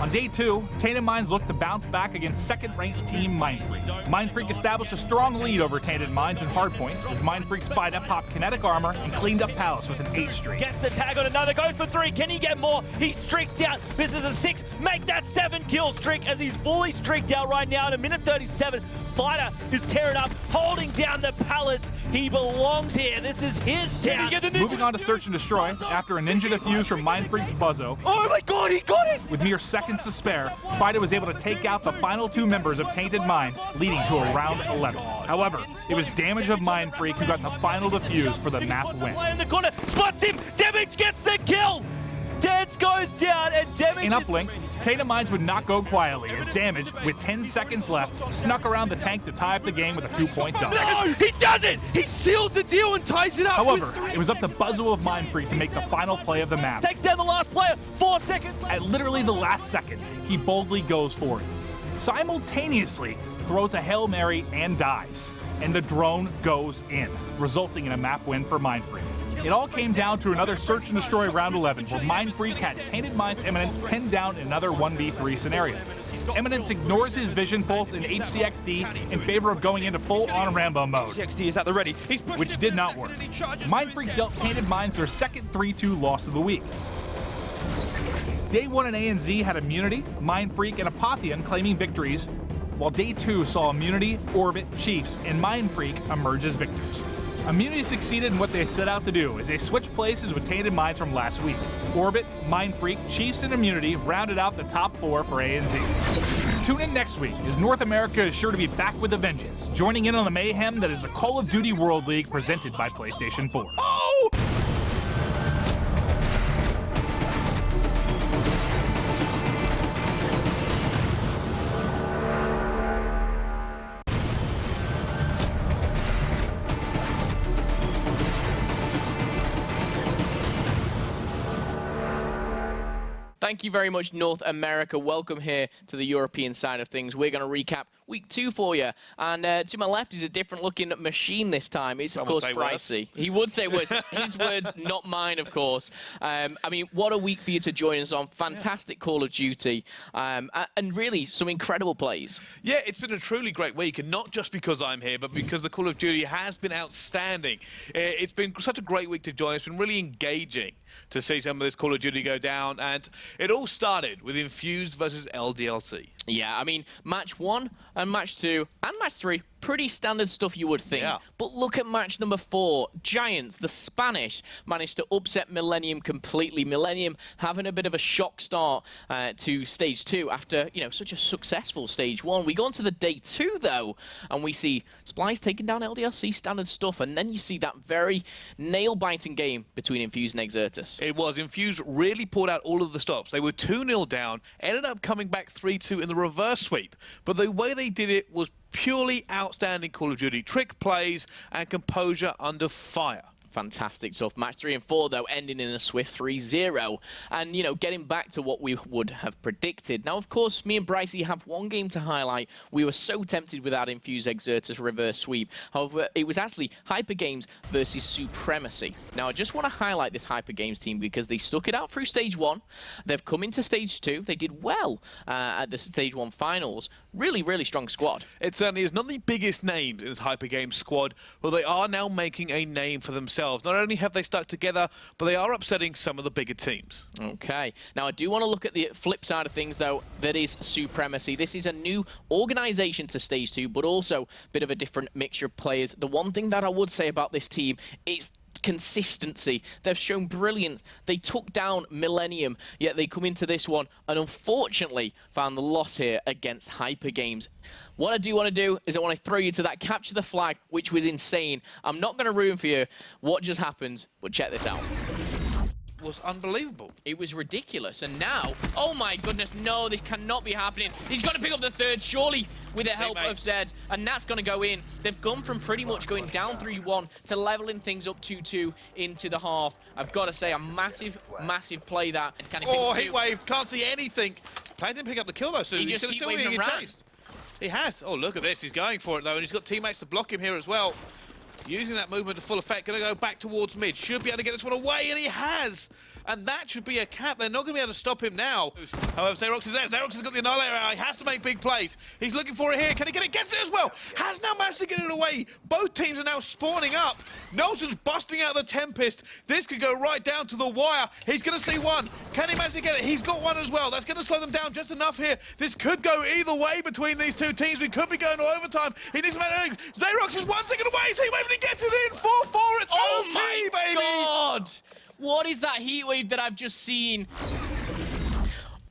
On Day 2, Tainted Minds looked to bounce back against 2nd-ranked team Mindfreak. Mindfreak established a strong lead over Tainted Minds in Hardpoint as Mindfreak spied up popped kinetic armor and cleaned up Palace with an 8 streak. Gets the tag on another, goes for 3. Can he get more? He's streaked out. This is a 6. Make that 7-kill streak as he's fully streaked out right now in a minute 37. Fighter is tearing up, holding down the Palace. He belongs here. This is his town. Moving on to Search and Destroy, after a ninja defuse from Mindfreak's Buzzo. Oh my God, he got it! With mere seconds to spare, Fighter was able to take out the final 2 members of Tainted Minds, leading to a round 11. However, it was Damage of Mindfreak who got the final defuse for the map win. In the corner, spots him. Damage gets the kill. Dance goes down and Damage. In Uplink, Tainted Minds would not go quietly as Damage, with 10 seconds left, snuck around the tank to tie up the game with a 2-point dunk. No, he does it. He seals the deal and ties it up. However, it was up to Buzzo of Mindfreak to make the final play of the map. Takes down the last player. 4 seconds left. At literally the last second, he boldly goes for it. Simultaneously, throws a Hail Mary and dies. And the drone goes in, resulting in a map win for Mindfreak. It all came down to another Search and Destroy round 11, where Mindfreak had Tainted Mind's Eminence pinned down in another 1v3 scenario. Eminence ignores his Vision Pulse in HCXD in favor of going into full-on Rambo mode, HCXD is at the ready. which did not work. Mindfreak dealt Tainted Minds their second 3-2 loss of the week. Day 1 in ANZ had Immunity, Mindfreak, and Apotheon claiming victories, while Day 2 saw Immunity, Orbit, Chiefs, and Mindfreak emerge as victors. Immunity succeeded in what they set out to do as they switched places with Tainted Minds from last week. Orbit, Mindfreak, Chiefs, and Immunity rounded out the top 4 for ANZ. Tune in next week as North America is sure to be back with a vengeance, joining in on the mayhem that is the Call of Duty World League presented by PlayStation 4. Thank you very much, North America. Welcome here to the European side of things. We're going to recap week 2 for you. And to my left is a different looking machine this time. It's, of course, Brycey. He would say words. His words, not mine, of course. I mean, what a week for you to join us on. Fantastic Call of Duty. And really, some incredible plays. Yeah, it's been a truly great week, and not just because I'm here, but because the Call of Duty has been outstanding. It's been such a great week to join. It's been really engaging to see some of this Call of Duty go down, and it all started with Infused versus LDLC. Yeah, I mean, match 1 and match 2 and match 3, pretty standard stuff you would think. Yeah. But look at match number 4. Giants, the Spanish, managed to upset Millennium completely. Millennium having a bit of a shock start to stage 2 after, you know, such a successful stage 1. We go on to the day 2, though, and we see Splice taking down LDLC, standard stuff, and then you see that very nail-biting game between Infused and Exertus. It was. Infused really pulled out all of the stops. They were 2-0 down, ended up coming back 3-2 in the reverse sweep. But the way they did it was purely outstanding Call of Duty. Trick plays and composure under fire. Fantastic stuff. Match 3 and 4, though, ending in a swift 3-0. And, you know, getting back to what we would have predicted. Now, of course, me and Brycey have one game to highlight. We were so tempted with that Infused Exertus reverse sweep. However, it was actually Hyper Games versus Supremacy. Now, I just want to highlight this Hyper Games team because they stuck it out through stage 1. They've come into stage 2. They did well at the stage 1 finals. Really, really strong squad. It certainly is not the biggest names in this Hyper Games squad, but they are now making a name for themselves. Not only have they stuck together, but they are upsetting some of the bigger teams. Okay. Now, I do want to look at the flip side of things, though. That is Supremacy. This is a new organization to Stage 2, but also a bit of a different mixture of players. The one thing that I would say about this team is consistency. They've shown brilliance. They took down Millennium, yet they come into this one and unfortunately found the loss here against Hyper Games. What I do want to do is I want to throw you to that capture the flag, which was insane. I'm not going to ruin for you what just happened, but check this out. Was unbelievable. It was ridiculous. And now, oh my goodness, no, this cannot be happening. He's going to pick up the third, surely, with the help of Zed. And that's going to go in. They've gone from pretty much going down 3-1 to leveling things up 2-2 into the half. I've got to say, a massive, massive play that. And can he pick up Heatwave, can't see anything. Player didn't pick up the kill, though, so he just still heatwaved being and ran. chased. He has. Oh, look at this. He's going for it, though, and he's got teammates to block him here as well. Using that movement to full effect, going to go back towards mid. Should be able to get this one away, and he has. And that should be a cap. They're not going to be able to stop him now. However, Xerox is there. Xerox has got the Annihilator out. He has to make big plays. He's looking for it here. Can he get it? Gets it as well. Has now managed to get it away. Both teams are now spawning up. Nelson's busting out the Tempest. This could go right down to the wire. He's going to see one. Can he manage to get it? He's got one as well. That's going to slow them down just enough here. This could go either way between these two teams. We could be going to overtime. He needs to make it. Xerox is 1 second away. Heatwave, and he gets it in. 4-4. It's OT, baby. God! What is that heatwave that I've just seen?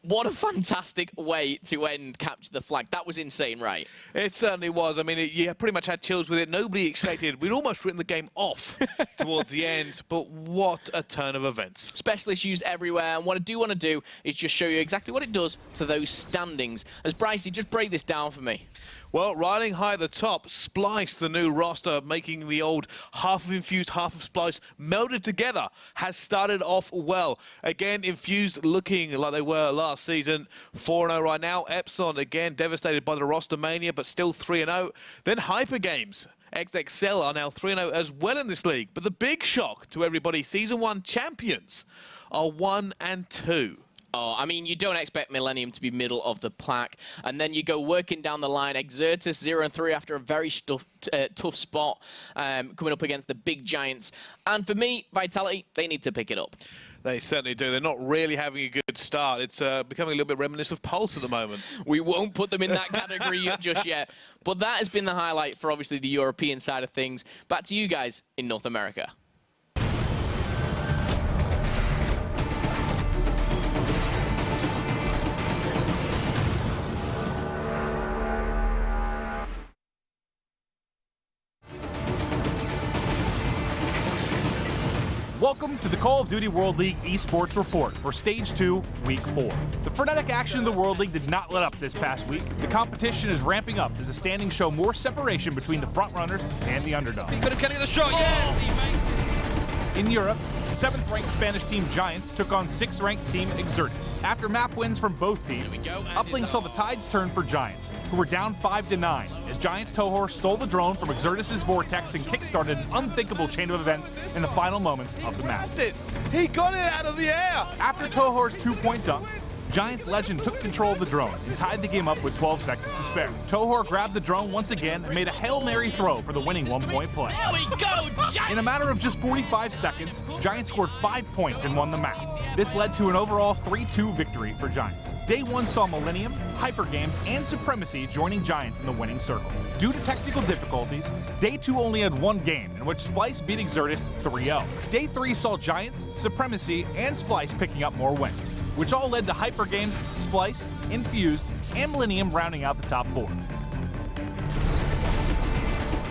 What a fantastic way to end Capture the Flag. That was insane, right? It certainly was. I mean, you pretty much had chills with it. Nobody expected. We'd almost written the game off towards the end, but what a turn of events. Specialist used everywhere, and what I do want to do is just show you exactly what it does to those standings. As Brycey, just break this down for me. Well, riding high at the top, Splice, the new roster, making the old half of Infused, half of Splice melded together, has started off well. Again, Infused looking like they were last season, 4-0 right now. Epsilon, again, devastated by the roster mania, but still 3-0. Then Hyper Games. XXL are now 3-0 as well in this league. But the big shock to everybody, Season 1 champions are 1-2. Oh, I mean, you don't expect Millennium to be middle of the pack. And then you go working down the line. Exertus 0-3 after a very tough spot coming up against the big Giants. And for me, Vitality, they need to pick it up. They certainly do. They're not really having a good start. It's becoming a little bit reminiscent of Pulse at the moment. We won't put them in that category just yet. But that has been the highlight for, obviously, the European side of things. Back to you guys in North America. Welcome to the Call of Duty World League Esports Report for Stage 2, Week 4. The frenetic action of the World League did not let up this past week. The competition is ramping up as the standings show more separation between the frontrunners and the underdogs. He could have getting the shot, yes! In Europe, 7th-ranked Spanish team Giants took on 6th-ranked team Exertus. After map wins from both teams, Uplink saw the tides turn for Giants, who were down 5-9, as Giants Tohor stole the drone from Exertus' Vortex and kickstarted an unthinkable chain of events in the final moments of the map. He got it out of the air! After Tohor's 2-point dunk, Giants legend took control of the drone and tied the game up with 12 seconds to spare. Tohor grabbed the drone once again and made a Hail Mary throw for the winning 1-point play. There we go, In a matter of just 45 seconds, Giants scored 5 points and won the map. This led to an overall 3-2 victory for Giants. Day 1 saw Millennium, Hyper Games, and Supremacy joining Giants in the winning circle. Due to technical difficulties, Day 2 only had 1 game, in which Splice beat Exertus 3-0. Day 3 saw Giants, Supremacy, and Splice picking up more wins, which all led to Hyper Games, Splice, Infused, and Millennium rounding out the top 4.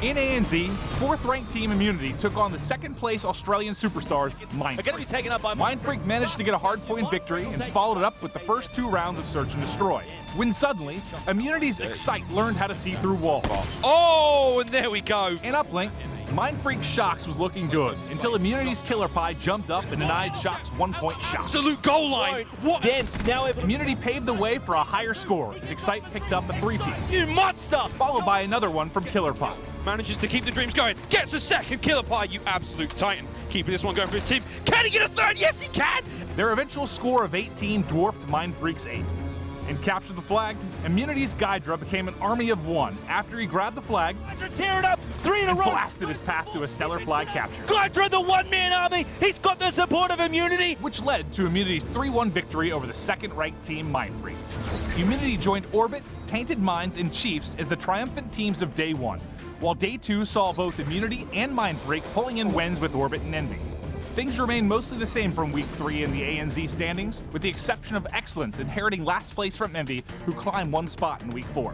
In ANZ, 4th-ranked team Immunity took on the 2nd-place Australian superstars Mindfreak. They're going to be taken up by Mindfreak managed to get a hardpoint victory and followed it up with the first 2 rounds of Search and Destroy, when suddenly, Immunity's Excite learned how to see through walls. Oh, and there we go. In Uplink, Mindfreak's Shocks was looking good, until Immunity's Killer Pie jumped up and denied Shocks 1-point shot. Absolute goal line. What? Dance now able. Immunity paved the way for a higher score as Excite picked up a 3-piece, You monster! followed by another one from Killer Pie. Manages to keep the dreams going. Gets a second. Killer Pie, you absolute titan. Keeping this one going for his team. Can he get a third? Yes, he can. Their eventual score of 18 dwarfed Mindfreak's 8. And captured the flag, Immunity's Gydra became an army of 1 after he grabbed the flag Tear it up! 3 in a and row! blasted his path to a stellar flag capture, Gydra, the one-man army! He's got the support of Immunity! which led to Immunity's 3-1 victory over the 2nd-ranked team Mindfreak. Immunity joined Orbit, Tainted Minds, and Chiefs as the triumphant teams of Day 1, while Day 2 saw both Immunity and Mindfreak pulling in wins with Orbit and Envy. Things remain mostly the same from Week 3 in the ANZ standings, with the exception of Excellence inheriting last place from Envy, who climbed 1 spot in Week 4.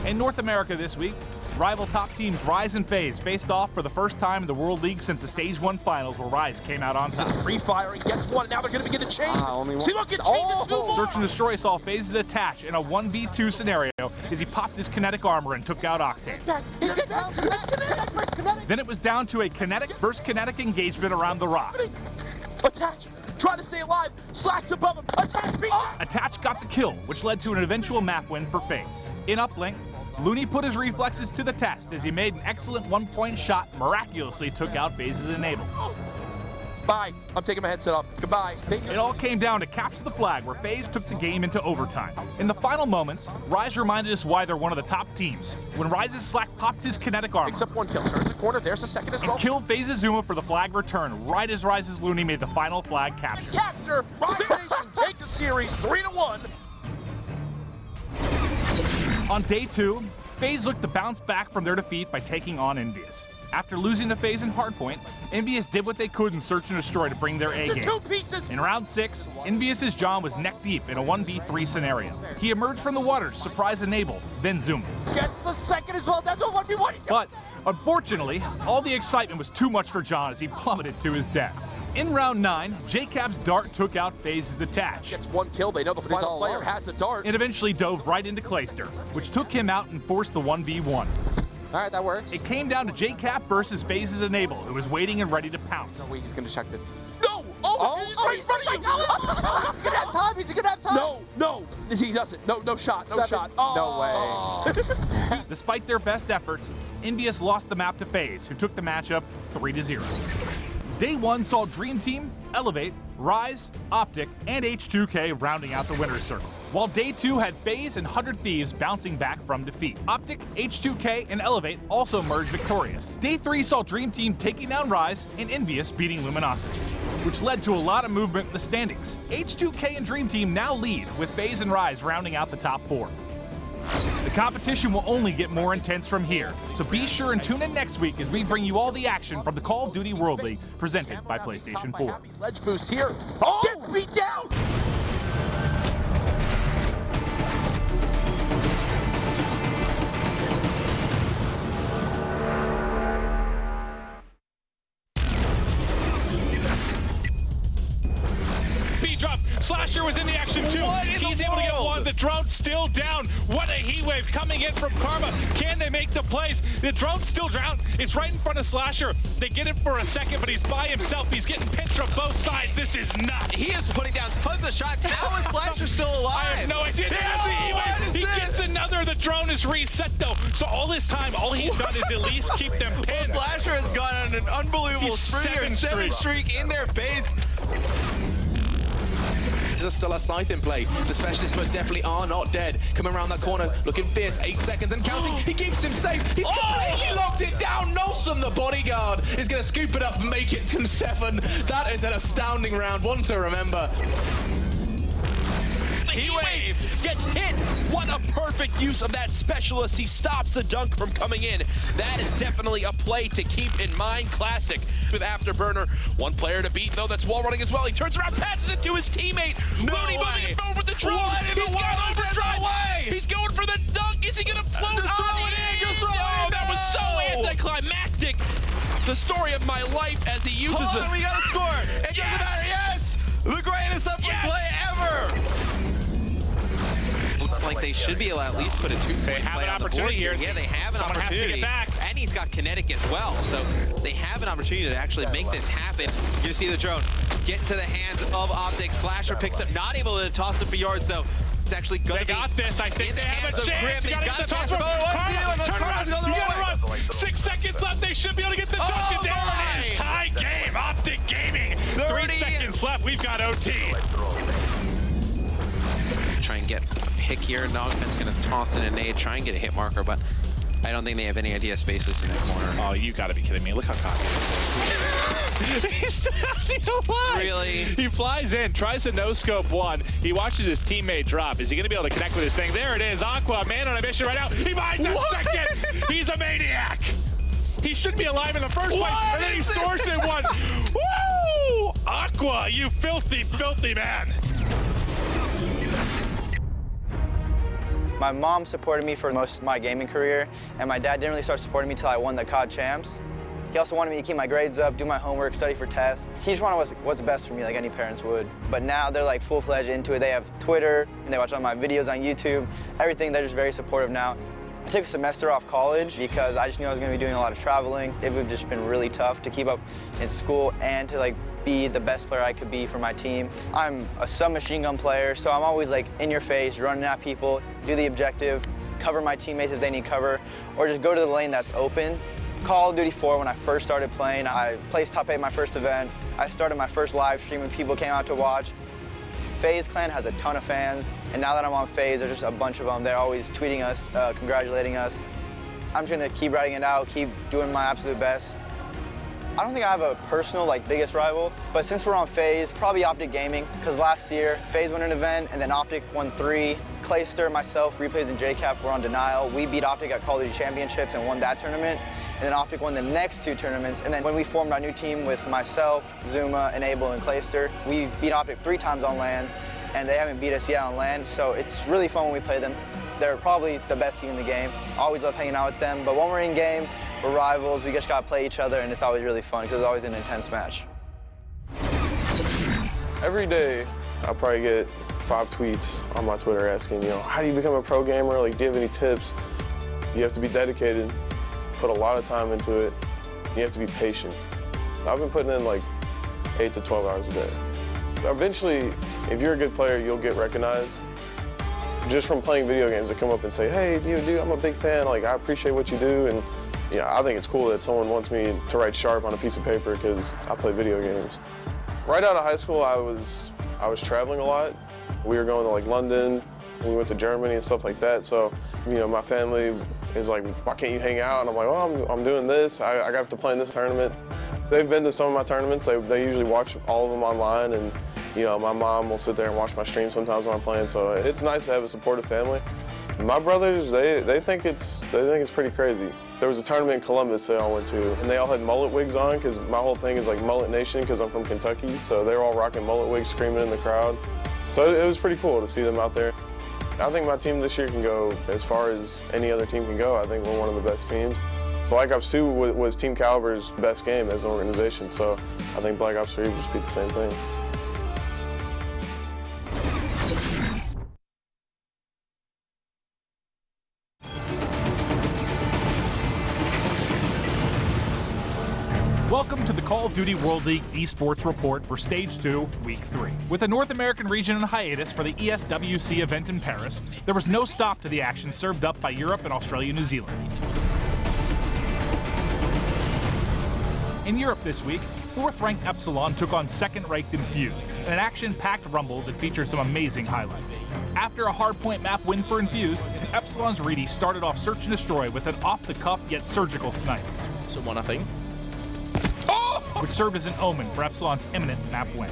In North America this week, rival top teams Rise and FaZe faced off for the first time in the World League since the Stage 1 finals, where Rise came out on top. Free-firing, gets one, now they're going to begin to change. See, look, it's changing 2 more. Search and Destroy saw FaZe's attach in a 1v2 scenario as he popped his kinetic armor and took out Octane. Then it was down to a kinetic versus kinetic engagement around the rock. Attach, try to stay alive, Slack's above him, attach me! Attach got the kill, which led to an eventual map win for FaZe. In Uplink, Looney put his reflexes to the test as he made an excellent 1-point shot, miraculously took out FaZe's Enable. Bye, I'm taking my headset off, goodbye. It all came down to capture the flag, where FaZe took the game into overtime. In the final moments, Rise reminded us why they're one of the top teams, when Rise's Slack popped his kinetic armor Picks up 1 kill, turns the corner, there's a second as well. and killed FaZe's Zuma for the flag return, right as Rise's Looney made the final flag capture. Capture, Rise Nation take the series 3-1. On Day 2, FaZe looked to bounce back from their defeat by taking on Envious. After losing to FaZe in Hardpoint, Envious did what they could in Search and Destroy to bring their A game. 2 pieces! In round 6, Envious's John was neck deep in a 1v3 scenario. He emerged from the water to surprise Enable, then Zuma. Gets the second as well, that's a 1v1. But unfortunately, all the excitement was too much for John as he plummeted to his death. In round 9, JCap's dart took out FaZe's attach. Gets 1 kill, they know the final player has the dart. It eventually dove right into Clayster, which took him out and forced the 1v1. All right, that works. It came down to JCap versus FaZe's Enable, who was waiting and ready to pounce. No way he's gonna check this. No! He's right in front of you! He's gonna have time, he's gonna have time! No, he doesn't. No shot, no shot. No way. Despite their best efforts, Envious lost the map to FaZe, who took the matchup 3-0. Day 1 saw Dream Team, Elevate, Rise, Optic, and H2K rounding out the winner's circle, while Day 2 had FaZe and 100 Thieves bouncing back from defeat. Optic, H2K, and Elevate also merged victorious. Day 3 saw Dream Team taking down Rise and Envious beating Luminosity, which led to a lot of movement in the standings. H2K and Dream Team now lead, with FaZe and Rise rounding out the top 4. The competition will only get more intense from here, so be sure and tune in next week as we bring you all the action from the Call of Duty World League presented by PlayStation 4. Ledge boost here. Gets beat down! B drop. Slasher was in the action too. He's able to get one. The drone still down. What a heat wave coming in from Karma. Can they make the plays? The drone's still down. It's right in front of Slasher. They get him for a second, but he's by himself. He's getting pinched from both sides. This is nuts. He is putting down tons of shots. How is Slasher still alive? I have no idea. He gets another. The drone is reset though. So all this time, all he's done is at least keep them pinned. Well, Slasher has gone on an unbelievable seven streak in their base. There's still a scythe in play. The specialists most definitely are not dead. Coming around that corner, looking fierce. 8 seconds and counting. He keeps him safe. He's completely locked it down. Nelson, the bodyguard, is going to scoop it up and make it to 7. That is an astounding round. One to remember. Heatwave gets hit. What a perfect use of that specialist. He stops the dunk from coming in. That is definitely a play to keep in mind. Classic with Afterburner. One player to beat, though, that's wall running as well. He turns around, passes it to his teammate. Mooney moving forward with the drone. He's got overdrive. He's going for the dunk. Is he going to float on in? Oh, that was so anticlimactic. The story of my life as he uses Hold on, we got to score. It doesn't matter. Yes! The greatest Uplink play ever. Looks like they should be able to at least put a 2-point They have play an on the opportunity board here. Yeah, they have an Someone opportunity. has to get back. And he's got kinetic as well, so they have an opportunity to actually make this happen. You see the drone get into the hands of Optic. Slasher picks up, not able to toss it for yards, though. It's actually going to be. They got this. I think they have a chance. He's got to to toss pass it. the ball. Turn around. You gotta run. 6 seconds left. They should be able to get the dunk. And there it is. Tie game. Optic Gaming. 3 seconds left. We've got OT. Try and get a pick here. Nogman's going to toss in a nade, try and get a hit marker, but I don't think they have any idea spaces in that corner. Oh, you gotta be kidding me. Look how cocky this is. He's still alive. Really? He flies in, tries to no-scope one. He watches his teammate drop. Is he gonna be able to connect with his thing? There it is. Aqua, man on a mission right now. He finds a second. He's a maniac. He shouldn't be alive in the first place. And then he sourced in one. Woo! Aqua, you filthy, filthy man. My mom supported me for most of my gaming career, and my dad didn't really start supporting me until I won the COD champs. He also wanted me to keep my grades up, do my homework, study for tests. He just wanted what's best for me, like any parents would. But now they're like full-fledged into it. They have Twitter, and they watch all my videos on YouTube, everything. They're just very supportive now. I took a semester off college because I just knew I was going to be doing a lot of traveling. It would have just been really tough to keep up in school and to be the best player I could be for my team. I'm a submachine gun player, so I'm always in your face, running at people, do the objective, cover my teammates if they need cover, or just go to the lane that's open. Call of Duty 4, when I first started playing, I placed top 8 my first event. I started my first live stream and people came out to watch. FaZe Clan has a ton of fans, and now that I'm on FaZe, there's just a bunch of them. They're always tweeting us, congratulating us. I'm just gonna keep writing it out, keep doing my absolute best. I don't think I have a personal biggest rival, but since we're on FaZe, probably Optic Gaming, because last year FaZe won an event and then Optic won 3. Clayster, myself, Replays, and JCap were on Denial. We beat Optic at Call of Duty Championships and won that tournament, and then Optic won the next 2 tournaments. And then when we formed our new team with myself, Zuma, Enable, and Clayster, we beat Optic 3 times on LAN, and they haven't beat us yet on LAN, so it's really fun when we play them. They're probably the best team in the game. Always love hanging out with them, but when we're in game, we're rivals, we just gotta play each other, and it's always really fun because it's always an intense match. Every day, I'll probably get 5 tweets on my Twitter asking, how do you become a pro gamer? Do you have any tips? You have to be dedicated, put a lot of time into it. You have to be patient. I've been putting in 8 to 12 hours a day. Eventually, if you're a good player, you'll get recognized. Just from playing video games, they come up and say, hey, dude, I'm a big fan. I appreciate what you do. And I think it's cool that someone wants me to write sharp on a piece of paper because I play video games. Right out of high school, I was traveling a lot. We were going to London, we went to Germany and stuff like that. So, my family is like, why can't you hang out? And I'm like, well, I'm doing this. I have to play in this tournament. They've been to some of my tournaments. They usually watch all of them online, and my mom will sit there and watch my stream sometimes when I'm playing. So it's nice to have a supportive family. My brothers, they think it's pretty crazy. There was a tournament in Columbus they all went to, and they all had mullet wigs on because my whole thing is mullet nation because I'm from Kentucky. So they were all rocking mullet wigs, screaming in the crowd. So it was pretty cool to see them out there. I think my team this year can go as far as any other team can go. I think we're one of the best teams. Black Ops 2 was Team Caliber's best game as an organization, so I think Black Ops 3 would just be the same thing. Call of Duty World League Esports report for Stage 2, Week 3. With the North American region on hiatus for the ESWC event in Paris, there was no stop to the action served up by Europe and Australia, New Zealand. In Europe this week, 4th-ranked Epsilon took on 2nd-ranked Infused, in an action-packed rumble that featured some amazing highlights. After a hardpoint map win for Infused, Epsilon's Reedy started off Search and Destroy with an off-the-cuff yet surgical snipe. So 1-0. Which served as an omen for Epsilon's imminent map win.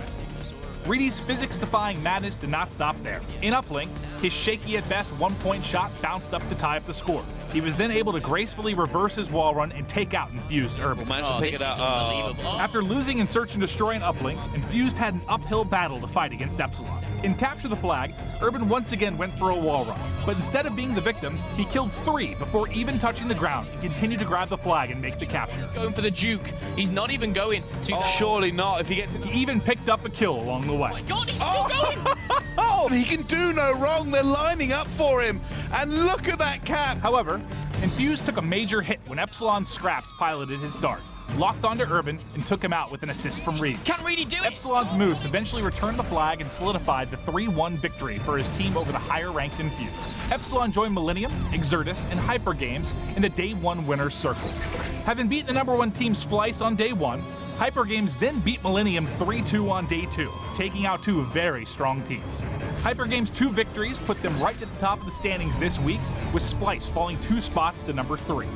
Reedy's physics-defying madness did not stop there. In Uplink, his shaky at best 1-point shot bounced up to tie up the score. He was then able to gracefully reverse his wall run and take out Infused Urban. This is unbelievable. After losing in Search and Destroy in Uplink, Infused had an uphill battle to fight against Epsilon. In Capture the Flag, Urban once again went for a wall run, but instead of being the victim, he killed 3 before even touching the ground and continued to grab the flag and make the capture. Going for the juke. He's not even going to... Surely not if he gets... He even picked up a kill along the way. Oh my God, he's still going! Oh, he can do no wrong. They're lining up for him. And look at that cap. However, Infused took a major hit when Epsilon Scraps piloted his start, locked onto Urban, and took him out with an assist from Reedy. Can Reedy do it? Epsilon's Moose eventually returned the flag and solidified the 3-1 victory for his team over the higher-ranked Infused. Epsilon joined Millennium, Exertus, and Hyper Games in the Day 1 winner's circle. Having beaten the #1 team Splice on Day 1, Hyper Games then beat Millennium 3-2 on Day 2, taking out 2 very strong teams. Hyper Games' 2 victories put them right at the top of the standings this week, with Splice falling 2 spots to number 3.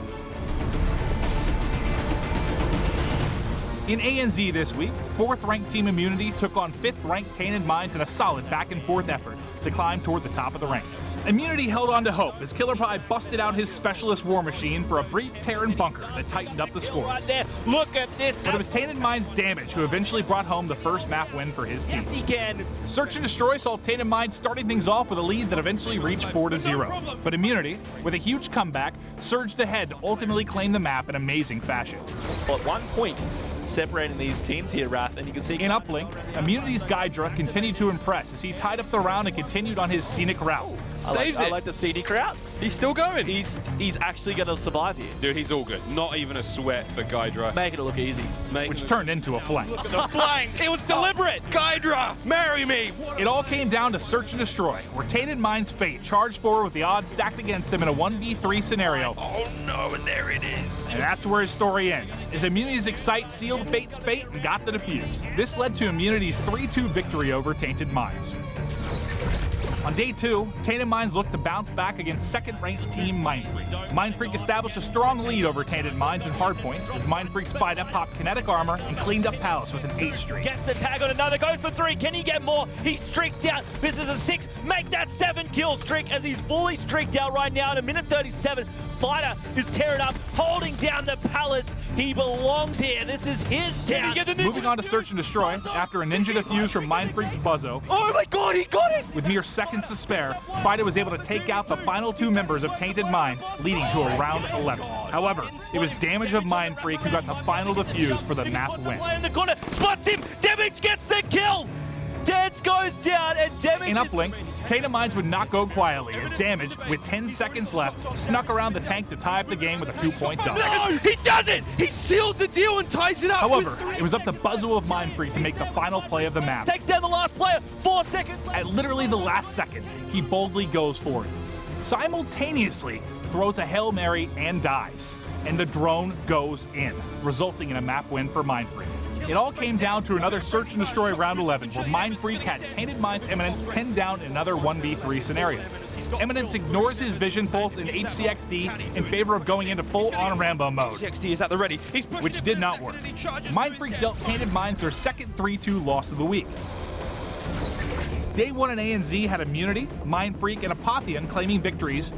In ANZ this week, 4th-ranked Team Immunity took on 5th-ranked Tainted Minds in a solid back-and-forth effort to climb toward the top of the rankings. Immunity held on to hope as Killer Pie busted out his specialist War Machine for a brief Terran bunker that tightened up the score. Right there. Look at this. But it was Tainted Minds' Damage who eventually brought home the first map win for his team. Yes, he can. Search and Destroy saw Tainted Minds starting things off with a lead that eventually reached 4-0. But Immunity, with a huge comeback, surged ahead to ultimately claim the map in amazing fashion. Well, at 1 point, separating these teams here, Wrath, and you can see... In Uplink, Immunity's Gydra continued to impress as he tied up the round and continued on his scenic route. I like the scenic route. He's still going. He's actually going to survive here. Dude, he's all good. Not even a sweat for Gydra. Making it look easy. Which turned into a flank. Look at the flank. It was deliberate. Gydra, marry me. It all came down to Search and Destroy, where Tainted Mind's Fate charged forward with the odds stacked against him in a 1v3 scenario. Oh no, and there it is. And that's where his story ends, as Immunity's Excite sealed Fate's fate and got the defuse. This led to Immunity's 3-2 victory over Tainted Minds. On Day 2, Tainted Minds looked to bounce back against 2nd-ranked team Mindfreak. Mindfreak established a strong lead over Tainted Minds in Hardpoint as Mindfreak's Spida popped kinetic armor and cleaned up Palace with an 8 streak. Gets the tag on another, goes for 3. Can he get more? He's streaked out. This is a 6. Make that 7-kill streak as he's fully streaked out right now in 1:37. Fighter is tearing up, holding down the Palace. He belongs here. This is his town. Moving on to Search and Destroy, after a ninja defuse from Mindfreak's Buzzo. Oh my God, he got it. With mere seconds to spare, Fighter was able to take out the final 2 members of Tainted Minds, leading to a round 11. However, it was Damage of Mindfreak who got the final defuse for the map win. In the corner, spots him. Damage gets the kill. Dance goes down, and Damage. In Uplink, Tainted Minds would not go quietly as Damage, with 10 seconds left, snuck around the tank to tie up the game with a 2-point dub. No, he does it. He seals the deal and ties it up. However, it was up to Buzzo of Mindfreak to make the final play of the map. Takes down the last player. 4 seconds left. At literally the last second, he boldly goes for it. Simultaneously, throws a Hail Mary and dies. And the drone goes in, resulting in a map win for Mindfreak. It all came down to another Search and Destroy round 11, where Mindfreak had Tainted Mind's Eminence pinned down in another 1v3 scenario. Eminence ignores his Vision Pulse in HCXD in favor of going into full-on Rambo mode, HCXD is at the ready. which did not work. Mindfreak dealt Tainted Minds their second 3-2 loss of the week. Day 1 in ANZ had Immunity, Mindfreak, and Apotheon claiming victories,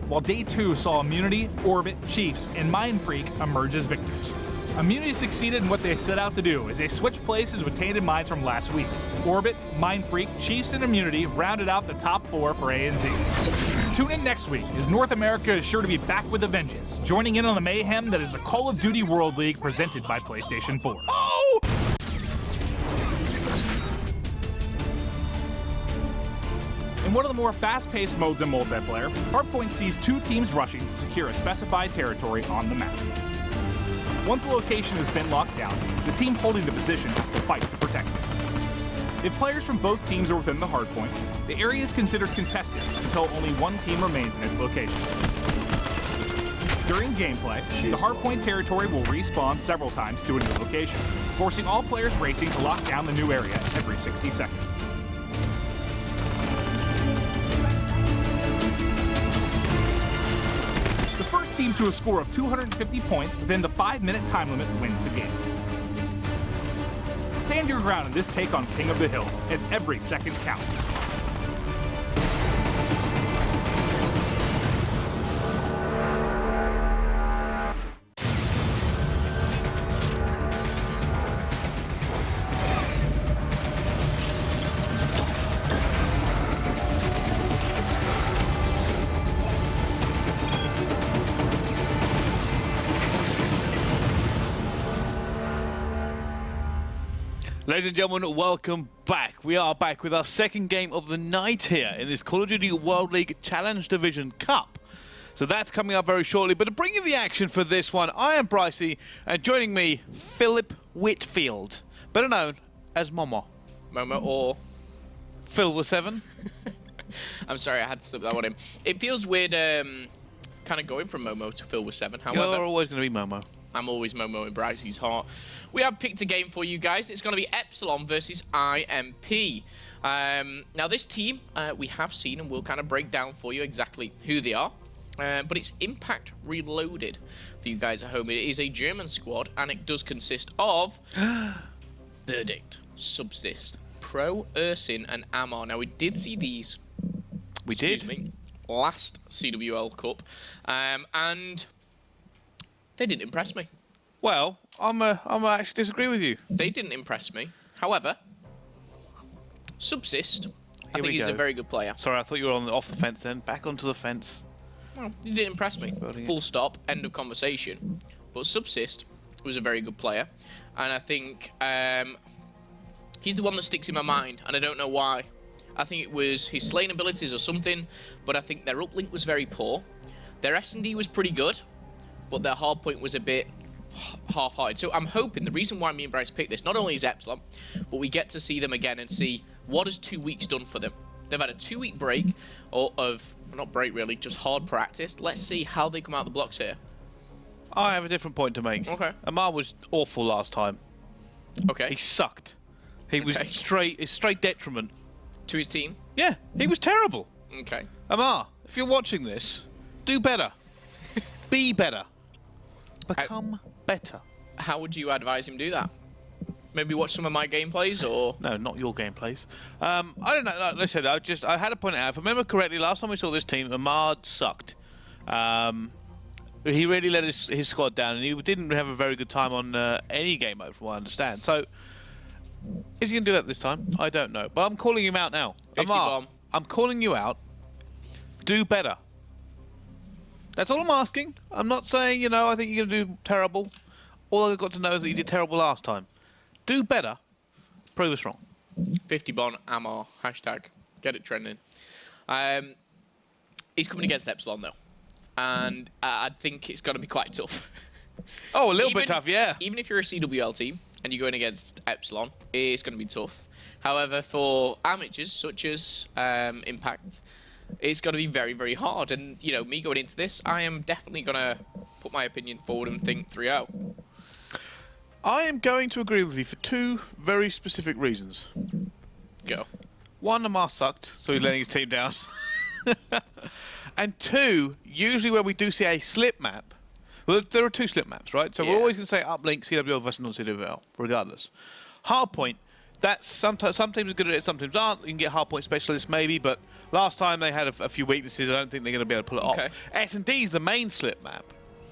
while Day 2 saw Immunity, Orbit, Chiefs, and Mindfreak emerge as victors. Immunity succeeded in what they set out to do as they switched places with Tainted Minds from last week. Orbit, Mindfreak, Chiefs, and Immunity rounded out the top 4 for ANZ. Tune in next week as North America is sure to be back with a vengeance, joining in on the mayhem that is the Call of Duty World League presented by PlayStation 4. Oh! In one of the more fast-paced modes in multiplayer, Hardpoint sees 2 teams rushing to secure a specified territory on the map. Once a location has been locked down, the team holding the position has to fight to protect it. If players from both teams are within the hardpoint, the area is considered contested until only one team remains in its location. During gameplay, the hardpoint territory will respawn several times to a new location, forcing all players racing to lock down the new area every 60 seconds. The first team to a score of 250 points within the 5-minute time limit wins the game. Stand your ground in this take on King of the Hill, as every second counts. Ladies and gentlemen, welcome back. We are back with our second game of the night here in this Call of Duty World League Challenge Division Cup. So that's coming up very shortly. But to bring you the action for this one, I am Brycey, and joining me, Philip Whitfield, better known as Momo. Momo or Phil was 7. I'm sorry, I had to slip that one in. It feels weird kind of going from Momo to Phil with 7. However, You're always going to be Momo. I'm always Momo in Brycey's heart. We have picked a game for you guys. It's going to be Epsilon versus IMP. Now, this team we have seen, and we'll kind of break down for you exactly who they are. But it's Impact Reloaded for you guys at home. It is a German squad, and it does consist of Verdict, Subsist, Pro, Ursin, and Amar. Now, we did see these. Excuse me, last CWL Cup, and they didn't impress me. Well, I'm actually disagree with you. They didn't impress me. However, Subsist, I think he's a very good player. Sorry, I thought you were off the fence then. Back onto the fence. Well, he didn't impress me. Full stop, end of conversation. But Subsist was a very good player. And I think he's the one that sticks in my mind, and I don't know why. I think it was his slaying abilities or something, but I think their uplink was very poor. Their S&D was pretty good, but their hardpoint was a bit half-hearted. So I'm hoping the reason why me and Bryce picked this, not only is Epsilon, but we get to see them again and see what has 2 weeks done for them. They've had a 2-week break not break really, just hard practice. Let's see how they come out the blocks here. I have a different point to make. Okay. Amar was awful last time. Okay. He sucked. He was straight detriment to his team. Yeah, he was terrible. Okay. Amar, if you're watching this, do better. Be better. Become better. How would you advise him do that? Maybe watch some of my gameplays, or no, not your gameplays. I don't know. Like I said, I had to point it out. If I remember correctly, last time we saw this team, Amar sucked. He really let his squad down, and he didn't have a very good time on any game mode, from what I understand. So, is he going to do that this time? I don't know. But I'm calling him out now. Amar, I'm calling you out. Do better. That's all I'm asking. I'm not saying, I think you're going to do terrible. All I've got to know is that you did terrible last time. Do better. Prove us wrong. 50 Bon Amar hashtag. Get it trending. He's coming against Epsilon though, and I think it's going to be quite tough. Oh, a little bit tough, yeah. Even if you're a CWL team and you're going against Epsilon, it's going to be tough. However, for amateurs such as Impact, it's going to be very, very hard. And me going into this, I am definitely going to put my opinion forward and think 3-0. I am going to agree with you for 2 very specific reasons. Go. 1, Amar sucked, so he's letting his team down. And 2, usually where we do see a slip map, well, there are 2 slip maps, right? So we're always going to say uplink, CWL versus non-CWL, regardless. Hardpoint, that's some teams are good at it, some teams aren't. You can get hardpoint specialists maybe, but last time they had a few weaknesses. I don't think they're going to be able to pull it off. S&D is the main slip map.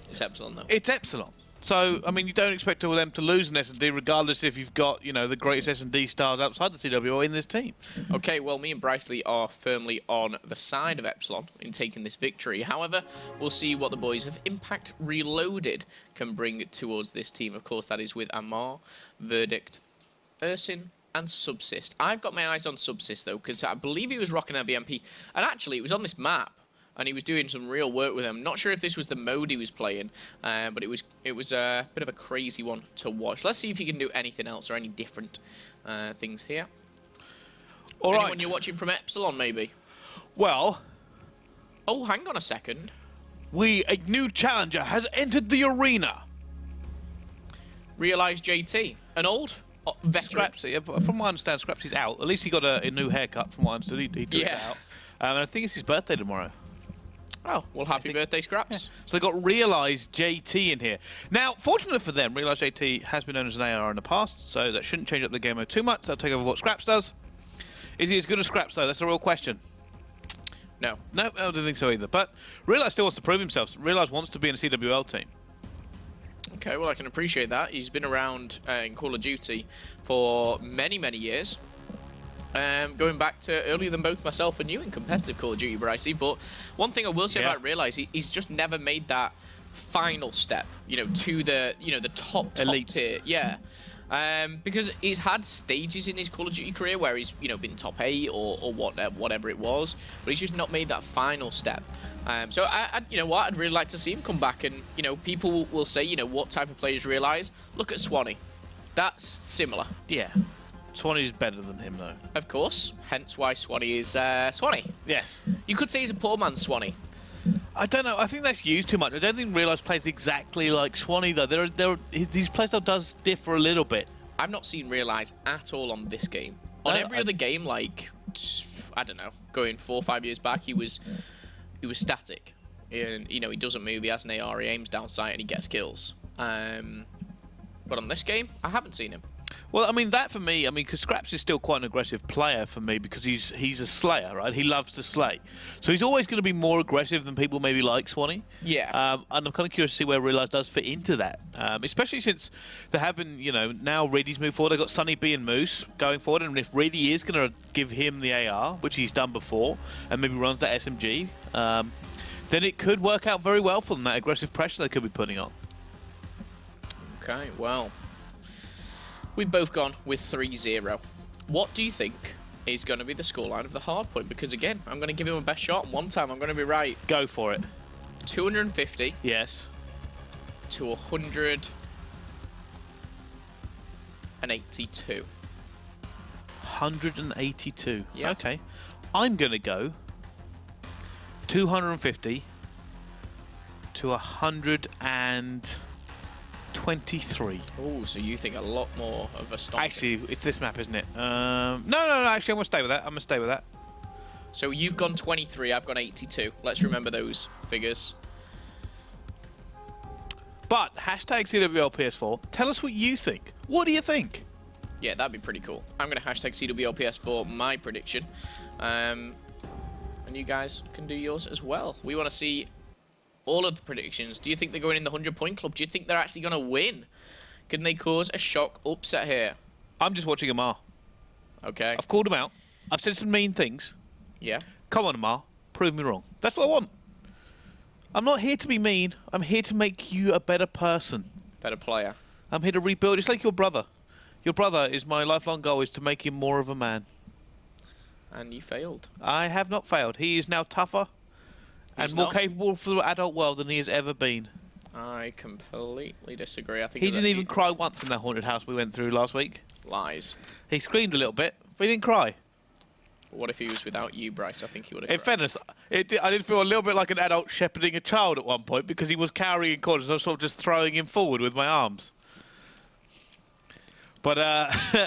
It's Epsilon, though. It's Epsilon. So, I mean, you don't expect all them to lose an S&D, regardless if you've got, the greatest S&D stars outside the CWL in this team. Okay, well, me and Brycely are firmly on the side of Epsilon in taking this victory. However, we'll see what the boys of Impact Reloaded can bring towards this team. Of course, that is with Amar, Verdict, Ursin, and Subsist. I've got my eyes on Subsist, though, because I believe he was rocking a VMP. And actually, it was on this map. and he was doing some real work with them. Not sure if this was the mode he was playing, but it was a bit of a crazy one to watch. Let's see if he can do anything else or any different things here. All right. Anyone you're watching from Epsilon, maybe? Well... Oh, hang on a second. A new challenger has entered the arena. Realize JT, an old veteran. Scrapsy, from what I understand, Scrapsy's out. At least he got a new haircut, from what I understood. He took it out. And I think it's his birthday tomorrow. Oh, well, happy birthday, Scraps. Yeah. So they got Realize JT in here. Now, fortunately for them, Realize JT has been known as an AR in the past, so that shouldn't change up the game mode too much. They'll take over what Scraps does. Is he as good as Scraps, though? That's the real question. No. No, I don't think so either. But Realize still wants to prove himself. Realize wants to be in a CWL team. Okay, well, I can appreciate that. He's been around in Call of Duty for many, many years. Going back to earlier than both myself and you in competitive Call of Duty, Brycey. But one thing I will say about Realize, he's just never made that final step, to the, the top tier. Yeah. Because he's had stages in his Call of Duty career where he's, been top 8 or whatever it was, but he's just not made that final step. So I'd really like to see him come back, and people will say, what type of players Realize. Look at Swanee, that's similar. Yeah, Swanee is better than him though. Of course, hence why Swanee is Swanee. Yes. You could say he's a poor man's Swanee. I don't know. I think that's used too much. I don't think Realize plays exactly like Swanee though. His playstyle does differ a little bit. I've not seen Realize at all on this game. On every other game, like I don't know, going 4 or 5 years back, he was static. And, he doesn't move. He has an AR. He aims down sight and he gets kills. But on this game, I haven't seen him. Well, I mean, that for me, because Scraps is still quite an aggressive player for me because he's a slayer, right? He loves to slay. So he's always going to be more aggressive than people maybe like Swanee. Yeah. And I'm kind of curious to see where Realize does fit into that. Especially since there have been, now Reedy's moved forward. They've got Sunny B and Moose going forward. And if Reedy is going to give him the AR, which he's done before, and maybe runs that SMG, then it could work out very well for them, that aggressive pressure they could be putting on. Okay, well, we've both gone with 3-0. What do you think is going to be the scoreline of the Hardpoint? Because again, I'm going to give him a best shot, and one time I'm going to be right. Go for it. 250. Yes. To 182. 182. Yeah. Okay. I'm going to go 250 to 123. Oh, so you think a lot more of a stop. Actually, it's this map, isn't it? No, actually, I'm going to stay with that. So you've gone 23, I've gone 82. Let's remember those figures. But, hashtag CWLPS4, tell us what you think. What do you think? Yeah, that'd be pretty cool. I'm going to hashtag CWLPS4 my prediction. And you guys can do yours as well. We want to see all of the predictions. Do you think they're going in the 100-point club? Do you think they're actually going to win? Can they cause a shock upset here? I'm just watching Amar. Okay. I've called him out. I've said some mean things. Yeah. Come on, Amar. Prove me wrong. That's what I want. I'm not here to be mean. I'm here to make you a better person. Better player. I'm here to rebuild. It's like your brother. Your brother is my lifelong goal, is to make him more of a man. And you failed. I have not failed. He is now tougher and more capable for the adult world than he has ever been. I completely disagree. I think he didn't even cry once in that haunted house we went through last week. Lies. He screamed a little bit, but he didn't cry. What if he was without you, Bryce? I think he would have. In fairness, I did feel a little bit like an adult shepherding a child at one point because he was cowering corners. I was sort of just throwing him forward with my arms. But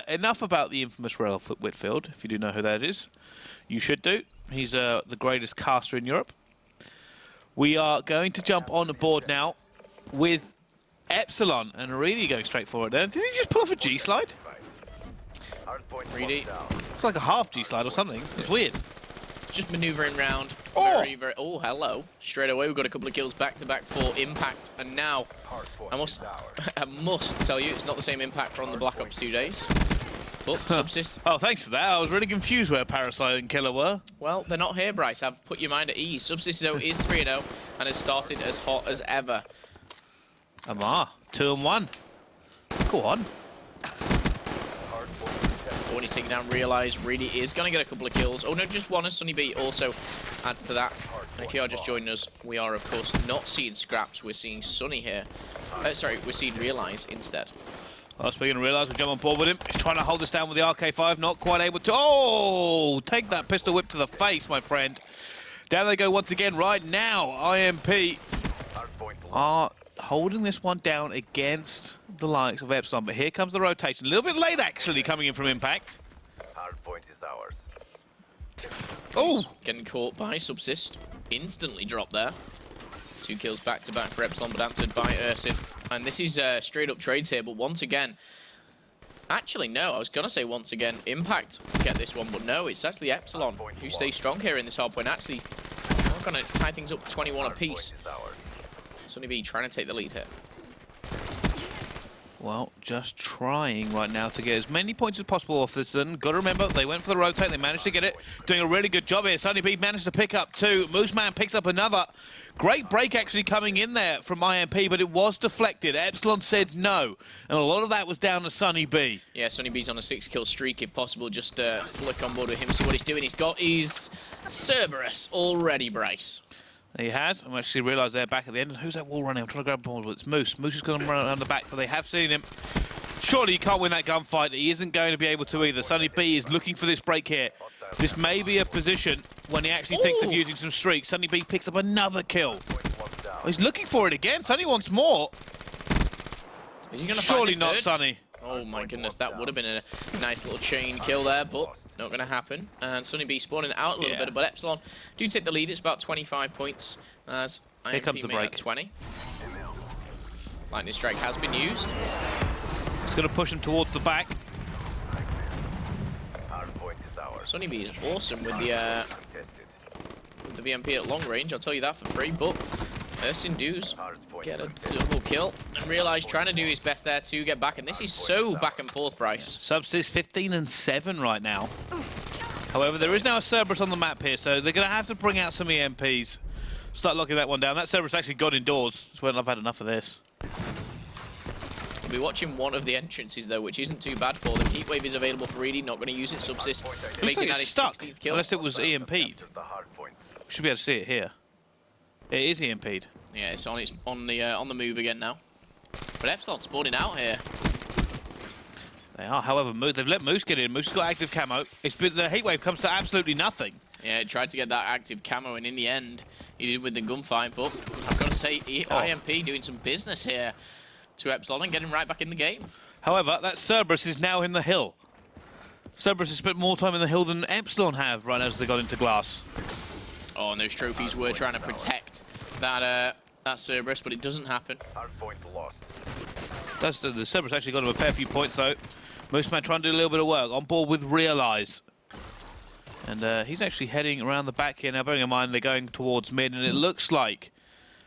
enough about the infamous Ralph Whitfield. If you do know who that is, you should do. He's the greatest caster in Europe. We are going to jump on board now with Epsilon, and really going straight forward there. Did he just pull off a G-slide? Reedy. It's like a half G-slide or something. It's weird. Just manoeuvring round. Oh! Very, oh, hello. Straight away, we've got a couple of kills back-to-back for Impact, and now I must tell you, it's not the same Impact from the Black Ops 2 days. But Subsist. Oh, thanks for that. I was really confused where Parasite and Killer were. Well, they're not here, Bryce. I've put your mind at ease. Subsist is 3-0 and has started as hot as ever. Amar, 2-1. Go on. But when he's taking down Realize, really is going to get a couple of kills. Oh no, just one as Sunny B also adds to that. And if you are just joining us, we are of course not seeing Scraps, we're seeing Sunny here. Sorry, we're seeing Realize instead. Well, speaking of Realize, we'll jump on board with him. He's trying to hold us down with the RK5, not quite able to. Oh, take that pistol whip to the face, my friend. Down they go once again right now. IMP are holding this one down against the likes of Epsilon. But here comes the rotation. A little bit late, actually, coming in from Impact. Hardpoint is ours. Oh! Getting caught by Subsist. Instantly dropped there. 2 kills back-to-back for Epsilon, but answered by Ursin. And this is straight-up trades here, but once again... Actually, no, I was going to say once again, Impact get this one, but no, it's actually Epsilon who stays strong here in this hardpoint. Actually, we're going to tie things up 21 apiece. Sunny B trying to take the lead here. Well, just trying right now to get as many points as possible off this. And got to remember, they went for the rotate, they managed to get it. Doing a really good job here. Sunny B managed to pick up 2. Mooseman picks up another. Great break actually coming in there from IMP, but it was deflected. Epsilon said no, and a lot of that was down to Sunny B. Yeah, Sunny B's on a 6-kill streak. If possible, just flick on board with him, see what he's doing. He's got his Cerberus already, Bryce. He has. I'm actually realised they're back at the end. Who's that wall running? I'm trying to grab the ball. It's Moose. Moose is going to run around the back, but they have seen him. Surely you can't win that gunfight. He isn't going to be able to either. Sunny B is looking for this break here. This may be a position when he actually thinks of using some streaks. Sunny B picks up another kill. Oh, he's looking for it again. Sunny wants more. Is he going to Surely find not third? Sunny. Oh my goodness, that would have been a nice little chain kill there, but not going to happen. And Sunny B spawning out a little bit, but Epsilon do take the lead. It's about 25 points as Here comes the break. 20. Lightning Strike has been used. It's going to push him towards the back. Sunny B is awesome with the VMP at long range, I'll tell you that for free, but Ursin does get a double kill and Realize trying to do his best there to get back, and this is so back and forth, Bryce. Subsys 15 and 7 right now. However, there is now a Cerberus on the map here, so they're going to have to bring out some EMPs. Start locking that one down. That Cerberus actually got indoors. So I've had enough of this. We'll be watching one of the entrances though, which isn't too bad for them. Heatwave is available for Reedy, not going to use it. Subsys making that his stuck, 16th kill. unless it was EMP'd. Should be able to see it here. It is EMP'd. Yeah, it's on the move again now. But Epsilon spawning out here. They are, however, they've let Moose get in. Moose has got active camo. It's been, the heatwave comes to absolutely nothing. Yeah, tried to get that active camo, and in the end, he did with the gunfight. But I've got to say, IMP doing some business here to Epsilon and getting right back in the game. However, that Cerberus is now in the hill. Cerberus has spent more time in the hill than Epsilon have right as they got into glass. Oh, and those trophies were trying to protect that Cerberus, but it doesn't happen. The Cerberus actually got him a fair few points though. Mooseman trying to do a little bit of work. On board with Realize. And he's actually heading around the back here now, bearing in mind they're going towards mid, and it looks like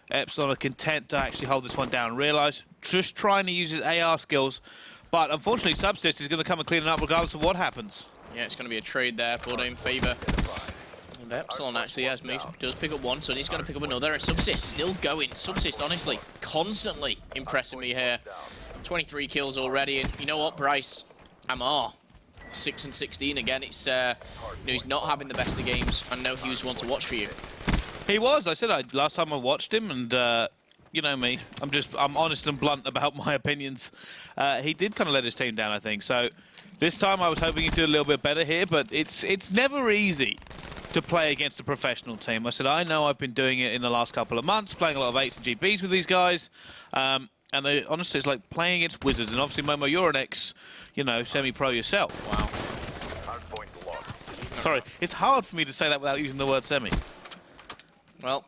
Epsilon are content to actually hold this one down. Realize just trying to use his AR skills, but unfortunately Subsist is going to come and clean it up regardless of what happens. Yeah, it's going to be a trade there, but in favour of Epsilon actually, as Moose does pick up one, so he's going to pick up another, and Subsist still going. Subsist, honestly, constantly impressing me here. 23 kills already, and you know what, Bryce? Amar, 6 and 16 again. It's he's not having the best of games. I know he was one to watch for you. He was. I said last time I watched him, and you know me, I'm honest and blunt about my opinions. He did kind of let his team down, I think. So this time I was hoping he'd do a little bit better here, but it's never easy to play against a professional team. I said I know I've been doing it in the last couple of months, playing a lot of 8s and GBs with these guys. And they, honestly, it's like playing against wizards. And obviously, Momo, you're an ex, semi-pro yourself. Wow. Sorry, it's hard for me to say that without using the word semi. Well,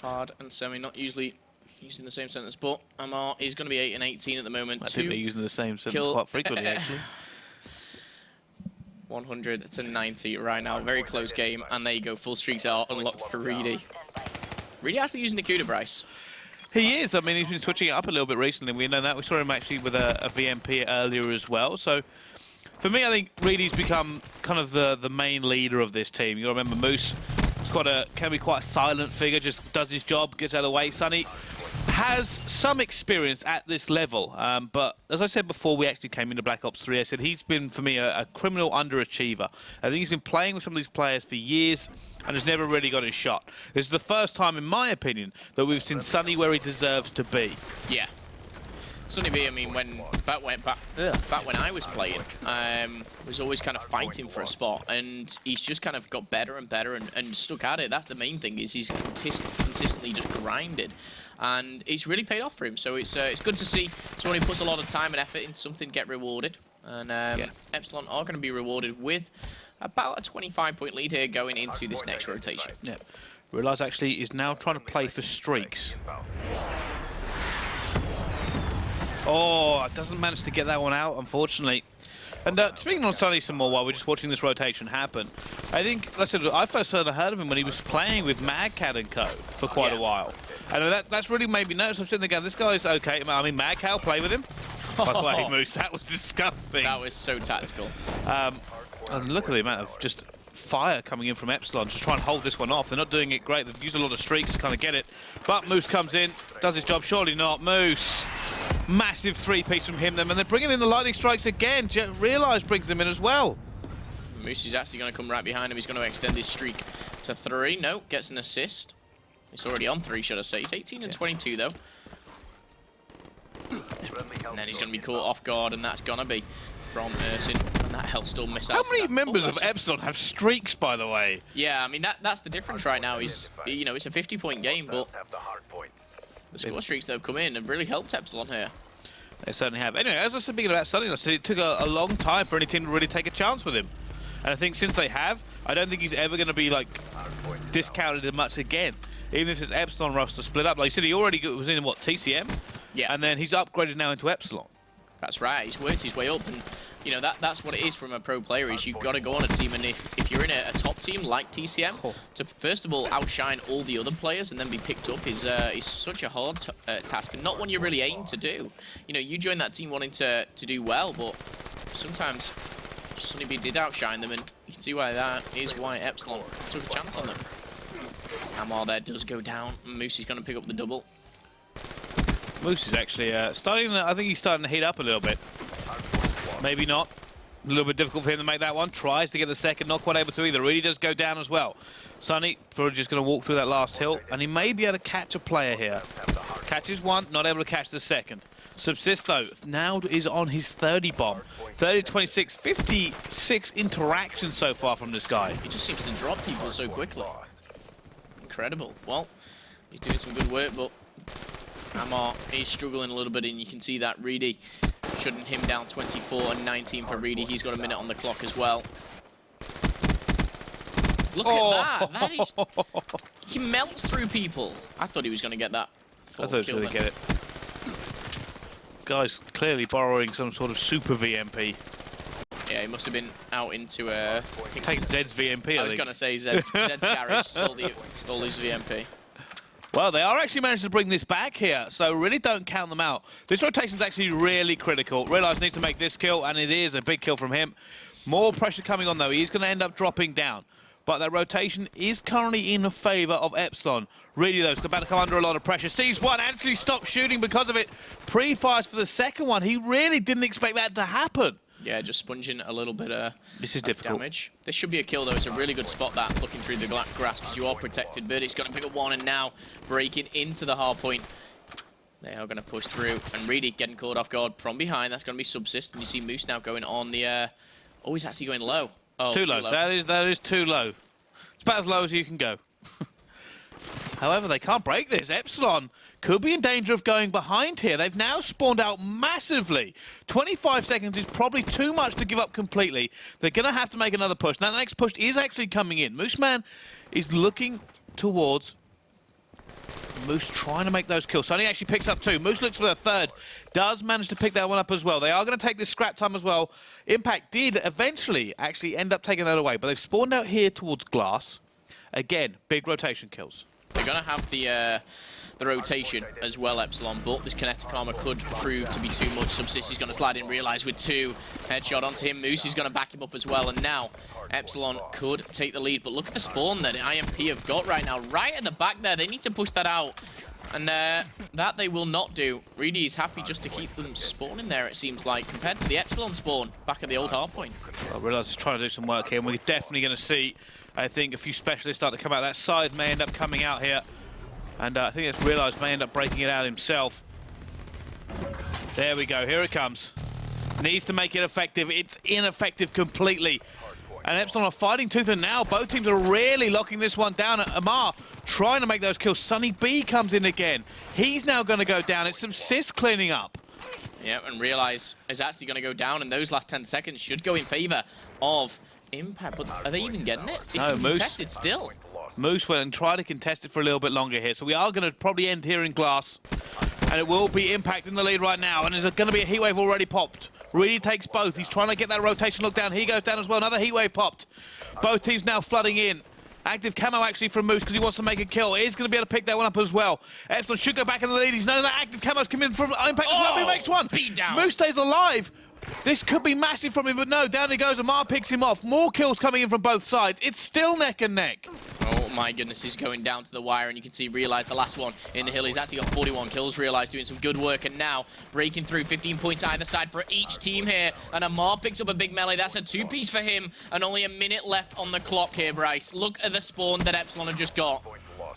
hard and semi, not usually used in the same sentence, but Amar is going to be 8 and 18 at the moment. I think they're using the same sentence quite frequently, actually. 100 to 90 right now. Very close game. And there you go. Full streaks are unlocked for Reedy. Reedy actually using the Cuda, Bryce. He is. I mean, he's been switching it up a little bit recently. We know that. We saw him actually with a VMP earlier as well. So, for me, I think Reedy's become kind of the main leader of this team. You remember Moose can be quite a silent figure, just does his job, gets out of the way. Sunny has some experience at this level, but as I said before we actually came into Black Ops 3, I said he's been, for me, a criminal underachiever. I think he's been playing with some of these players for years and has never really got his shot. This is the first time, in my opinion, that we've seen Sunny where he deserves to be. Yeah. Sunny B, I mean, back when I was playing, was always kind of fighting for a spot, and he's just kind of got better and better and stuck at it. That's the main thing, is he's consistently just grinded, and it's really paid off for him. So it's good to see someone who puts a lot of time and effort into something get rewarded, and Epsilon are going to be rewarded with about a 25-point lead here going into this next rotation. Yeah. Realise actually is now trying to play for streaks. Oh, doesn't manage to get that one out, unfortunately. And speaking on Sunny some more while we're just watching this rotation happen, I think, like I said, I first heard of him when he was playing with Magcat and co for quite a while. And that's really made me notice. I'm sitting there going, this guy's okay. I mean, Magcat, play with him. By the way, Moose, that was disgusting. That was so tactical. And look at the amount of just fire coming in from Epsilon, just trying to hold this one off. They're not doing it great. They've used a lot of streaks to kind of get it. But Moose comes in, does his job. Surely not. Moose. Massive three-piece from him, and they're bringing in the lightning strikes again. Realise brings them in as well. Moose is actually going to come right behind him. He's going to extend his streak to 3. No, gets an assist. He's already on 3, should I say. He's 18 and 22, though. And then he's going to be caught off guard, and that's going to be from Ersin. And that Hellstorm missile. How many members of Epsilon have streaks, by the way? Yeah, I mean, that's the difference right now. Is, you know, it's a 50-point game, but the score streaks that have come in have really helped Epsilon here. They certainly have. Anyway, as I was speaking about Sunny, I said it took a long time for any team to really take a chance with him. And I think since they have, I don't think he's ever going to be, like, discounted much again. Even if it's Epsilon roster split up. Like you said, he already was in, what, TCM? Yeah. And then he's upgraded now into Epsilon. That's right. He's worked his way up, and you know that's what it is from a pro player. Is you've got to go on a team, and if you're in a top team like TCM, to first of all outshine all the other players and then be picked up is such a hard task, and not one you really aim to do. You know, you join that team wanting to do well, but sometimes Sunny B did outshine them, and you can see why that is why Epsilon took a chance on them. Amar there does go down. Moose is going to pick up the double. Moose is actually starting. I think he's starting to heat up a little bit. Maybe not. A little bit difficult for him to make that one. Tries to get the second, not quite able to either. Really does go down as well. Sunny probably just going to walk through that last hill, and he may be able to catch a player here. Catches one, not able to catch the second. Subsist though, now is on his 30 bomb. 30-26, 56 interactions so far from this guy. He just seems to drop people so quickly. Incredible. Well, he's doing some good work, but Amar is struggling a little bit, and you can see that Reedy shutting him down 24 and 19 for Reedy. He's got a minute on the clock as well. Look at that. That is, he melts through people. I thought he was going to get that. I thought he was going to get it. Guy's clearly borrowing some sort of super VMP. Yeah, he must have been out into a... Take Zed's VMP, I was going to say Zed's garage stole his VMP. Well, they are actually managed to bring this back here, so really don't count them out. This rotation is actually really critical. Realise needs to make this kill, and it is a big kill from him. More pressure coming on, though. He's going to end up dropping down. But that rotation is currently in favour of Epsilon. Really, though, is about to come under a lot of pressure. Sees one, actually stops shooting because of it. Pre-fires for the second one. He really didn't expect that to happen. Yeah, just sponging a little bit this is difficult. Damage. This should be a kill, though. It's a really good spot, that, looking through the grass, because you are protected. Verdict's going to pick up one, and now breaking into the hardpoint. They are going to push through, and Reedy getting caught off guard from behind. That's going to be Subsist, and you see Moose now going on the... oh, he's actually going low. Oh, too low. That is too low. It's about as low as you can go. However, they can't break this. Epsilon could be in danger of going behind here. They've now spawned out massively. 25 seconds is probably too much to give up completely. They're going to have to make another push. Now, the next push is actually coming in. Mooseman is looking towards Moose, trying to make those kills. Sunny actually picks up 2. Moose looks for the 3rd. Does manage to pick that one up as well. They are going to take this scrap time as well. Impact did eventually actually end up taking that away, but they've spawned out here towards glass. Again, big rotation kills. They're going to have the rotation as well, Epsilon, but this kinetic armor could prove to be too much. Subsist is going to slide in, Realise with 2. Headshot onto him. Moose is going to back him up as well, and now Epsilon could take the lead. But look at the spawn that IMP have got right now, right at the back there. They need to push that out And that they will not do. Reedy is happy just to keep them spawning there, it seems like, compared to the Epsilon spawn back at the old Hardpoint. I realise he's trying to do some work here, and we're definitely going to see, I think, a few specialists start to come out. That side may end up coming out here. And I think it's realised may end up breaking it out himself. There we go, here it comes. Needs to make it effective. It's ineffective completely. And Epsilon are fighting tooth and nail. Both teams are really locking this one down. Amar trying to make those kills. Sunny B comes in again. He's now going to go down. It's some sis cleaning up. Yeah, and realize is actually going to go down, and those last 10 seconds should go in favor of Impact. But are they even getting it? It's been contested still. Moose went and tried to contest it for a little bit longer here. So we are going to probably end here in glass. And it will be Impact in the lead right now. And there's going to be a heatwave already popped. Really takes both. He's trying to get that rotation look down. He goes down as well. Another heatwave popped. Both teams now flooding in. Active camo actually from Moose because he wants to make a kill. He's going to be able to pick that one up as well. Epsilon should go back in the lead. He's known that active camo's coming from Impact as well. He makes one. Beat down. Moose stays alive. This could be massive from him, but no, down he goes. Amar picks him off. More kills coming in from both sides. It's still neck and neck. Oh my goodness, he's going down to the wire, and you can see Realize, the last one in the hill. He's actually got 41 kills. Realize doing some good work, and now breaking through 15 points either side for each team here. And Amar picks up a big melee. That's a two-piece for him, and only a minute left on the clock here, Bryce. Look at the spawn that Epsilon have just got.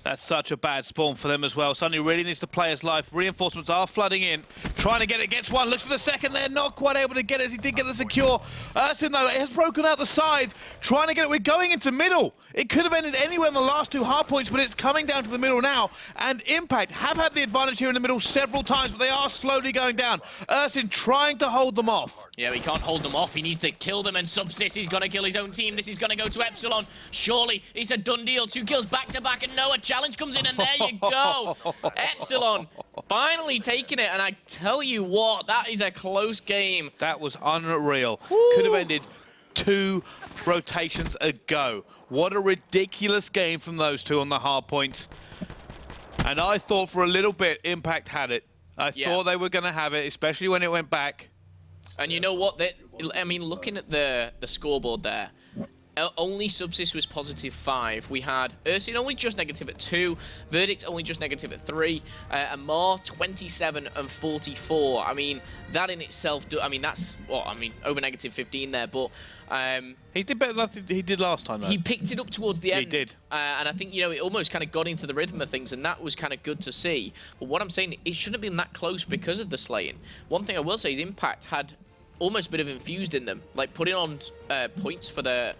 That's such a bad spawn for them as well. Sunny really needs to play his life. Reinforcements are flooding in. Trying to get it. Gets one. Looks for the second there. Not quite able to get it as he did get the secure. Ursin, though, has broken out the side. Trying to get it. We're going into middle. It could have ended anywhere in the last two hard points, but it's coming down to the middle now. And Impact have had the advantage here in the middle several times, but they are slowly going down. Ursin trying to hold them off. Yeah, he can't hold them off. He needs to kill them, and Subsist, he's going to kill his own team. This is going to go to Epsilon. Surely, it's a done deal. 2 kills back-to-back, and no, a challenge comes in, and there you go. Epsilon finally taking it, and I tell you what, that is a close game. That was unreal. Woo. Could have ended 2 rotations ago. What a ridiculous game from those two on the hard points. And I thought for a little bit Impact had it. I thought they were going to have it, especially when it went back. And you know what? I mean, looking at the scoreboard there, only Subsist was positive 5. We had Ursin only just negative at 2, Verdict only just negative at 3, Amar 27 and 44. I mean, that in itself, I mean, that's what, I mean, over negative 15 there, but he did better than he did last time, though. He picked it up towards the end. He did. And I think, you know, it almost kind of got into the rhythm of things, and that was kind of good to see. But what I'm saying, it shouldn't have been that close because of the slaying. One thing I will say is Impact had almost a bit of Infused in them, like putting on points for the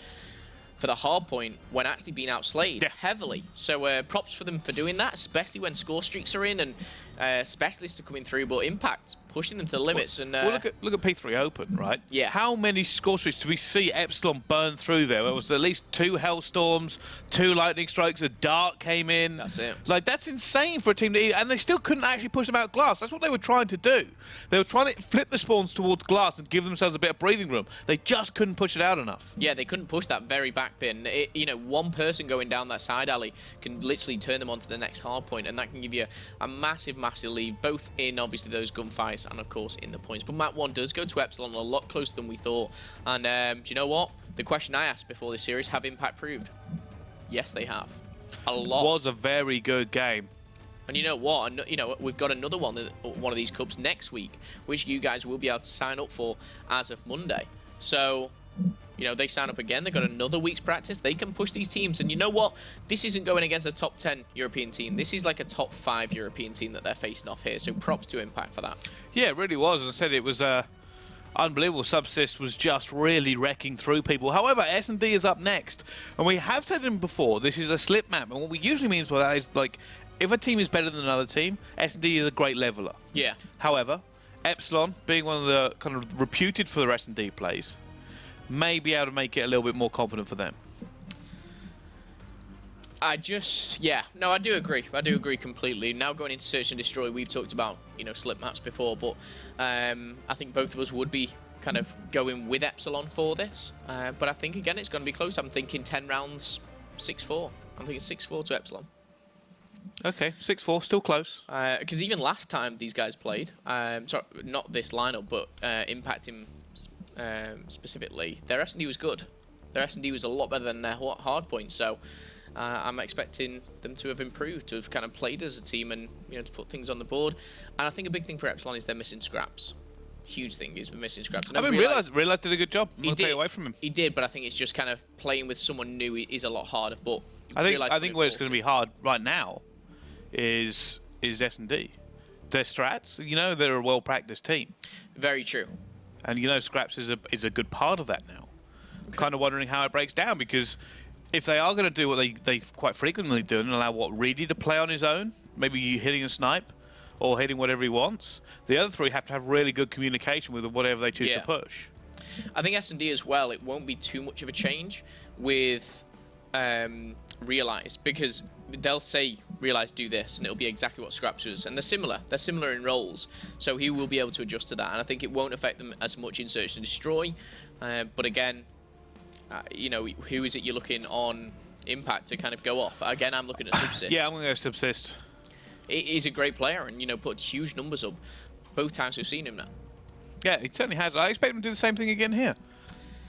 hard point when actually being outslayed heavily. So props for them for doing that, especially when score streaks are in and specialists are coming through. But Impact pushing them to the limits. And well, look at P3 Open, right? Yeah. How many score streaks do we see Epsilon burn through there? There was at least 2 Hellstorms, 2 Lightning Strikes, a Dart came in. That's it. Like, that's insane for a team to eat, and they still couldn't actually push them out glass. That's what they were trying to do. They were trying to flip the spawns towards glass and give themselves a bit of breathing room. They just couldn't push it out enough. Yeah, they couldn't push that very back pin. You know, one person going down that side alley can literally turn them onto the next hard point, and that can give you a massive, massive lead, both in obviously those gunfights and of course in the points. But map 1 does go to Epsilon a lot closer than we thought. And do you know what? The question I asked before this series, have Impact proved? Yes, they have. A lot. It was a very good game. And you know what? You know, we've got another one of these cups next week, which you guys will be able to sign up for as of Monday. So, you know, they sign up again. They've got another week's practice. They can push these teams. And you know what? This isn't going against a top 10 European team. This is like a top 5 European team that they're facing off here. So props to Impact for that. Yeah, it really was. As I said, it was unbelievable. Subsist was just really wrecking through people. However, S&D is up next. And we have said to them before, this is a slip map. And what we usually mean by that is, like, if a team is better than another team, S&D is a great leveler. Yeah. However, Epsilon, being one of the kind of reputed for their S&D plays, may be able to make it a little bit more confident for them. I do agree. I do agree completely. Now going into Search and Destroy, we've talked about, you know, slip maps before, but I think both of us would be kind of going with Epsilon for this. But I think, again, it's going to be close. I'm thinking 10 rounds, 6-4. I'm thinking 6-4 to Epsilon. Okay, 6-4, still close. Because even last time these guys played, sorry, not this lineup, but Impacting specifically, their S&D was good. Their S&D was a lot better than their Hardpoint. So I'm expecting them to have improved, to have kind of played as a team and, you know, to put things on the board. And I think a big thing for Epsilon is they're missing scraps. Huge thing is we're missing scraps. I mean, Realize did a good job. He did. Take away from him. He did, but I think it's just kind of playing with someone new is a lot harder. But I think where it's going to be hard right now is S&D. Their strats, you know, they're a well-practiced team. Very true. And you know, scraps is a good part of that now. I'm kind of wondering how it breaks down, because if they are going to do what they quite frequently do and allow Reedy to play on his own, maybe hitting a snipe or hitting whatever he wants, the other three have to have really good communication with whatever they choose to push. I think S&D as well, it won't be too much of a change with Realize, because they'll say Realize do this and it'll be exactly what Scraps does, and they're similar in roles, so he will be able to adjust to that, and I think it won't affect them as much in Search and Destroy. But again, you know, who is it you're looking on Impact to kind of go off? Again, I'm looking at Subsist. Yeah, I'm going to go Subsist. He's a great player and, you know, put huge numbers up both times we've seen him now. Yeah, he certainly has. I expect him to do the same thing again here.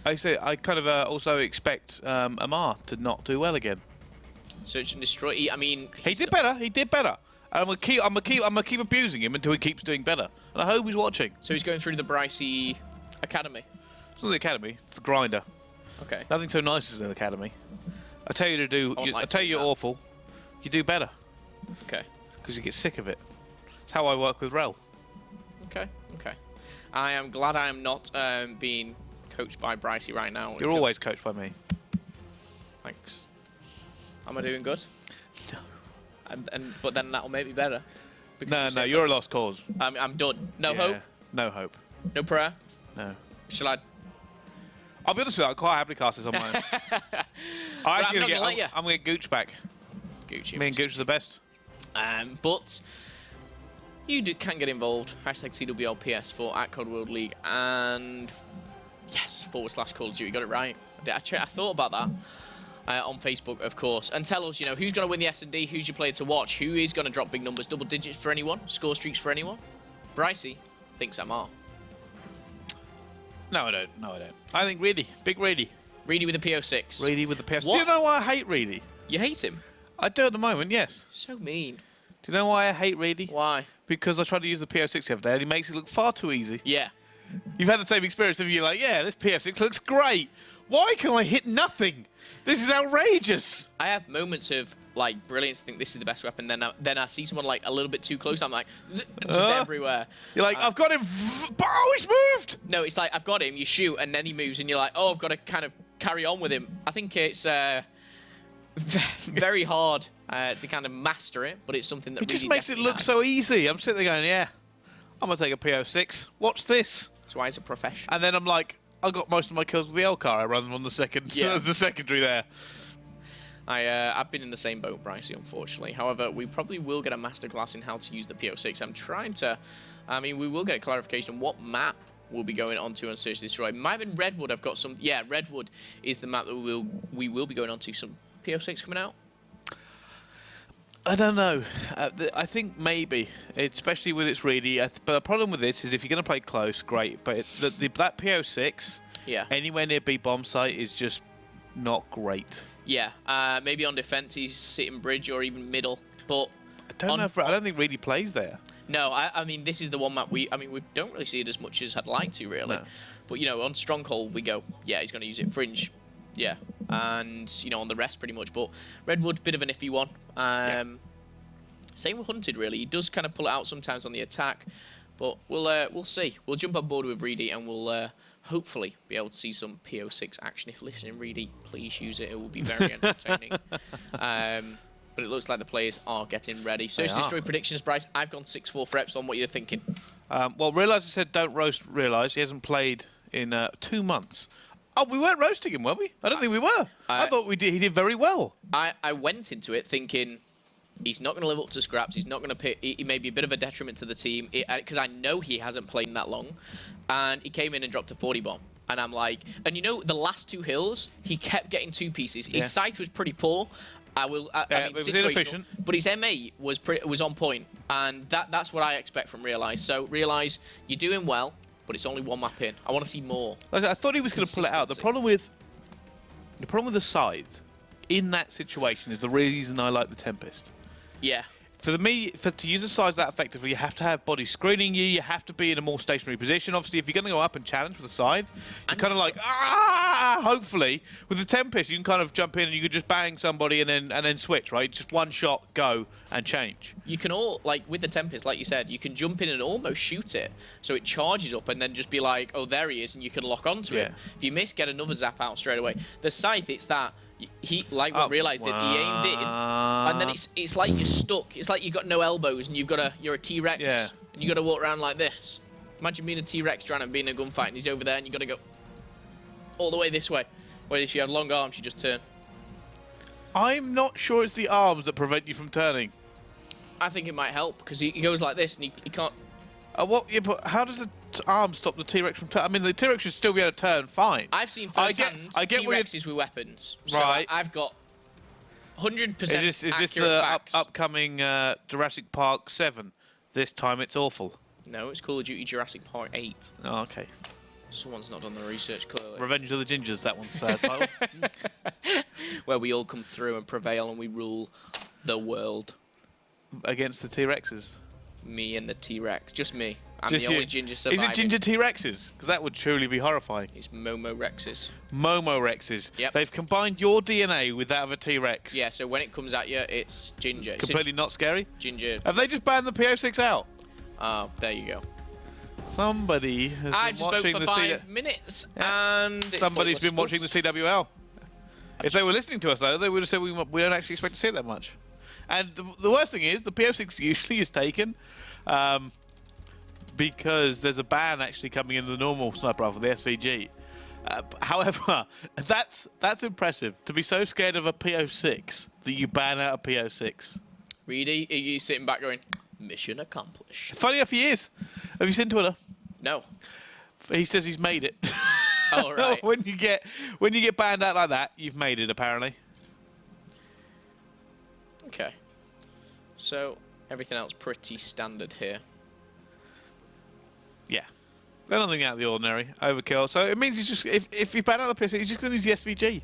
I kind of also expect Amar to not do well again. Search and Destroy. I mean, he did better. He did better. And I'm gonna keep abusing him until he keeps doing better. And I hope he's watching. So he's going through the Bricey Academy. It's not the academy. It's the grinder. Okay. Nothing so nice as an academy. I tell you to do. I tell you you're awful. You do better. Okay. Because you get sick of it. It's how I work with Rel. Okay. Okay. I am glad I am not being coached by Bricey right now. You're always coached by me. Thanks. Am I doing good? No. But then that'll make me better. No, you're a lost cause. I'm done. No hope? No hope. No prayer? No. Shall I? I'll be honest with you, I quite happily cast this on my own. I'm going to get Gooch back. Gooch. Me and Gooch are the best. But you can get involved. #CWLPS for @CodeWorld League. And yes, /Call of Duty. Got it right. I thought about that. On Facebook, of course, and tell us, you know, who's going to win the S&D, who's your player to watch, who is going to drop big numbers, double digits for anyone, score streaks for anyone. Bricey thinks Amar. No, I don't. I think Reedy, big Reedy. Reedy with the PO6. Reedy with the PO6. What? Do you know why I hate Reedy? You hate him? I do at the moment, yes. So mean. Do you know why I hate Reedy? Why? Because I tried to use the PO6 the other day and he makes it look far too easy. Yeah. You've had the same experience of you like, yeah, this PO6 looks great. Why can I hit nothing? This is outrageous. I have moments of like brilliance, think this is the best weapon, then I see someone like a little bit too close, I'm like, just everywhere. You're like, I've got him, oh, he's moved! No, it's like, I've got him, you shoot, and then he moves, and you're like, oh, I've got to kind of carry on with him. I think it's very hard to kind of master it, but it's something that it really just makes it look so easy. I'm sitting there going, yeah, I'm going to take a PO6. Watch this. That's why it's a profession. And then I'm like, I got most of my kills with the L-car. I run them on the second. Yeah. There's the secondary there. I've been in the same boat, Bricey, unfortunately. However, we probably will get a masterclass in how to use the PO6. I'm trying to... I mean, we will get a clarification on what map we'll be going on to on Search and Destroy. It might have been Redwood. I've got some... Yeah, Redwood is the map that we will be going on to. Some PO6 coming out? I don't know. I think maybe, especially with its Reedy. But the problem with this is if you're going to play close, great. But that PO6, anywhere near B bomb site is just not great. Yeah, maybe on defense he's sitting bridge or even middle. But I don't think Reedy plays there. No, I mean this is the one map we don't really see it as much as I'd like to really. No. But you know, on Stronghold we go, yeah, he's going to use it. Fringe, yeah, and you know on the rest pretty much. But Redwood, bit of an iffy one. Same with Hunted really. He does kind of pull it out sometimes on the attack, but we'll see. We'll jump on board with Reedy and we'll hopefully be able to see some PO6 action. If listening, Reedy, please use it. It will be very entertaining. But it looks like the players are getting ready. Search Destroy predictions, Bryce. I've gone 6-4 for Epsilon. What are you thinking? Well, Realize I said don't roast Realize. He hasn't played in 2 months. Oh, we weren't roasting him, were we? I don't think we were. I thought we did. He did very well. I went into it thinking he's not going to live up to scraps. He's not going to pick. He may be a bit of a detriment to the team because I know he hasn't played that long. And he came in and dropped a 40 bomb. And I'm like, and you know, the last 2 hills, he kept getting 2 pieces. His sight was pretty poor. I mean, it was inefficient. But his MA was on point, and that's what I expect from Realize. So Realize, you're doing well, but it's only 1 map in. I want to see more. I thought he was going to pull it out. The problem with the scythe in that situation is the reason I like the Tempest. Yeah. For me, to use a size that effectively, you have to have body screening you. You have to be in a more stationary position. Obviously, if you're going to go up and challenge with a scythe, you're kind of like, hopefully. With the Tempest, you can kind of jump in and you can just bang somebody and then switch, right? Just one shot, go, and change. You can all, like, with the Tempest, like you said, you can jump in and almost shoot it. So it charges up and then just be like, oh, there he is, and you can lock onto it. If you miss, get another zap out straight away. The scythe, it's that. He, like we realised it, he aimed it in, and then it's like you're stuck. It's like you've got no elbows and you're a T-Rex, and you got to walk around like this. Imagine being a T-Rex trying to be in a gunfight, and he's over there, and you got to go all the way this way. Whereas if you have long arms, you just turn. I'm not sure it's the arms that prevent you from turning. I think it might help because he goes like this, and he can't. What? Yeah, but how does the arm stop the T-Rex from turning? I mean, the T-Rex should still be able to turn fine. I've seen firsthand T-Rexes with weapons. So I've got 100% Is this the upcoming Jurassic Park 7? This time it's awful. No, it's Call of Duty Jurassic Park 8. Oh, okay. Someone's not done the research, clearly. Revenge of the Gingers, that one's title. Where we all come through and prevail and we rule the world. Against the T-Rexes. Me and the T-Rex. Just me. I'm Just the only you. ginger surviving. Is it ginger T-Rexes? Because that would truly be horrifying. It's Momo Rexes. Momo Rexes. Yep. They've combined your DNA with that of a T-Rex. Yeah, so when it comes at you, it's ginger. Completely not scary? Ginger. Have they just banned the PO6 out? Oh, there you go. Somebody has I been just watching spoke for 5 minutes, and it's somebody's been watching the sports. CWL. If they were listening to us, though, they would have said we don't actually expect to see it that much. And the worst thing is, the PO6 usually is taken because there's a ban actually coming into the normal sniper rifle, the SVG. However, that's impressive, to be so scared of a PO6 that you ban out a PO6. Reedy, are you sitting back going, mission accomplished? Funny enough, he is. Have you seen Twitter? No. He says he's made it. Oh, right. when you get banned out like that, you've made it, apparently. Okay. So, everything else pretty standard here. Yeah. They're nothing out of the ordinary. Overkill. So it means he's just, if you ban out the PO6, he's just going to use the SVG.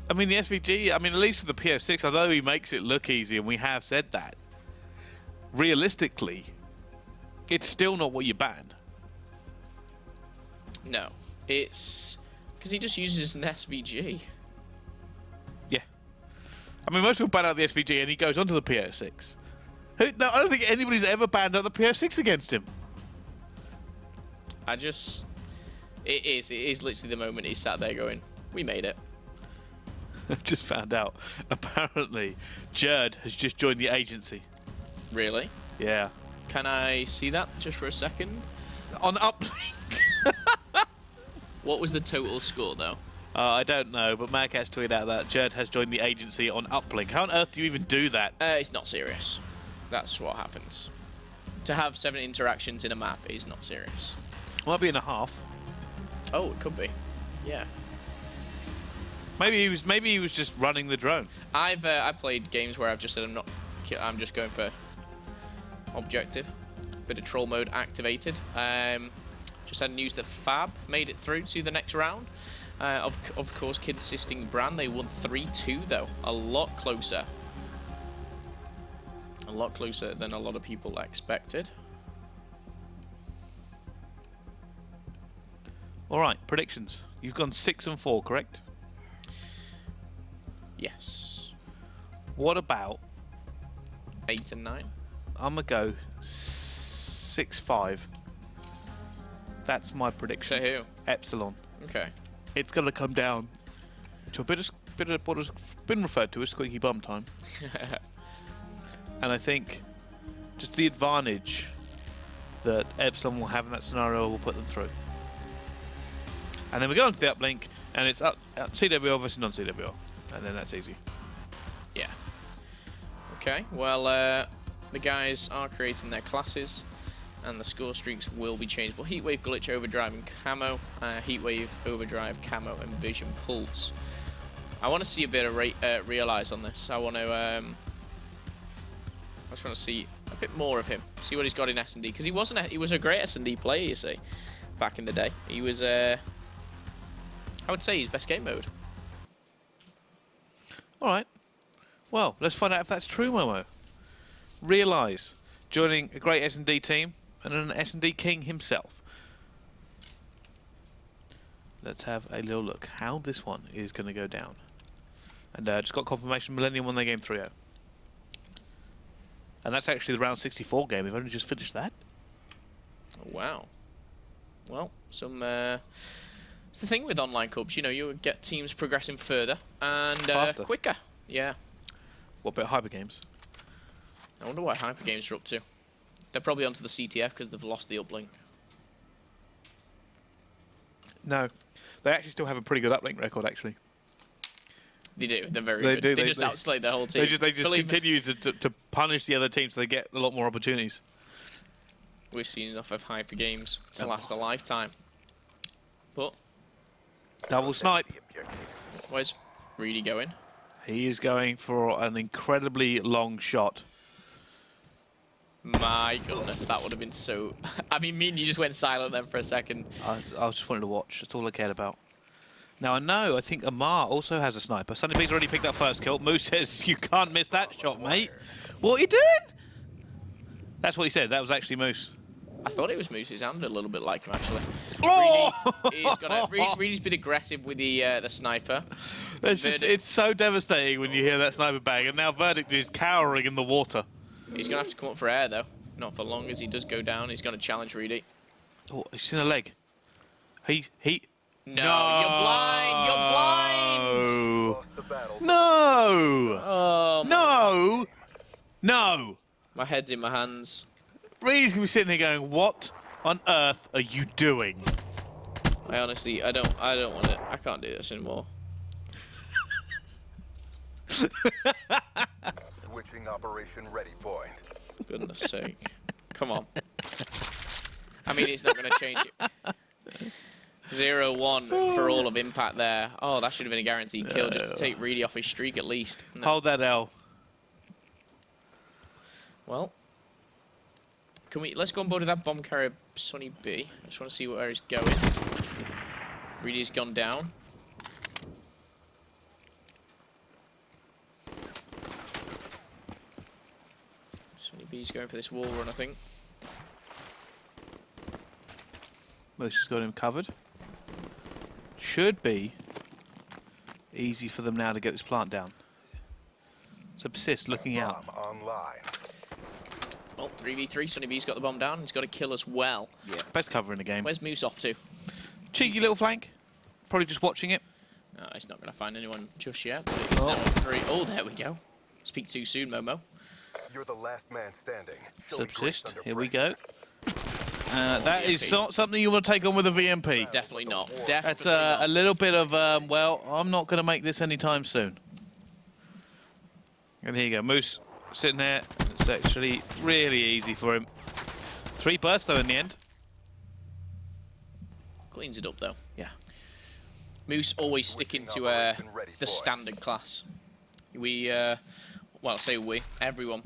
I mean, the SVG, I mean, at least with the PO6, although he makes it look easy, and we have said that, realistically, it's still not what you banned. No. It's because he just uses an SVG. Yeah. I mean, most people ban out the SVG and he goes onto the PO6. No, I don't think anybody's ever banned out the PO6 against him. It is literally the moment he's sat there going, we made it. I've just found out. Apparently, Jerd has just joined the agency. Really? Yeah. Can I see that just for a second? On Uplink. What was the total score, though? I don't know, but Madcat's tweeted out that Jerd has joined the agency on Uplink. How on earth do you even do that? It's not serious. That's what happens. To have 7 interactions in a map is not serious. Might be in a half. Oh, it could be. Yeah. Maybe he was just running the drone. I've played games where I've just said I'm just going for objective. Bit of troll mode activated. Just had news that Fab made it through to the next round. Of course, Kid assisting Brand. They won 3-2 though. A lot closer. A lot closer than a lot of people expected. All right, predictions. You've gone 6-4, correct? Yes. What about 8 and 9? I'm gonna go 6-5. That's my prediction. To who? Epsilon. Okay. It's gonna come down to a bit of what has been referred to as squeaky bum time. And I think just the advantage that Epsilon will have in that scenario will put them through. And then we go on to the uplink, and it's CWL versus non-CWL, and then that's easy. Yeah. Okay, well, the guys are creating their classes, and the score streaks will be changeable. Heatwave, Glitch, Overdrive, and Camo. Heatwave, Overdrive, Camo, and Vision Pulse. I want to see a bit of Realize on this. I just want to see a bit more of him. See what he's got in S&D, because he was a great S&D player, you see, back in the day. He was, I would say, his best game mode. All right. Well, let's find out if that's true, Momo. Realise joining a great S&D team and an S&D king himself. Let's have a little look how this one is going to go down. And just got confirmation Millennium won their game 3-0. And that's actually the round 64 game. They've only just finished that. Oh, wow. Well, some... it's the thing with online cups, you know, you get teams progressing further and quicker. Yeah. What about Hyper Games? I wonder what Hyper Games are up to. They're probably onto the CTF because they've lost the Uplink. No. They actually still have a pretty good Uplink record, actually. They do. They're very good. They just outslayed their whole team. They just continue to punish the other teams so they get a lot more opportunities. We've seen enough of Hyper Games to last a lifetime. But... Double snipe. Where's Reedy going? He is going for an incredibly long shot. My goodness, that would have been so... I mean, me and you just went silent then for a second. I just wanted to watch. That's all I cared about. Now, I think Amar also has a sniper. Sunny B's already picked up first kill. Moose says, you can't miss that shot, mate. What are you doing? That's what he said. That was actually Moose. I thought it was Moose. It sounded a little bit like him, actually. Oh! Reedy's been aggressive with the sniper. It's so devastating when you hear that sniper bang, and now Verdict is cowering in the water. He's going to have to come up for air, though. Not for long as he does go down. He's going to challenge Reedy. Oh, he's seen a leg. No, you're blind! You're blind! No! Oh, no! No! My head's in my hands. Reedy's going to be sitting here going, what on earth are you doing? I honestly, I don't want it. I can't do this anymore. Switching operation ready point. Goodness sake. Come on. I mean, it's not going to change it. 0-1 for all of Impact there. Oh, that should have been a guaranteed kill just to take Reedy off his streak at least. No. Hold that L. Well, let's go on board with that bomb carrier, Sonny B. I just want to see where he's going. Reedy's gone down. Sonny B's going for this wall run, I think. Moose has got him covered. Should be easy for them now to get this plant down. So Persist looking out. Online. Well, 3v3, Sonny B's got the bomb down. He's got to kill as well. Yeah, best cover in the game. Where's Moose off to? Cheeky little flank. Probably just watching it. No, he's not going to find anyone just yet. But he's now on 3. Oh, there we go. Speak too soon, Momo. You're the last man standing. Subsist. Here we go. That is not something you want to take on with a VMP. Definitely not. That's a little bit of, well, I'm not going to make this anytime soon. And here you go. Moose sitting there. It's actually really easy for him. 3 bursts, though, in the end. Cleans it up, though. Yeah. Moose always sticking to the standard class. Well, I say we, everyone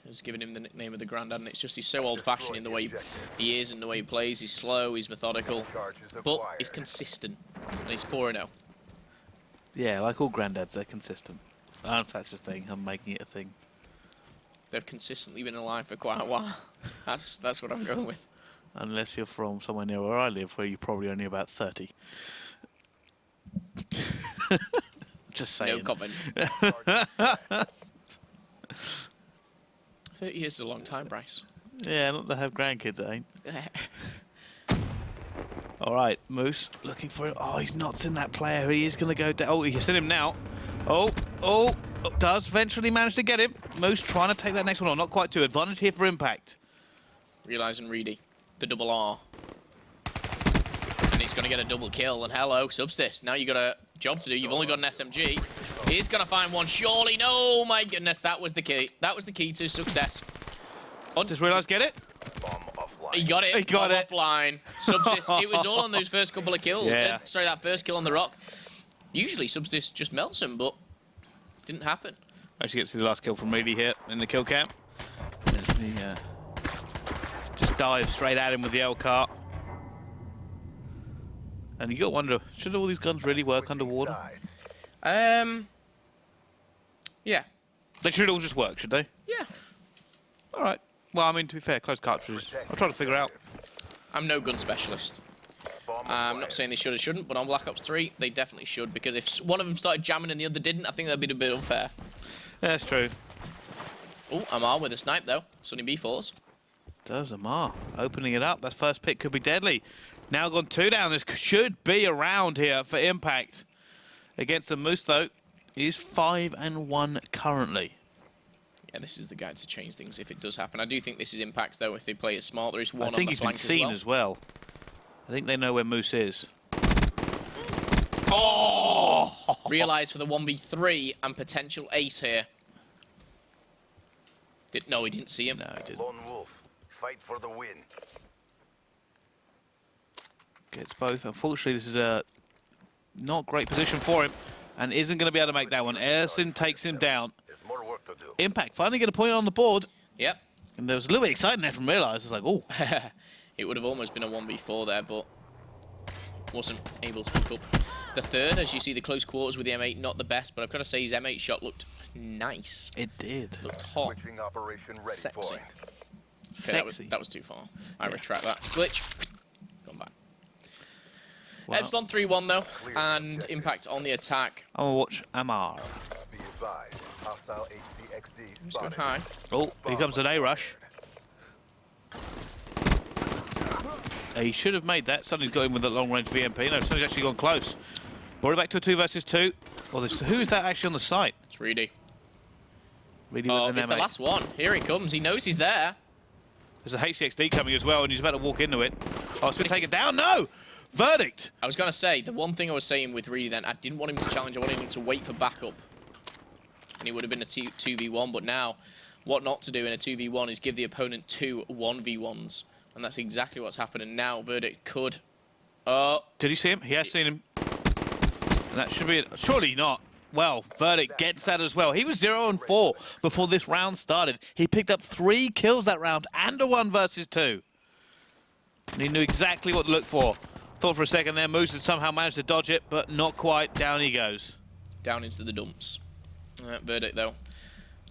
has given him the nickname of the Grandad, and it's just he's so old-fashioned in the way he is and the way he plays. He's slow, he's methodical, but he's consistent, and he's 4-0. Yeah, like all granddads, they're consistent. I don't know if that's a thing. I'm making it a thing. They've consistently been alive for quite a while. That's what I'm going with. Unless you're from somewhere near where I live, where you're probably only about 30. Just saying. No comment. 30 years is a long time, Bryce. Yeah, not to have grandkids, it ain't. All right, Moose looking for it. Oh, he's not seen that player. He is going to go down. Oh, he's seen him now. Oh, does eventually manage to get him. Moose trying to take that next one on. Not quite to. Advantage here for Impact. Realising Reedy. The double R. And he's going to get a double kill. And hello, Subsist. Now you've got a job to do. You've only got an SMG. He's going to find one, surely. No, my goodness. That was the key. That was the key to success. Just realised, get it. He got it. He got it. Offline. Subsist. It was all on those first couple of kills. Yeah. Sorry, that first kill on the rock. Usually Subsist just melts him, but didn't happen. Actually gets to the last kill from Reedy here in the kill cam. He just dives straight at him with the L cart. And you got to wonder, should all these guns really work underwater? Yeah. They should all just work, should they? Yeah. All right. Well, I mean, to be fair, closed cartridges. I'll try to figure out. I'm no gun specialist. I'm not saying they should or shouldn't, but on Black Ops 3, they definitely should, because if one of them started jamming and the other didn't, I think that'd be a bit unfair. Yeah, that's true. Oh, Amar with a snipe, though. Sunny B4s. Does Amar. Opening it up. That first pick could be deadly. Now gone 2 down. This should be a round here for Impact. Against the Moose, though, he's 5-1 currently. Yeah, this is the guy to change things if it does happen. I do think this is Impact, though, if they play it smart. There is one on the flank as well. I think he's been seen as well. I think they know where Moose is. Oh! Realise for the 1v3 and potential ace here. No, he didn't see him. No, he didn't. Lone Wolf, fight for the win. Gets both. Unfortunately, this is a not great position for him and isn't going to be able to make that one. Ersin takes him down. There's more work to do. Impact finally get a point on the board. Yep. And there was a little bit exciting there from Realise. It's like, oh. It would have almost been a 1v4 there, but wasn't able to pick up the third. As you see, the close quarters with the M8, not the best, but I've got to say his M8 shot looked nice. It did. Looked hot. Switching operation ready Sexy. point. Okay, that was too far. I retract that. Glitch. Gone back. Wow. Epsilon 3-1 though, and Impact on the attack. I'm going to watch Amar. Be advised, hostile HCXD He's going spotted. high. Oh, here comes an A-rush. He should have made that. Sonny's got him with a long-range VMP. No, Sonny's actually gone close. Brought it back to a 2 versus 2. Well, who is that actually on the site? It's Reedy. Reedy Oh, with it's an the M8. last one. Here he comes. He knows he's there. There's a HCXD coming as well, and he's about to walk into it. Oh, it's been taken down. No! Verdict! I was going to say, the one thing I was saying with Reedy then, I didn't want him to challenge. I wanted him to wait for backup. And he would have been a 2v1, but now, what not to do in a 2v1 is give the opponent 2 1v1s. And that's exactly what's happened. And now Verdict could... Oh. Did he see him? He has seen him. And that should be it. Surely not. Well, Verdict gets that as well. He was 0-4 before this round started. He picked up 3 kills that round and a 1 versus 2. And he knew exactly what to look for. Thought for a second there Moose had somehow managed to dodge it, but not quite. Down he goes. Down into the dumps. Verdict, though,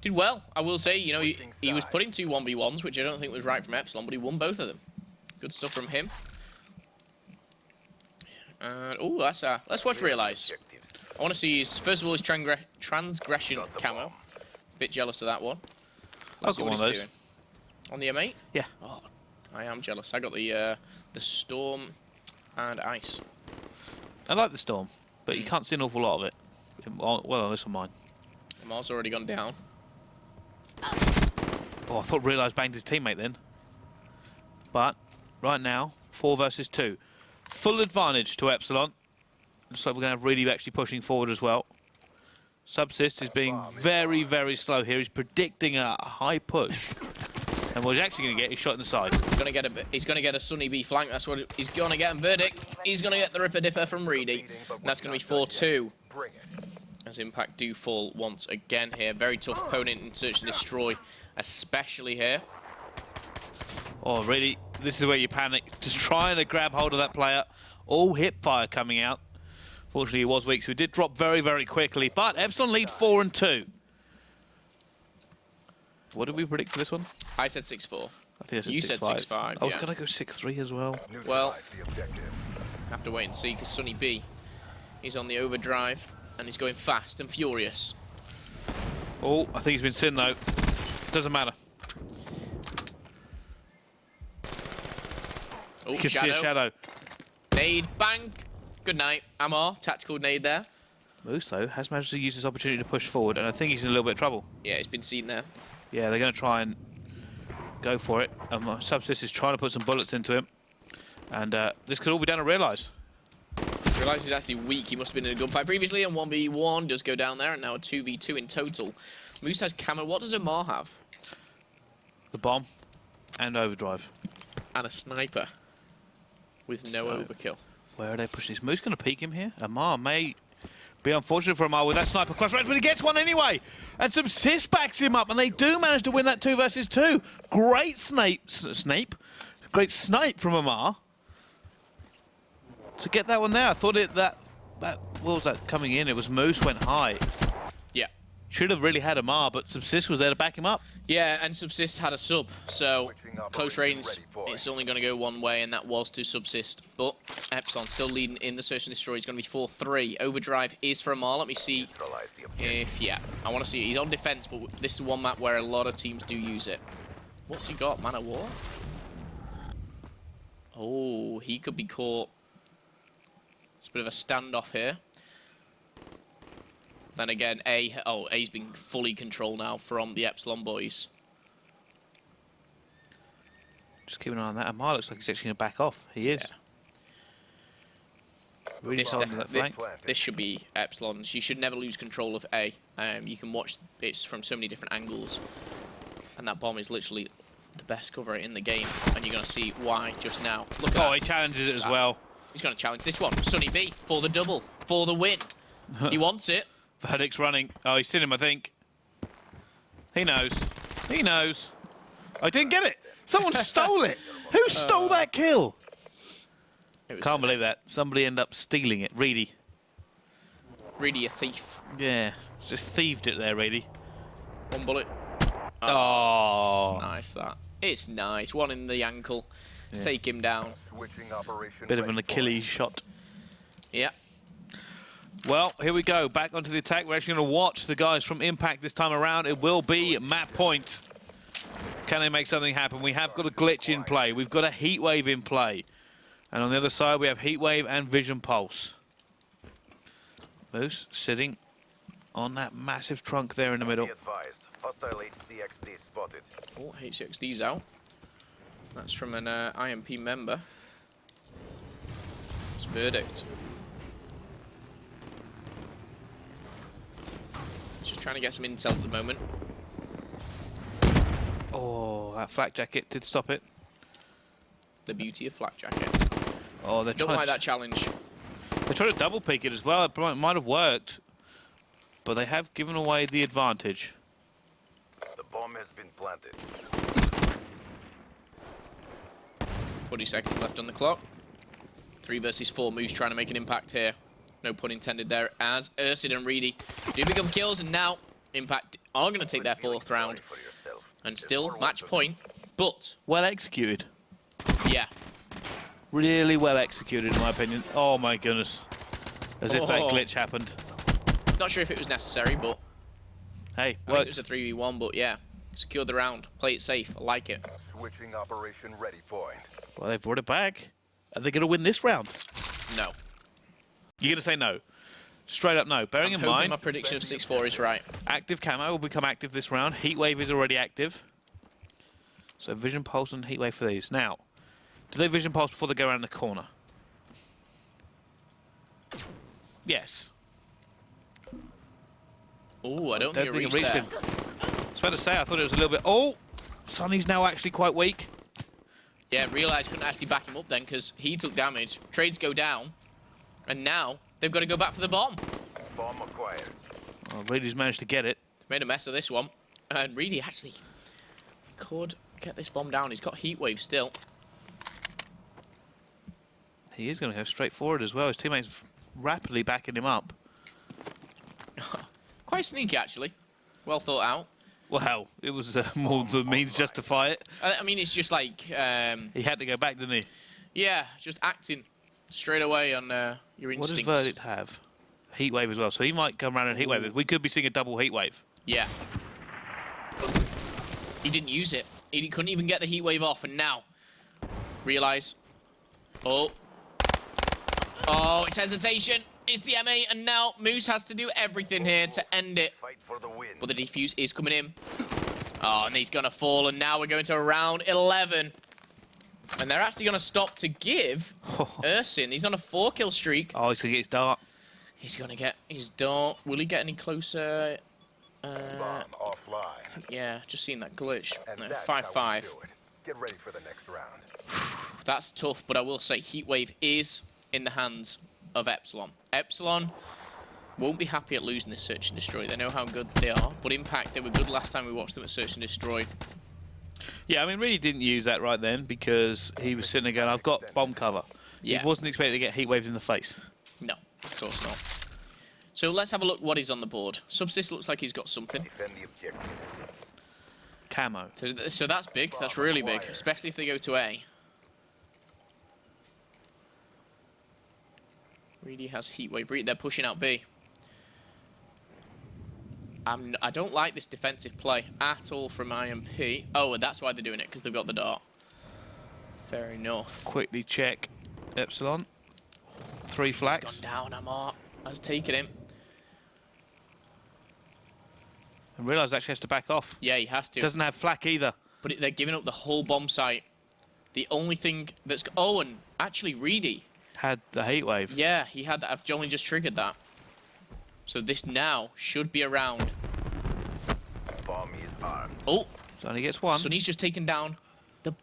did well. I will say, you know, he was putting 2 1v1s, which I don't think was right from Epsilon, but he won both of them. Good stuff from him. Oh, let's watch Realise. I want to see his, first of all, his transgression camo. Bit jealous of that one. Let's see what he's doing. On the M8? Yeah. Oh, I am jealous. I got the Storm and Ice. I like the Storm, but you can't see an awful lot of it. Well, unless on mine. Amar's already gone down. Oh, I thought Realise banged his teammate then. But right now, 4 versus 2. Full advantage to Epsilon. Looks like we're going to have Reedy actually pushing forward as well. Subsist is being very, very slow here. He's predicting a high push. And what he's actually going to get is shot in the side. He's going to get a Sunny B flank. That's what he's going to get. And Verdict, he's going to get the Ripper Dipper from Reedy. And that's going to be 4-2. As Impact do fall once again here. Very tough opponent in Search and Destroy, especially here. Oh, really? This is where you panic. Just trying to grab hold of that player. All hip fire coming out. Fortunately, he was weak, so he did drop very, very quickly. But Epsilon lead 4-2. What did we predict for this one? I said 6-4. I think I said you 6-5. said 6-5. I was going to go 6-3 as well. Well, have to wait and see, because Sunny B is on the overdrive, and he's going fast and furious. Oh, I think he's been seen, though. Doesn't matter. Oh, you can see a shadow. Nade, bang. Good night, Amar. Tactical nade there. Moose, though, has managed to use this opportunity to push forward, and I think he's in a little bit of trouble. Yeah, he's been seen there. Yeah, they're going to try and go for it. Subsist is trying to put some bullets into him. And this could all be down to Realise. Realise he's actually weak. He must have been in a gunfight previously, and 1v1 does go down there, and now a 2v2 in total. Moose has camo. What does Amar have? The bomb and overdrive. And a sniper with no overkill. Where are they pushing this? Moose going to peek him here. Amar may be unfortunate for Amar with that sniper close range, but he gets one anyway. And Subsist backs him up, and they do manage to win that 2 versus 2. Great Great snipe from Amar to get that one there. I thought what was that coming in? It was Moose went high. Yeah. Should have really had Amar, but Subsist was there to back him up. Yeah, and Subsist had a sub, so close range, it's only going to go one way, and that was to Subsist. But Epsilon still leading in the Search and Destroy. He's going to be 4-3. Overdrive is for Amar. Let me see if, yeah, I want to see it. He's on defense, but this is one map where a lot of teams do use it. What's he got? Man of War? Oh, he could be caught. It's a bit of a standoff here. Then again, A's being fully controlled now from the Epsilon boys. Just keep an eye on that. Amar looks like he's actually going to back off. He is. Yeah. Really holding that flank. This should be Epsilon's. You should never lose control of A. You can watch it from so many different angles. And that bomb is literally the best cover in the game. And you're going to see why just now. Look at that. He challenges it as well. He's going to challenge this one. Sunny B for the double, for the win. He wants it. Verdict's running. Oh, he's seen him, I think. He knows. He knows. I didn't get it. Someone stole it. Who stole that kill? Can't believe that. Somebody ended up stealing it. Reedy. Reedy, a thief. Yeah. Just thieved it there, Reedy. One bullet. Oh. It's nice, that. It's nice. One in the ankle. Yeah. Take him down. Bit of an Achilles shot. Yeah. Well, here we go. Back onto the attack. We're actually going to watch the guys from Impact this time around. It will be Map Point. Can they make something happen? We have got a glitch in play. We've got a Heatwave in play. And on the other side, we have Heatwave and Vision Pulse. Moose sitting on that massive trunk there in the middle. Hostile HCXD spotted. Oh, HCXD's out. That's from an IMP member. It's Verdict. Just trying to get some intel at the moment. Oh, that flak jacket did stop it. The beauty of flak jacket. Oh, they don't like that challenge. They tried to double peek it as well. It might have worked, but they have given away the advantage. The bomb has been planted. 40 seconds left on the clock. 3 versus 4. Moose trying to make an impact here. No pun intended there, as Ursid and Reedy do pick up kills, and now Impact are going to take their 4th round. And still match point, but... Well executed. Yeah. Really well executed, in my opinion. Oh, my goodness. As if that glitch happened. Not sure if it was necessary, but... Hey, I think it was a 3v1, but yeah. Secured the round. Play it safe. I like it. Switching operation ready point. Well, they've brought it back. Are they going to win this round? No. You're going to say no? Straight up no. Bearing in mind... my prediction of 6-4 is right. Active camo will become active this round. Heatwave is already active. So Vision Pulse and Heatwave for these. Now, do they Vision Pulse before they go around the corner? Yes. Oh, I don't think it reached there. I was about to say, I thought it was a little bit... Oh! Sonny's now actually quite weak. Yeah, realised couldn't actually back him up then because he took damage. Trades go down. And now they've got to go back for the bomb. Bomb acquired. Oh, Reedy's managed to get it. Made a mess of this one. And Reedy actually could get this bomb down. He's got Heatwave still. He is going to go straight forward as well. His teammates rapidly backing him up. Quite sneaky, actually. Well thought out. Well, it was more than means justify it. I mean, it's just like... he had to go back, didn't he? Yeah, just acting straight away on your instincts. What does Verdict have? Heatwave as well, so he might come around and Heatwave. We could be seeing a double Heatwave. Yeah. He didn't use it. He couldn't even get the Heatwave off, and now... Realise. Oh. Oh, it's hesitation. It's the M8, and now Moose has to do everything here to end it. Fight for the win. But the defuse is coming in. Oh, and he's going to fall, and now we're going to round 11. And they're actually going to stop to give Ursin. He's on a 4-kill streak. Oh, he's going to get his dart. He's going to get his dart. Will he get any closer? Bomb offline. Yeah, just seen that glitch. And 5-5. Get ready for the next round. That's tough, but I will say Heatwave is in the hands of Epsilon. Epsilon won't be happy at losing this Search and Destroy. They know how good they are, but Impact, they were good last time we watched them at Search and Destroy. Yeah, I mean, really didn't use that right then because he was sitting there going, I've got bomb cover. Yeah. He wasn't expecting to get Heatwaves in the face. No, of course not. So let's have a look what is on the board. Subsist looks like he's got something. Defend the objectives. Camo. So that's big. That's really big, especially if they go to A. Reedy has Heatwave. They're pushing out B. I don't like this defensive play at all from IMP. Oh, and that's why they're doing it, because they've got the dart. Fair enough. Quickly check Epsilon. 3 flags. He's gone down, Amar. Has taken him. And realise actually has to back off. Yeah, he has to. Doesn't have flak either. But they're giving up the whole bomb site. The only thing that's... Oh, and actually Reedy had the heat wave. Yeah, he had that. I've only just triggered that. So this now should be around. Bomb is armed. Oh. So only gets 1. Sonny's just taken down the...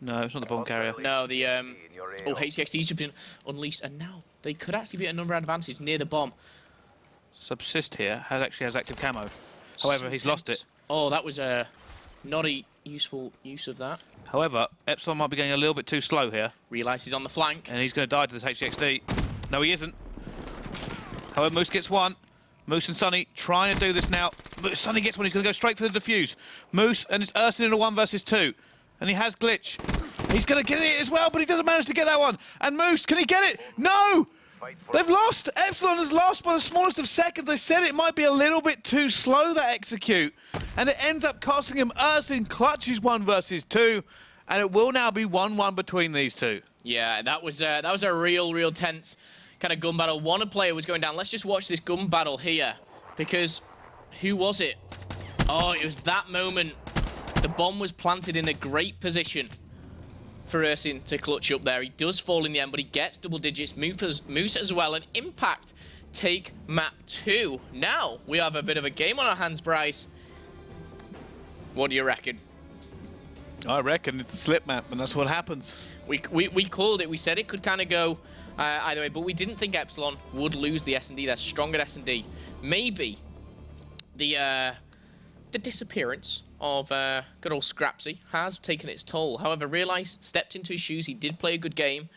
No, it's not the bomb carrier. No, the... Oh, HCXD's just been unleashed. And now they could actually be at a number advantage near the bomb. Subsist here actually has active camo. However, he's lost it. Oh, that was not a useful use of that. However, Epsilon might be going a little bit too slow here. Realise he's on the flank. And he's going to die to this HCXD. No, he isn't. However, Moose gets 1. Moose and Sonny trying to do this now. Sonny gets 1. He's going to go straight for the defuse. Moose and it's Ursin in a 1 versus 2. And he has glitch. He's going to get it as well, but he doesn't manage to get that one. And Moose, can he get it? No! They've lost. Epsilon has lost by the smallest of seconds. I said it might be a little bit too slow, that execute. And it ends up costing him. Ursin clutches 1 versus 2. And it will now be 1-1 between these two. Yeah, that was a real tense kind of gun battle. One player was going down. Let's just watch this gun battle here. Because who was it? Oh, it was that moment. The bomb was planted in a great position for Ursin to clutch up there. He does fall in the end, but he gets double digits. Moose as well. And Impact take map 2. Now we have a bit of a game on our hands, Bryce. What do you reckon? I reckon it's a slip map, and that's what happens. We called it. We said it could kind of go either way, but we didn't think Epsilon would lose the S&D. They're strong at S&D. Maybe the disappearance of good old Scrapsy has taken its toll. However, Realize stepped into his shoes. He did play a good game,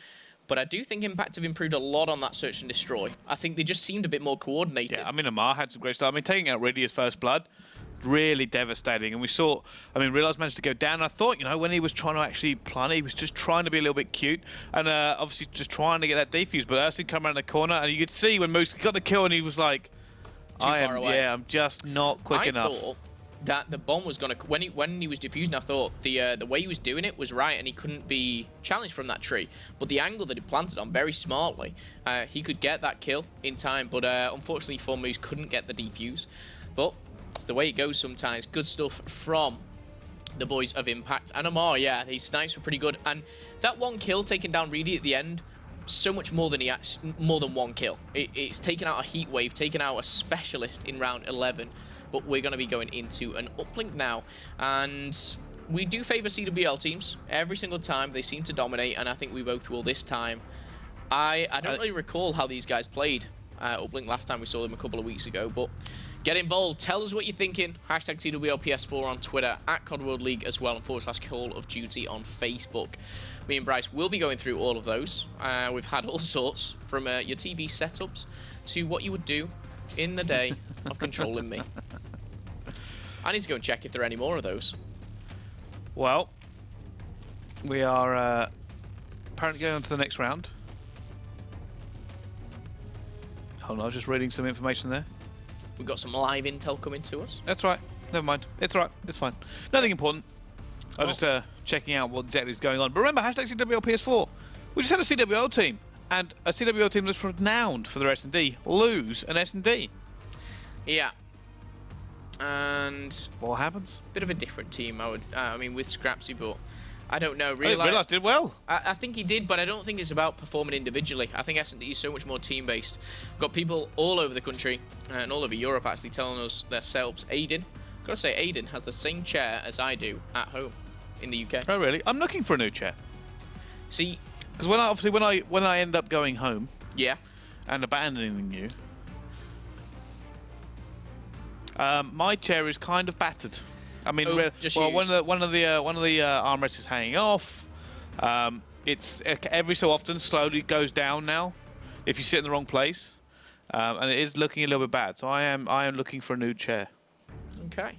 but I do think Impact have improved a lot on that search and destroy. I think they just seemed a bit more coordinated. Yeah, I mean, Amar had some great stuff. I mean, taking out Reedy as first blood, really devastating. And we saw, I mean, Realize managed to go down. I thought, you know, when he was trying to actually plant, he was just trying to be a little bit cute and obviously just trying to get that defuse. But Ursin come around the corner, and you could see when Moose got the kill, and he was like, I'm just not quick enough. I thought that the bomb was going to... When he was defusing, I thought the way he was doing it was right, and he couldn't be challenged from that tree. But the angle that he planted on very smartly, he could get that kill in time. But unfortunately for Moose, couldn't get the defuse. But it's the way it goes sometimes. Good stuff from the boys of Impact. And Amar, yeah, his snipes were pretty good. And that 1 kill taking down Reedy at the end, so much more than more than 1 kill. It's taken out a heat wave, taken out a specialist in round 11. But we're going to be going into an uplink now. And we do favour CWL teams. Every single time they seem to dominate, and I think we both will this time. I don't really recall how these guys played uplink last time we saw them a couple of weeks ago, but get involved. Tell us what you're thinking. Hashtag CWLPS4 on Twitter, at COD World League as well, and / Call of Duty on Facebook. Me and Bryce will be going through all of those. We've had all sorts, from your TV setups to what you would do in the day of controlling me. I need to go and check if there are any more of those. Well, we are apparently going on to the next round. Hold on, I was just reading some information there. We've got some live intel coming to us. That's right. Never mind. It's all right. It's fine. Nothing important. I was just checking out what exactly is going on. But remember, hashtag CWLPS4. We just had a CWL team, and a CWL team that's renowned for their S&D lose an S&D. Yeah. And what happens? Bit of a different team, I mean, with Scrapsy, but I don't know. Realize did well. I think he did, but I don't think it's about performing individually. I think S&D is so much more team-based. Got people all over the country and all over Europe actually telling us their setups. Aiden, gotta say, Aiden has the same chair as I do at home in the UK. Oh, really? I'm looking for a new chair. See, because when I end up going home, yeah, and abandoning you. My chair is kind of battered. I mean, one of the armrests is hanging off. It's every so often slowly goes down now if you sit in the wrong place. and it is looking a little bit bad. So I am looking for a new chair. Okay.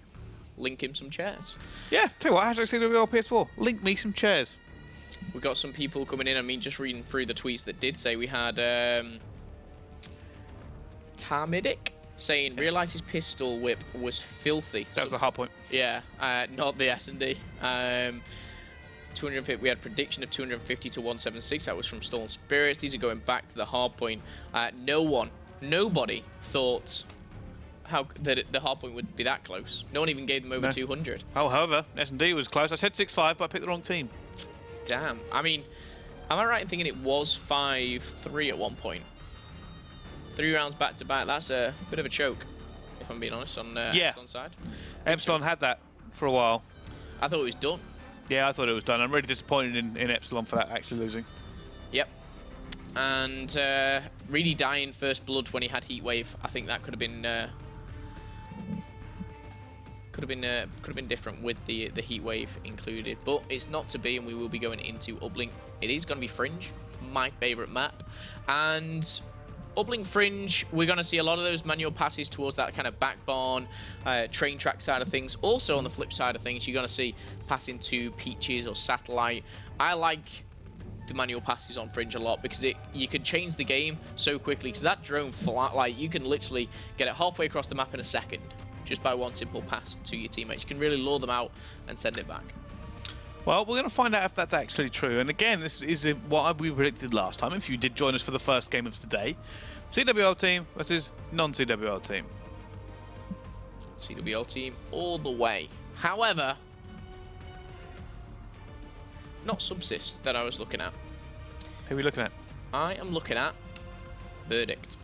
Link him some chairs. Yeah, tell you what, #CWL PS4. Link me some chairs. We've got some people coming in. I mean, just reading through the tweets that did say we had Tarmidic saying, realised his pistol whip was filthy. That was the Hardpoint. Yeah, not the S&D. 250. We had prediction of 250 to 176. That was from Stolen Spirits. These are going back to the Hardpoint. Nobody thought that the Hardpoint would be that close. No one even gave them over 200. Oh, however, S&D was close. I said 6-5, but I picked the wrong team. Damn. I mean, am I right in thinking it was 5-3 at one point? 3 rounds back to back. That's a bit of a choke, if I'm being honest, on Epsilon's side. Epsilon had that for a while. I thought it was done. Yeah, I thought it was done. I'm really disappointed in Epsilon for that actually losing. Yep. And really dying first blood when he had Heatwave. I think that could have been different with the Heatwave included, but it's not to be, and we will be going into Uplink. It is going to be Fringe, my favorite map, and Uplink Fringe, we're going to see a lot of those manual passes towards that kind of backbone, train track side of things. Also on the flip side of things, you're going to see passing to Peaches or Satellite. I like the manual passes on Fringe a lot because you can change the game so quickly, because that drone flat, like, you can literally get it halfway across the map in a second just by one simple pass to your teammates. You can really lure them out and send it back. Well, we're going to find out if that's actually true. And again, this is what we predicted last time. If you did join us for the first game of today, CWL team versus non-CWL team. CWL team all the way. However, not Subsist that I was looking at. Who are we looking at? I am looking at Verdict.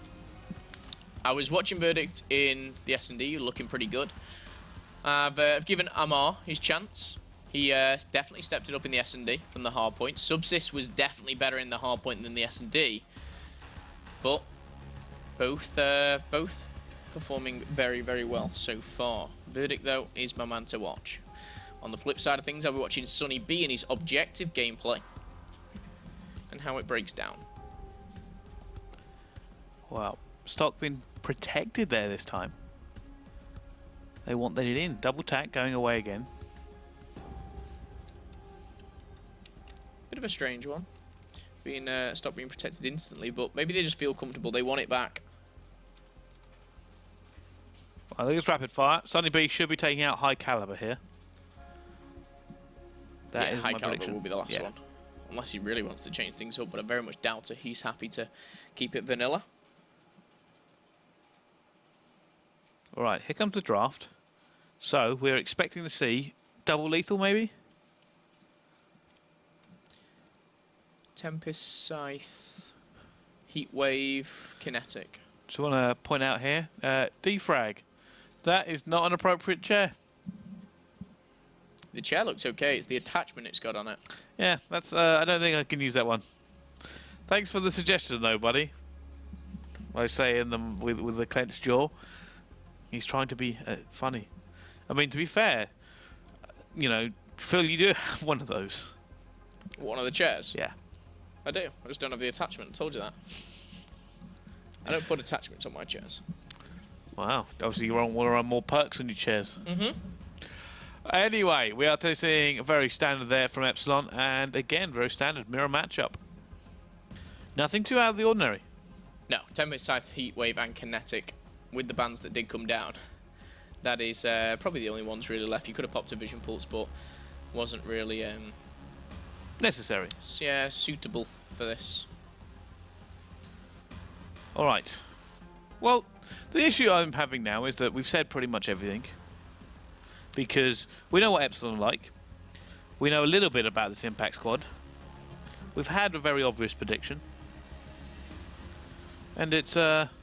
I was watching Verdict in the S&D, looking pretty good. I've given Amar his chance. He definitely stepped it up in the S&D from the Hardpoint. Subsist was definitely better in the Hardpoint than the S&D. But both performing very, very well so far. Verdict, though, is my man to watch. On the flip side of things, I'll be watching Sonny B and his objective gameplay and how it breaks down. Wow. Stock being protected there this time. They wanted it in. Double tack going away again. Bit of a strange one. Stock being protected instantly, but maybe they just feel comfortable. They want it back. I think it's rapid fire. Sonny B should be taking out High Caliber here. That is High my Caliber prediction. will be the last one. Unless he really wants to change things up, but I very much doubt it. He's happy to keep it vanilla. All right, here comes the draft. So we're expecting to see double lethal, maybe? Tempest, Scythe, Heatwave, Kinetic. Just want to point out here, defrag. That is not an appropriate chair. The chair looks okay. It's the attachment it's got on it. Yeah, that's. I don't think I can use that one. Thanks for the suggestion, though, buddy. I say in them with the clenched jaw. He's trying to be funny. I mean, to be fair, you know, Phil, you do have one of those. One of the chairs? Yeah. I do. I just don't have the attachment. I told you that. I don't put attachments on my chairs. Wow. Obviously, you're on more perks on your chairs. Mm-hmm. Anyway, we are seeing very standard there from Epsilon, and again, very standard mirror matchup. Nothing too out of the ordinary. No, Tempest, Scythe, Heatwave, and Kinetic with the bans that did come down. That is probably the only ones really left. You could have popped a Vision Pulse, but wasn't really necessary. Yeah, suitable for this. All right. Well, the issue I'm having now is that we've said pretty much everything. Because we know what Epsilon are like. We know a little bit about this Impact squad. We've had a very obvious prediction. And it's kind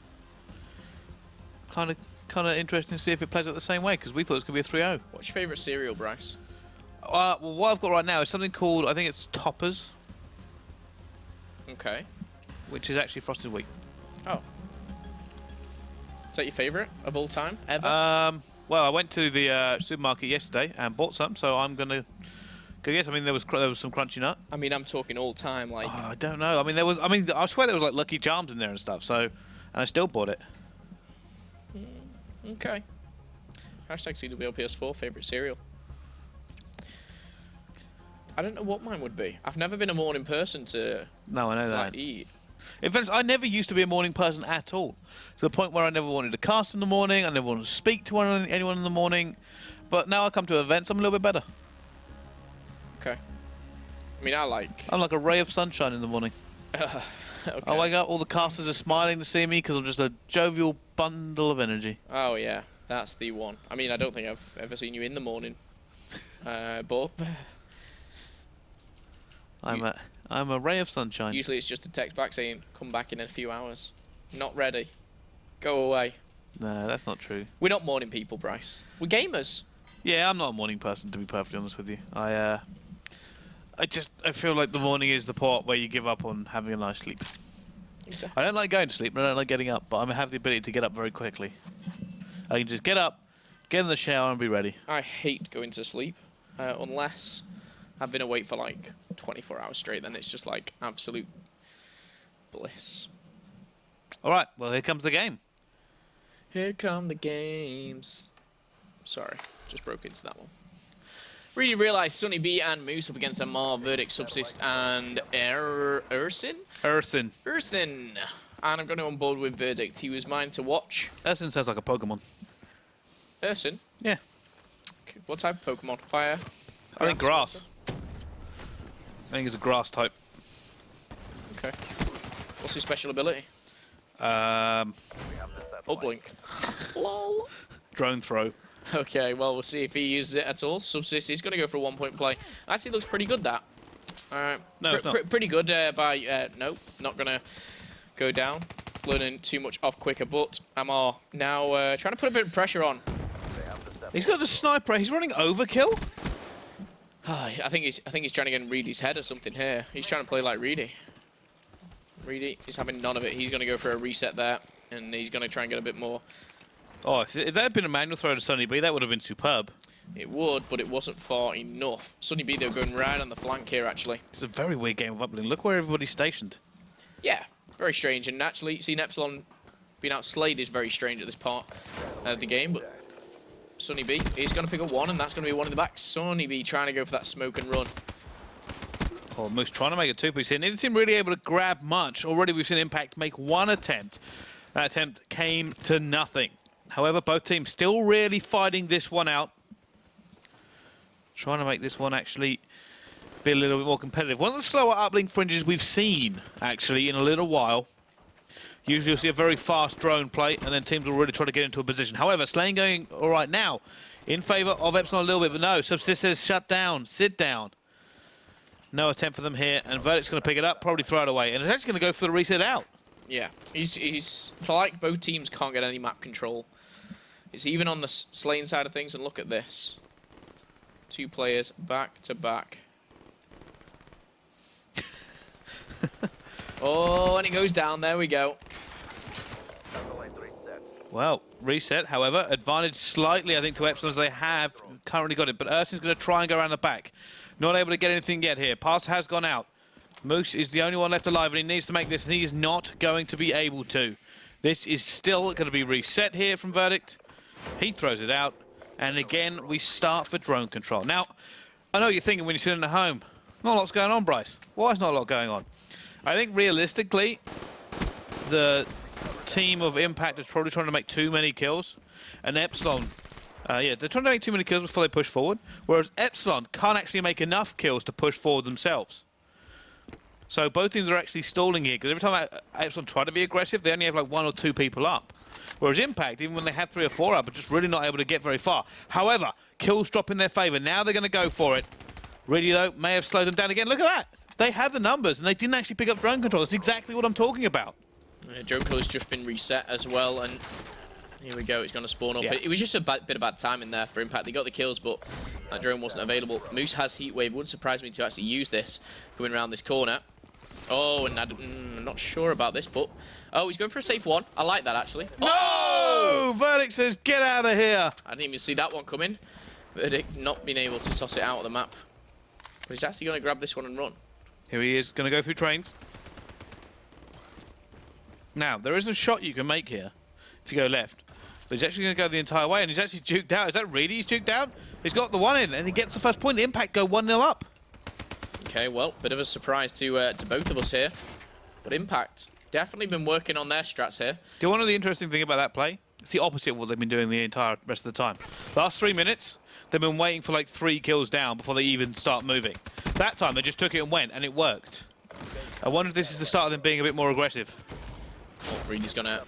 of interesting to see if it plays out the same way, because we thought it was going to be a 3-0. What's your favourite cereal, Bryce? Well, what I've got right now is something called, I think it's Toppers. Okay. Which is actually Frosted Wheat. Oh. Is that your favourite of all time, ever? Well, I went to the supermarket yesterday and bought some, so I'm going to go guess. I mean, there was some Crunchy Nut. I mean, I'm talking all time, like... Oh, I don't know. I mean, I swear there was like Lucky Charms in there and stuff, so... and I still bought it. Okay. Hashtag CWLPS4, favorite cereal. I don't know what mine would be. I've never been a morning person to No, I know that. like, eat. In fact, I never used to be a morning person at all. To the point where I never wanted to cast in the morning, I never wanted to speak to anyone in the morning. But now I come to events, I'm a little bit better. Okay. I mean, I'm like a ray of sunshine in the morning. Okay. I wake up, all the casters are smiling to see me because I'm just a jovial bundle of energy. Oh, yeah. That's the one. I mean, I don't think I've ever seen you in the morning. But... I'm a ray of sunshine. Usually it's just a text back saying, come back in a few hours. Not ready. Go away. No, that's not true. We're not morning people, Bryce. We're gamers. Yeah, I'm not a morning person, to be perfectly honest with you. I feel like the morning is the part where you give up on having a nice sleep. Exactly. I don't like going to sleep, and I don't like getting up, but I have the ability to get up very quickly. I can just get up, get in the shower, and be ready. I hate going to sleep, unless I've been awake for like 24 hours straight. Then it's just like absolute bliss. All right, well, here comes the game. Here come the games. Sorry, just broke into that one. Really realised Sunny B and Moose up against Amar, Verdict, Subsist, and Ursin? Ursin. Ursin. And I'm going to on board with Verdict. He was mine to watch. Ursin sounds like a Pokemon. Ursin? Yeah. Okay. What type of Pokemon? Fire? I think grass. I think it's a grass type. Okay. What's his special ability? Uplink. Lol. Drone throw. Okay, well, we'll see if he uses it at all. Subsist is going to go for a 1-point play. Actually, looks pretty good, that. No, it's not. Pretty good by... no, not going to go down. Learning too much off quicker, but Amar now trying to put a bit of pressure on. He's got the sniper. He's running overkill. I think he's trying to get in Reedy's head or something here. He's trying to play like Reedy. Reedy is having none of it. He's going to go for a reset there, and he's going to try and get a bit more. Oh, if that had been a manual throw to Sunny B, that would have been superb. It would, but it wasn't far enough. Sunny B, they're going right on the flank here, actually. It's a very weird game of Uplink. Look where everybody's stationed. Yeah, very strange. And actually, seeing Epsilon being outslayed is very strange at this part of the game. But Sunny B is going to pick up one, and that's going to be one in the back. Sunny B trying to go for that smoke and run. Oh, Moose trying to make a two-piece here. Neither team really able to grab much. Already we've seen Impact make one attempt. That attempt came to nothing. However, both teams still really fighting this one out. Trying to make this one actually be a little bit more competitive. One of the slower uplink fringes we've seen, actually, in a little while. Usually you'll see a very fast drone play, and then teams will really try to get into a position. However, Slane going all right now in favour of Epsilon a little bit, but no, Subsist says shut down, sit down. No attempt for them here, and Verdict's going to pick it up, probably throw it away, and it's actually going to go for the reset out. Yeah, it's like both teams can't get any map control. It's even on the Slane side of things, and look at this. Two players back to back. Oh, and it goes down. There we go. Well, reset, however, advantage slightly, I think, to Epsilon as they have currently got it, but Ursin's going to try and go around the back. Not able to get anything yet here. Pass has gone out. Moose is the only one left alive, and he needs to make this, and he is not going to be able to. This is still going to be reset here from Verdict. He throws it out, and again, we start for drone control. Now, I know what you're thinking when you're sitting at home. Not a lot's going on, Bryce. Why is not a lot going on? I think realistically, the team of Impact is probably trying to make too many kills, and Epsilon, yeah, they're trying to make too many kills before they push forward, whereas Epsilon can't actually make enough kills to push forward themselves. So both teams are actually stalling here, because every time Epsilon try to be aggressive, they only have like 1 or 2 people up. Whereas Impact, even when they have 3 or 4 up, are just really not able to get very far. However, kills drop in their favour. Now they're going to go for it. Really, though, may have slowed them down again. Look at that. They had the numbers, and they didn't actually pick up drone control. That's exactly what I'm talking about. Drone control's just been reset as well, and here we go. It's going to spawn up. Yeah. It was just a bit of bad timing there for Impact. They got the kills, but that drone wasn't available. Moose has Heatwave. Wouldn't surprise me to actually use this going around this corner. Oh, and I'm not sure about this, but... Oh, he's going for a safe one. I like that, actually. No! Oh! Verdict says, get out of here. I didn't even see that one coming. Verdict not being able to toss it out of the map. But he's actually going to grab this one and run. Here he is, going to go through trains. Now, there is a shot you can make here if you go left. But he's actually going to go the entire way, and he's actually juked out. Is that really he's juked out? He's got the one in, and he gets the first point. Impact go 1-0 up. Okay, well, bit of a surprise to both of us here. But Impact definitely been working on their strats here. Do you want to know the interesting thing about that play? It's the opposite of what they've been doing the entire rest of the time. Last 3 minutes, they've been waiting for like 3 kills down before they even start moving. That time, they just took it and went, and it worked. I wonder if this is the start of them being a bit more aggressive. Well, Reedy's going to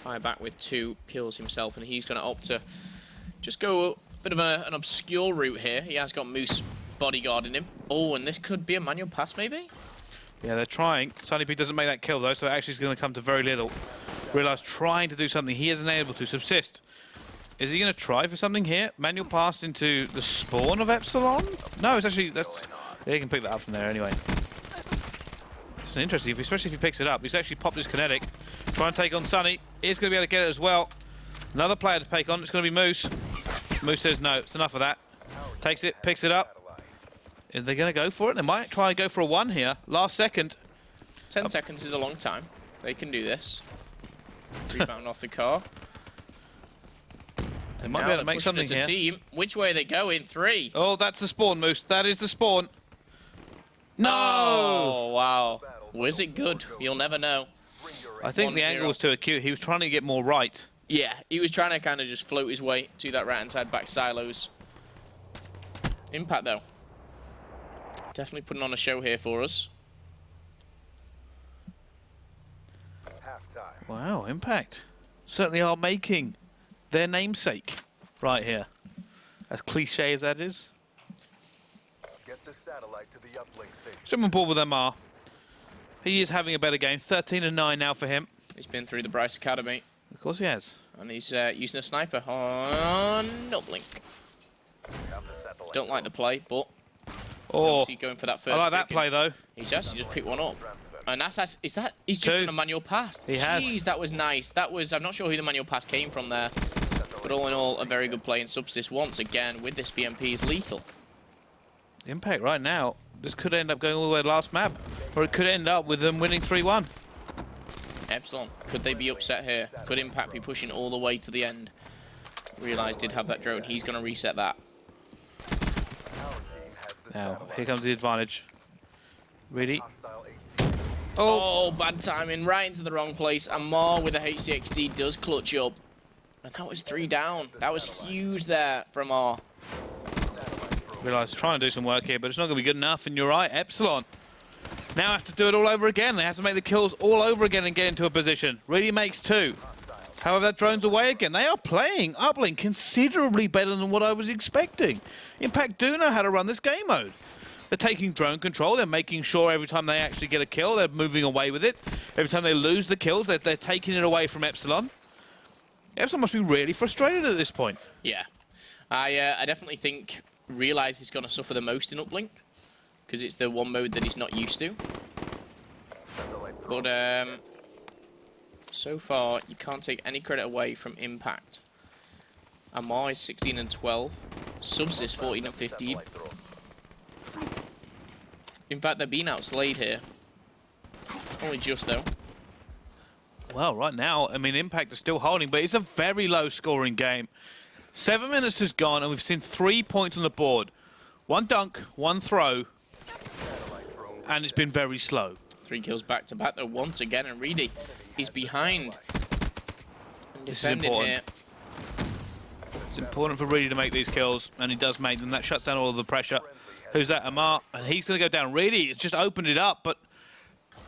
fire back with 2 kills himself, and he's going to opt to just go a bit of an obscure route here. He has got Moose bodyguarding him. Oh, and this could be a manual pass, maybe? Yeah, they're trying. Sunny P doesn't make that kill, though, so it actually is going to come to very little. Realize trying to do something he isn't able to. Subsist. Is he going to try for something here? Manual pass into the spawn of Epsilon? No, it's actually... That's, yeah, he can pick that up from there anyway. It's interesting, especially if he picks it up. He's actually popped his kinetic. Try and take on Sunny. He's going to be able to get it as well. Another player to take on. It's going to be Moose. Moose says no. It's enough of that. Takes it, picks it up. Are they going to go for it? They might try and go for a 1 here. Last second. 10 seconds is a long time. They can do this. Rebound off the car. They might be able to make something as a here. Team. Which way are they going? 3. Oh, that's the spawn, Moose. That is the spawn. No! Oh, wow. Was it good? You'll never know. I think the angle was too acute. He was trying to get more right. Yeah, he was trying to kind of just float his way to that right-hand side back silos. Impact, though. Definitely putting on a show here for us. Wow, Impact. Certainly are making their namesake right here. As cliche as that is. Get the satellite to the uplink station. Jump on board with MR. He is having a better game. 13-9 now for him. He's been through the Bryce Academy. Of course he has. And he's using a sniper on Uplink. Don't like the play, but Oh, he's going for that first I like that pick, play though. He's actually just picked one up. And that's he's just 2. done a manual pass. He has. Jeez, that was nice. That was, I'm not sure who the manual pass came from there. But all in all, a very good play. And Subsist once again with this VMP is lethal. Impact right now. This could end up going all the way to last map. Or it could end up with them winning 3-1. Epsilon, could they be upset here? Could Impact be pushing all the way to the end? Realize did have that drone. He's going to reset that. Now, here comes the advantage. Ready? Oh, bad timing. Right into the wrong place. And Mar with a HCXD does clutch up. And that was 3 down. That was huge there from Mar. Realise trying to do some work here, but it's not going to be good enough. And you're right, Epsilon now have to do it all over again. They have to make the kills all over again and get into a position. Really makes 2. However, that drone's away again. They are playing Uplink considerably better than what I was expecting. Impact do know how to run this game mode. They're taking drone control. They're making sure every time they actually get a kill, they're moving away with it. Every time they lose the kills, they're taking it away from Epsilon. Epsilon must be really frustrated at this point. Yeah. I definitely think Realize he's going to suffer the most in Uplink. Because it's the one mode that he's not used to. But so far, you can't take any credit away from Impact. Amar is 16-12. Subsist 14-15. In fact, they're being outslayed here. Only just, though. Well, right now, I mean, Impact are still holding, but it's a very low-scoring game. 7 minutes has gone, and we've seen 3 points on the board. 1 dunk, 1 throw, and it's been very slow. 3 kills back-to-back, though, once again, and Reedy, he's behind. And defending here. It's important for Reedy to make these kills, and he does make them. That shuts down all of the pressure. Who's that? Amar, and he's going to go down. Reedy, it's just opened it up, but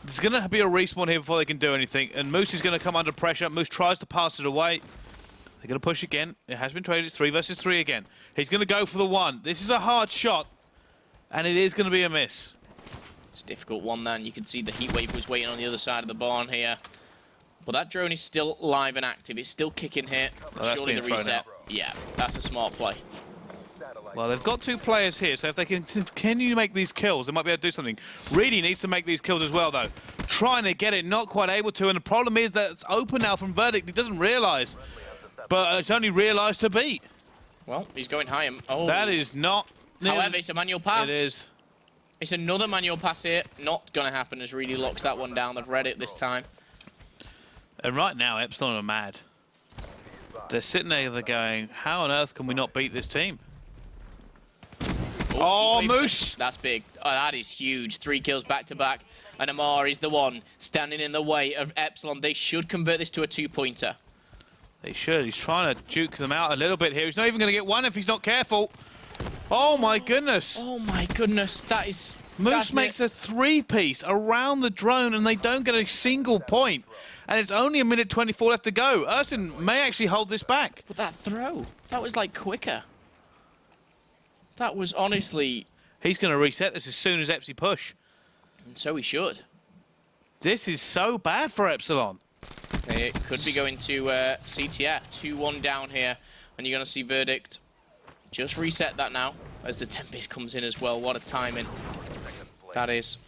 there's going to be a respawn here before they can do anything, and Moose is going to come under pressure. Moose tries to pass it away. They're going to push again. It has been traded. 3 versus 3 again. He's going to go for the 1. This is a hard shot, and it is going to be a miss. It's a difficult one, then. You can see the heat wave was waiting on the other side of the barn here. But that drone is still live and active. It's still kicking here. Oh, surely the reset. Yeah, that's a smart play. Well, they've got 2 players here, so if they can continue to make these kills, they might be able to do something. Reedy needs to make these kills as well, though. Trying to get it, not quite able to, and the problem is that it's open now from Verdict. He doesn't realise, but it's only realised to beat. Well, he's going high. Oh. That is not... However, it's a manual pass. It is. It's another manual pass here. Not going to happen as Reedy locks that one down. They've read it this time. And right now, Epsilon are mad. They're sitting there going, how on earth can we not beat this team? Oh, Moose! That's big. Oh, that is huge. 3 kills back to back. And Amar is the one standing in the way of Epsilon. They should convert this to a 2-pointer. They should. He's trying to juke them out a little bit here. He's not even going to get one if he's not careful. Oh, my goodness. Oh, my goodness. That is... Moose makes a 3-piece around the drone, and they don't get a single point. And it's only a minute 24 left to go. Urson may actually hold this back. But that throw, that was like quicker. That was honestly... He's going to reset this as soon as Epsi push. And so he should. This is so bad for Epsilon. It could be going to CTF. 2-1 down here. And you're going to see Verdict just reset that now as the Tempest comes in as well. What a timing. That is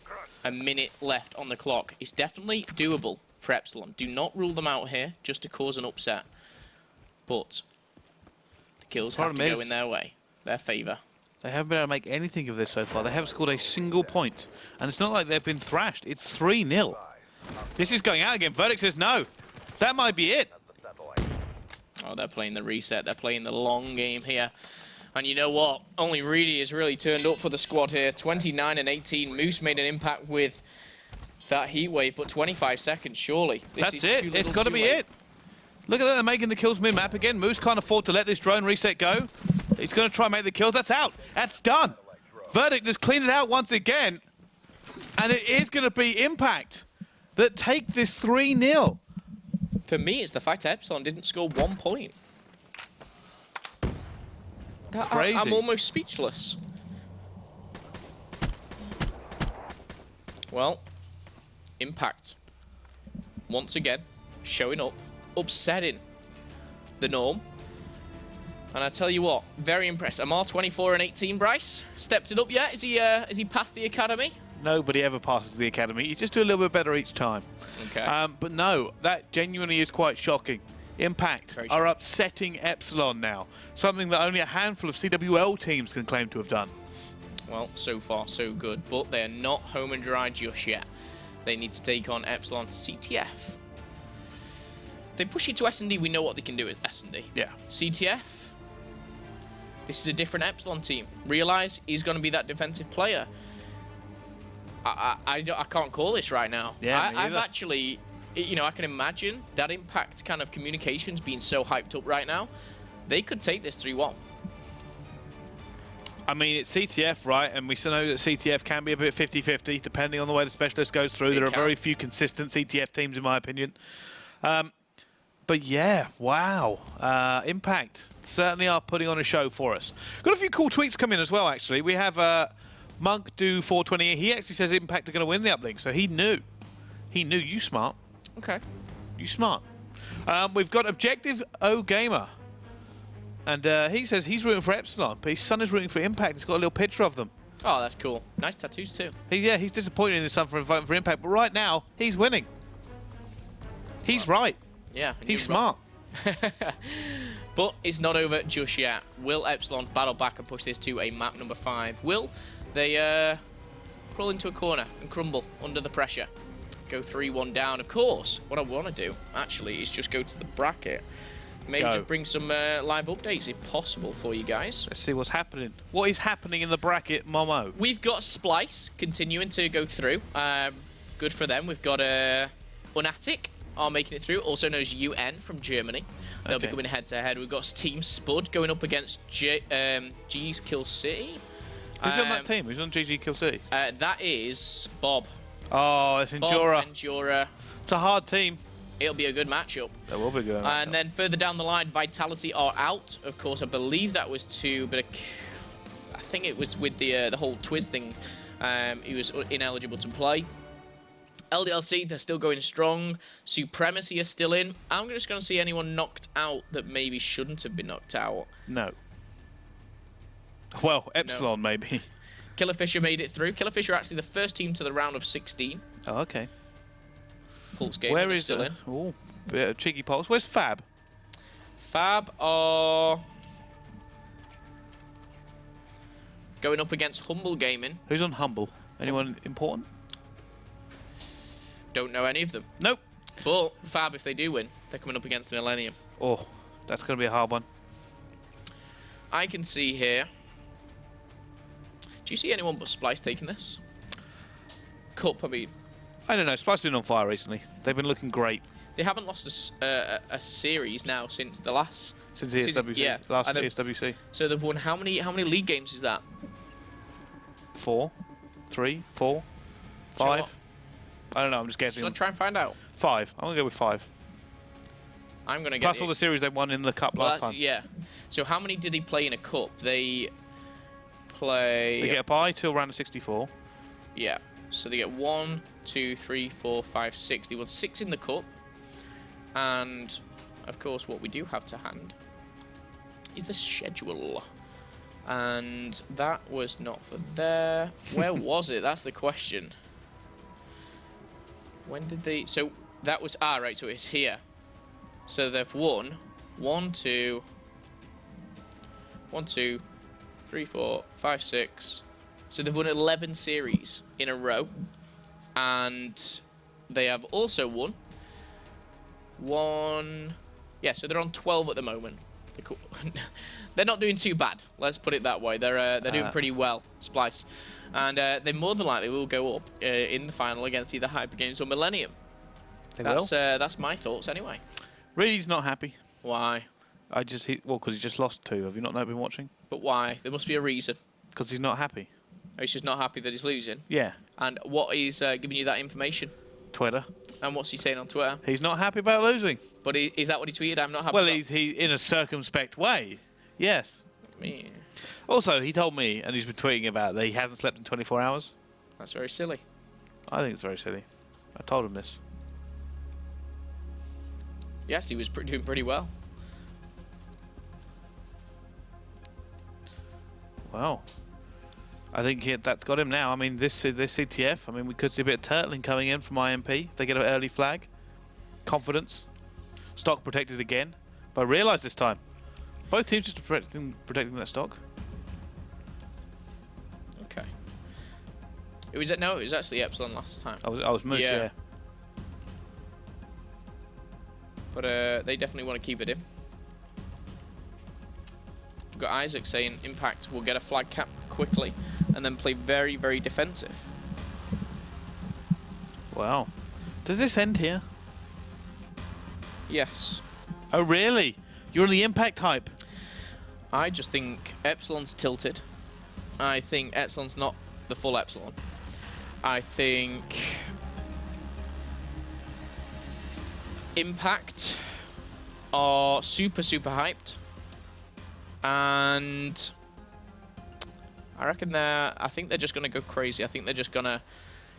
a minute left on the clock. It's definitely doable for Epsilon. Do not rule them out here just to cause an upset. But the kills have to go in their way, their favour. They haven't been able to make anything of this so far. They haven't scored a single point. And it's not like they've been thrashed. It's 3-0. This is going out again. Verdict says no. That might be it. Oh, they're playing the reset. They're playing the long game here. And you know what? Only Reedy has really turned up for the squad here. 29 and 18. Moose made an impact with that heat wave, but 25 seconds, surely. That's it. It's got to be it. Look at that. They're making the kills mid-map again. Moose can't afford to let this drone reset go. He's going to try and make the kills. That's out. That's done. Verdict just cleaned it out once again. And it is going to be Impact that take this 3-0. For me, it's the fact that Epsilon didn't score 1 point. Crazy. I'm almost speechless. Well, Impact, once again, showing up, upsetting the norm. And I tell you what, very impressed. Amar 24 and 18, Bryce. Stepped it up yet? Is he past the academy? Nobody ever passes the academy. You just do a little bit better each time. Okay. But no, that genuinely is quite shocking. Impact are upsetting Epsilon now. Something that only a handful of CWL teams can claim to have done. Well, so far so good, but they are not home and dry just yet. They need to take on Epsilon CTF. They push it to S&D, we know what they can do at S&D. Yeah. CTF, this is a different Epsilon team. Realize he's going to be that defensive player. I can't call this right now. Yeah, I've actually, you know, I can imagine that Impact kind of communications being so hyped up right now. They could take this 3-1. I mean, it's CTF, right? And we still know that CTF can be a bit 50-50, depending on the way the specialist goes through. There are very few consistent CTF teams, in my opinion. But yeah, wow. Impact certainly are putting on a show for us. Got a few cool tweets come in as well, actually. We have Monk do 420. He actually says Impact are going to win the uplink, so he knew. He knew. You smart. Okay. You smart. We've got Objective O Gamer. And he says he's rooting for Epsilon, but his son is rooting for Impact. He's got a little picture of them. Oh, that's cool. Nice tattoos too. Yeah, he's disappointed in his son for voting for Impact, but right now, he's winning. He's right. Yeah. He's smart. But it's not over just yet. Will Epsilon battle back and push this to a map number 5? Will they crawl into a corner and crumble under the pressure? Go 3-1 down. Of course, what I want to do, actually, is just go to the bracket. Maybe just bring some live updates, if possible, for you guys. Let's see what's happening. What is happening in the bracket, Momo? We've got Splice continuing to go through. Good for them. We've got Unatic are making it through, also known as UN from Germany. They'll be coming head-to-head. We've got Team Spud going up against G's Kill City. Who's on that team? Who's on GG Kill City? That is Bob. Oh, it's Endura. Bob, Endura. It's a hard team. It'll be a good matchup. That will be good. And then further down the line, Vitality are out. Of course, I believe that was to, but I think it was with the whole Twiz thing. He was ineligible to play. LDLC, they're still going strong. Supremacy is still in. I'm just going to see anyone knocked out that maybe shouldn't have been knocked out. No. Well, Epsilon maybe. Killerfisher made it through. Killerfisher are actually the first team to the round of 16. Oh, okay. Pulse Gaming Where is still in. Oh, bit of cheeky pulse. Where's Fab? Fab are going up against Humble Gaming. Who's on Humble? Anyone important? Don't know any of them. Nope. But Fab, if they do win, they're coming up against the Millennium. Oh, that's going to be a hard one. I can see here. Do you see anyone but Splice taking this? Cup, I mean. I don't know. Splice has been on fire recently. They've been looking great. They haven't lost a series now since the last... Since the ESWC. Yeah. Last ESWC. So they've won how many league games is that? 4, 3, 4, 5. I don't know. I'm just guessing. Should I try and find out? 5. I'm going to go with 5. I'm going to get Plus all the series they won in the cup last time. Yeah. So how many did they play in a cup? They play... They get a bye till round of 64. Yeah. So they get 1, 2, 3, 4, 5, 6. They won 6 in the cup. And, of course, what we do have to hand is the schedule. And that was not for there. Where was it? That's the question. When did they... So that was... Ah, right. So it's here. So they've won 1, 2, 3, 4, 5, 6. So they've won 11 series in a row. And they have also won 1... Yeah, so they're on 12 at the moment. They're not doing too bad. Let's put it that way. They're doing pretty well, Splice. And they more than likely will go up in the final against either Hyper Games or Millennium. That's my thoughts anyway. Really, he's not happy. Why? Well, because he just lost 2. Have you not been watching? But why? There must be a reason. Because he's not happy. Oh, he's just not happy that he's losing? Yeah. And what is giving you that information? Twitter. And what's he saying on Twitter? He's not happy about losing. But is that what he tweeted? I'm not happy. Well, he's in a circumspect way. Yes. Me. Also, he told me, and he's been tweeting about that he hasn't slept in 24 hours. That's very silly. I think it's very silly. I told him this. Yes, he was doing pretty well. Wow. I think that's got him now. I mean, this CTF, I mean, we could see a bit of turtling coming in from IMP. If they get an early flag. Confidence. Stock protected again. But I realised this time. Both teams just protecting that stock. Okay. It was actually Epsilon last time. I was Moose, yeah. But they definitely want to keep it in. We've got Isaac saying Impact will get a flag cap quickly and then play very, very defensive. Wow. Does this end here? Yes. Oh, really? You're on the Impact hype? I just think Epsilon's tilted. I think Epsilon's not the full Epsilon. I think Impact are super, super hyped. And I reckon I think they're just going to go crazy. I think they're just going to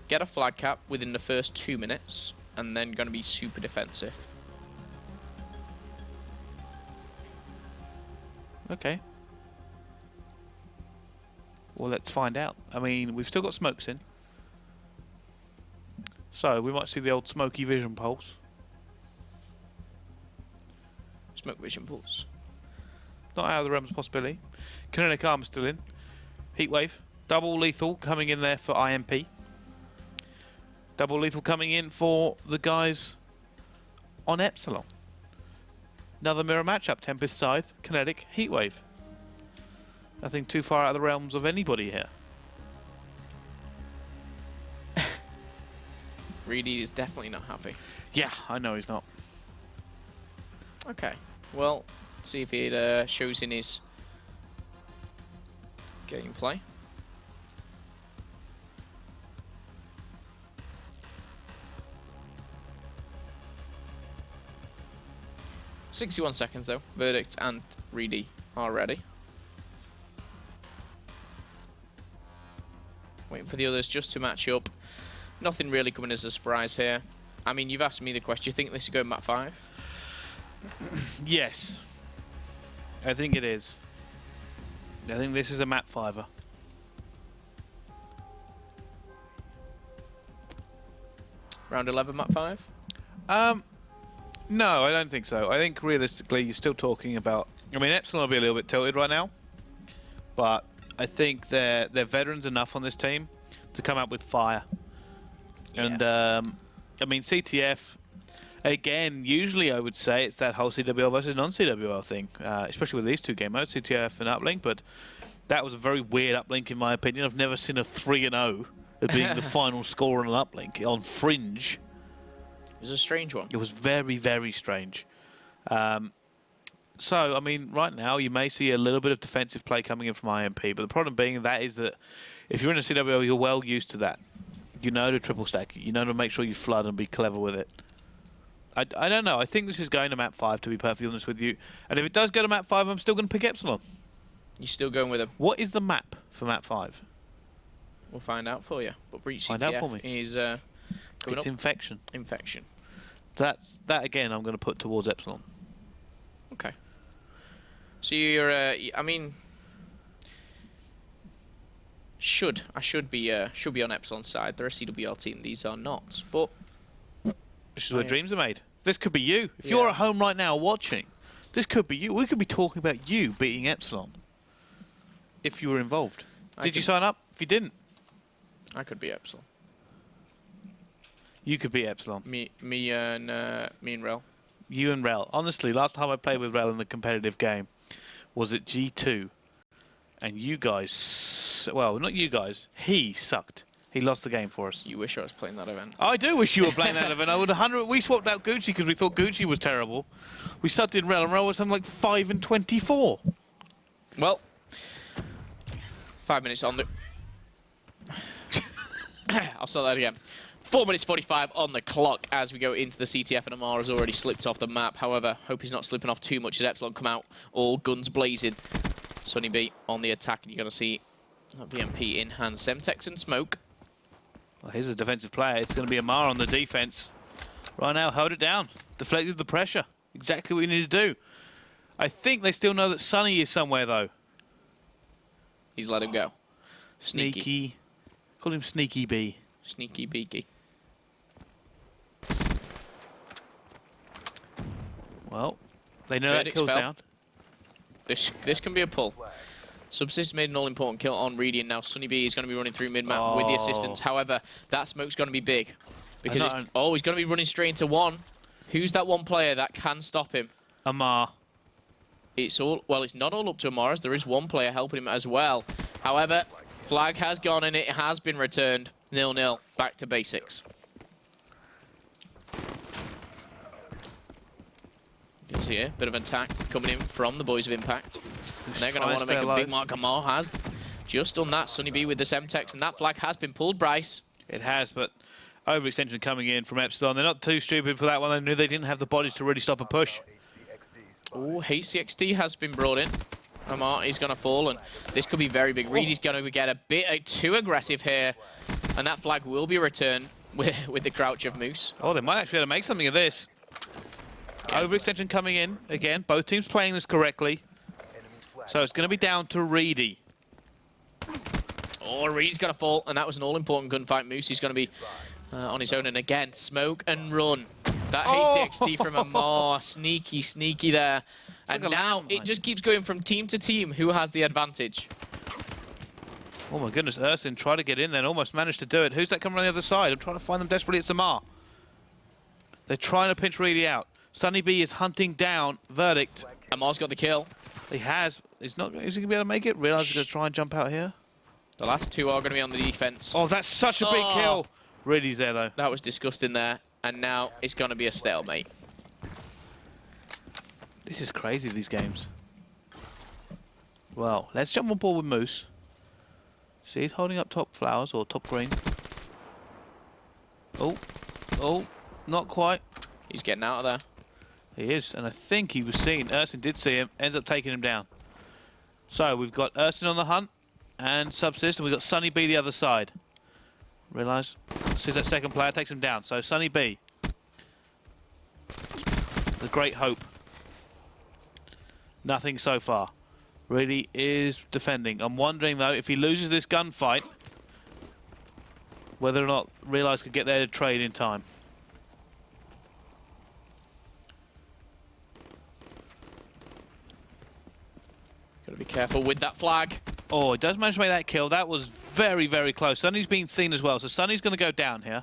get a flag cap within the first 2 minutes and then going to be super defensive. Okay. Well, let's find out. I mean, we've still got smokes in. So, we might see the old smoky vision pulse. Smoke vision pulse. Not out of the realms of possibility. Kinetic arm still in. Heatwave. Double lethal coming in there for IMP. Double lethal coming in for the guys on Epsilon. Another mirror matchup. Tempest Scythe, Kinetic, Heatwave. Nothing too far out of the realms of anybody here. Reedy is definitely not happy. Yeah, I know he's not. Okay, well, see if it shows in his gameplay. "61 seconds though. Verdict and Reedy are ready. Waiting for the others just to match up. Nothing really coming as a surprise here. I mean, you've asked me the question. Do you think this is going map 5? Yes. I think it is. I think this is a map 5er. Round 11 map 5? No, I don't think so. I think realistically you're still talking about... I mean, Epsilon will be a little bit tilted right now. But I think they're veterans enough on this team to come out with fire. Yeah. And, I mean, CTF... Again, usually I would say it's that whole CWL versus non-CWL thing, especially with these two game modes, CTF and Uplink, but that was a very weird Uplink in my opinion. I've never seen a 3-0 as being the final score on an Uplink on Fringe. It was a strange one. It was very, very strange. So, I mean, right now you may see a little bit of defensive play coming in from IMP, but the problem being that is that if you're in a CWL, you're well used to that. You know to triple stack. You know to make sure you flood and be clever with it. I don't know. I think this is going to map 5, to be perfectly honest with you. And if it does go to map 5, I'm still going to pick Epsilon. You're still going with him? What is the map for map 5? We'll find out for you. But Breach Find out for me. CTF is coming It's up. Infection. Infection. That again, I'm going to put towards Epsilon. Okay. So you're, I mean, I should be on Epsilon's side. They're a CWL team. These are not. But this is where dreams are made. This could be you. If you're at home right now watching, this could be you. We could be talking about you beating Epsilon. If you were involved. Did you sign up? If you didn't, I could be Epsilon. You could be Epsilon. Me and Rel. You and Rel. Honestly, last time I played with Rel in the competitive game was at G2. And you guys, well, not you guys, he sucked. He lost the game for us. You wish I was playing that event. I do wish you were playing that event. I would 100. We swapped out Gucci because we thought Gucci was terrible. We subbed in Rel, and Rel was something like 5 and 24. Well, 5 minutes on the... I'll start that again. 4 minutes 45 on the clock as we go into the CTF, and Amar has already slipped off the map. However, hope he's not slipping off too much as Epsilon come out all guns blazing. Sunny B on the attack, and you're going to see VMP in hand. Semtex and Smoke. Well, here's a defensive player. It's going to be Amar on the defense. Right now, hold it down. Deflected the pressure. Exactly what you need to do. I think they still know that Sunny is somewhere, though. He's let him go. Sneaky. Call him Sneaky B. Sneaky Beaky. Well, they know that kill's down. This can be a pull. Subsist made an all-important kill on Reedy, and now Sunny B is going to be running through mid-map with the assistance. However, that smoke's going to be big. Because he's going to be running straight into one. Who's that one player that can stop him? Amar. It's not all up to Amar, as there is one player helping him as well. However, flag has gone and it has been returned. 0-0. Back to basics. You can see here, bit of an attack coming in from the boys of Impact. And they're going to want to make a big mark. Amar has just done that. Sunny B with the Semtex, and that flag has been pulled, Bryce. It has, but overextension coming in from Epsilon. They're not too stupid for that one. They knew they didn't have the bodies to really stop a push. Oh, HCXD has been brought in. Amar is going to fall, and this could be very big. Reedy's going to get a bit too aggressive here, and that flag will be returned with the crouch of Moose. Oh, they might actually be able to make something of this. Yeah. Overextension coming in again. Both teams playing this correctly. So it's going to be down to Reedy. Oh, Reedy's going to fall, and that was an all-important gunfight. Moose is going to be on his own, and again, smoke and run. That HCXD from Amar, sneaky, sneaky there. And now it just keeps going from team to team. Who has the advantage? Oh my goodness, Ursin tried to get in there and almost managed to do it. Who's that coming on the other side? I'm trying to find them desperately. It's Amar. They're trying to pinch Reedy out. Sunny B is hunting down Verdict. Amar's got the kill. He has. Is he going to be able to make it? Realize he's going to try and jump out here. The last two are going to be on the defense. Oh, that's such a big kill. Reedy's there, though. That was disgusting there. And now it's going to be a stalemate. This is crazy, these games. Well, let's jump on board with Moose. See, he's holding up top flowers, or top green. Oh, not quite. He's getting out of there. He is, and I think he was seen. Ursin did see him, ends up taking him down. So, we've got Ursin on the hunt, and Subsist, and we've got Sunny B the other side. Realise, sees that second player, takes him down. So, Sunny B. The great hope. Nothing so far. Really is defending. I'm wondering, though, if he loses this gunfight, whether or not Realise could get there to trade in time. Gotta be careful with that flag. Oh, he does manage to make that kill. That was very, very close. Sunny's been seen as well, so Sunny's going to go down here,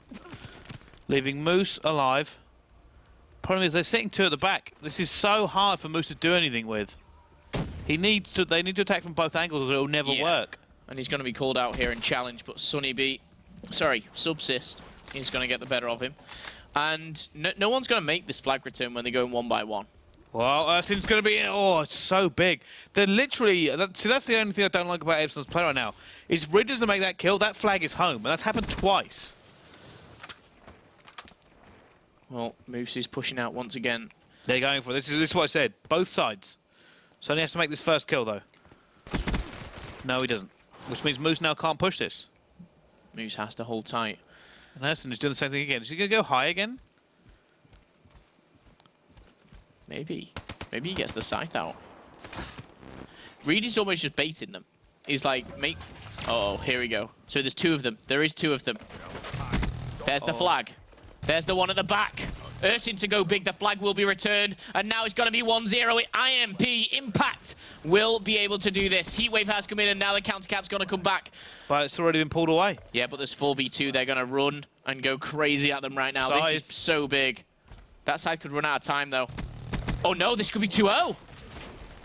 leaving Moose alive. Problem is they're sitting 2 at the back. This is so hard for Moose to do anything with. They need to attack from both angles or it'll never work. And he's going to be called out here in challenge, but Subsist is going to get the better of him. And no one's going to make this flag return when they go in 1 by 1. Well, Epsilon's going to be... Oh, it's so big. They're literally... See, that's the only thing I don't like about Epsilon's play right now. Is Reed doesn't make that kill, that flag is home. And that's happened twice. Well, Moose is pushing out once again. They're going for it. This is what I said. Both sides. Sonny has to make this first kill, though. No, he doesn't. Which means Moose now can't push this. Moose has to hold tight. And Ersin is doing the same thing again. Is he going to go high again? Maybe. Maybe he gets the scythe out. Reed is almost just baiting them. He's like, make... Oh, here we go. So there's 2 of them. There is 2 of them. There's the flag. There's the one at the back. Ersin to go big. The flag will be returned. And now it's going to be 1-0. IMP Impact will be able to do this. Heatwave has come in and now the counter cap's going to come back. But it's already been pulled away. Yeah, but there's 4v2. They're going to run and go crazy at them right now. This is so big. That side could run out of time, though. Oh, no, this could be 2-0.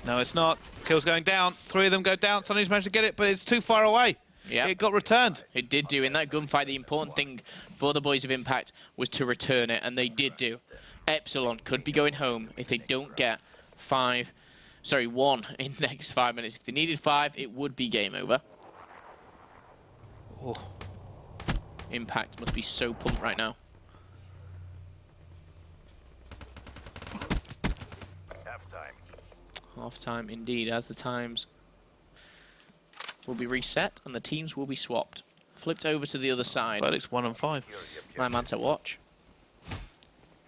No, it's not. Kill's going down. 3 of them go down. Sonny's managed to get it, but it's too far away. Yeah. It got returned. It did do. In that gunfight, the important thing for the boys of Impact was to return it, and they did do. Epsilon could be going home if they don't get 1 in the next 5 minutes. If they needed 5, it would be game over. Oh. Impact must be so pumped right now. Half-time indeed, as the times will be reset and the teams will be swapped. Flipped over to the other side. But it's 1 and 5. My man to watch.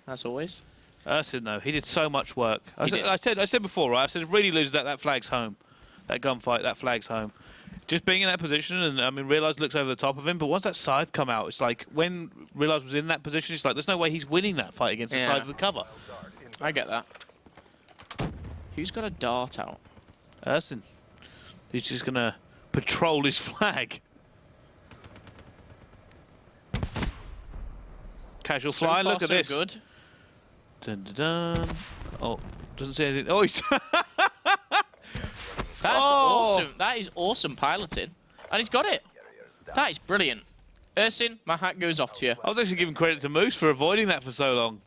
As always. Ersin, though, he did so much work. I said before, right? I said if really loses that flag's home. That gunfight, that flag's home. Just being in that position, and I mean, Realize looks over the top of him, but once that scythe come out, it's like when Realize was in that position, it's like there's no way he's winning that fight against the side with cover. I get that. Who's got a dart out? Ersin. He's just going to patrol his flag. Casual fly, look at this. Good. Dun, dun, dun. Oh, doesn't say anything. Oh, he's... That's awesome. That is awesome piloting. And he's got it. That is brilliant. Ersin, my hat goes off to you. I was actually giving credit to Moose for avoiding that for so long.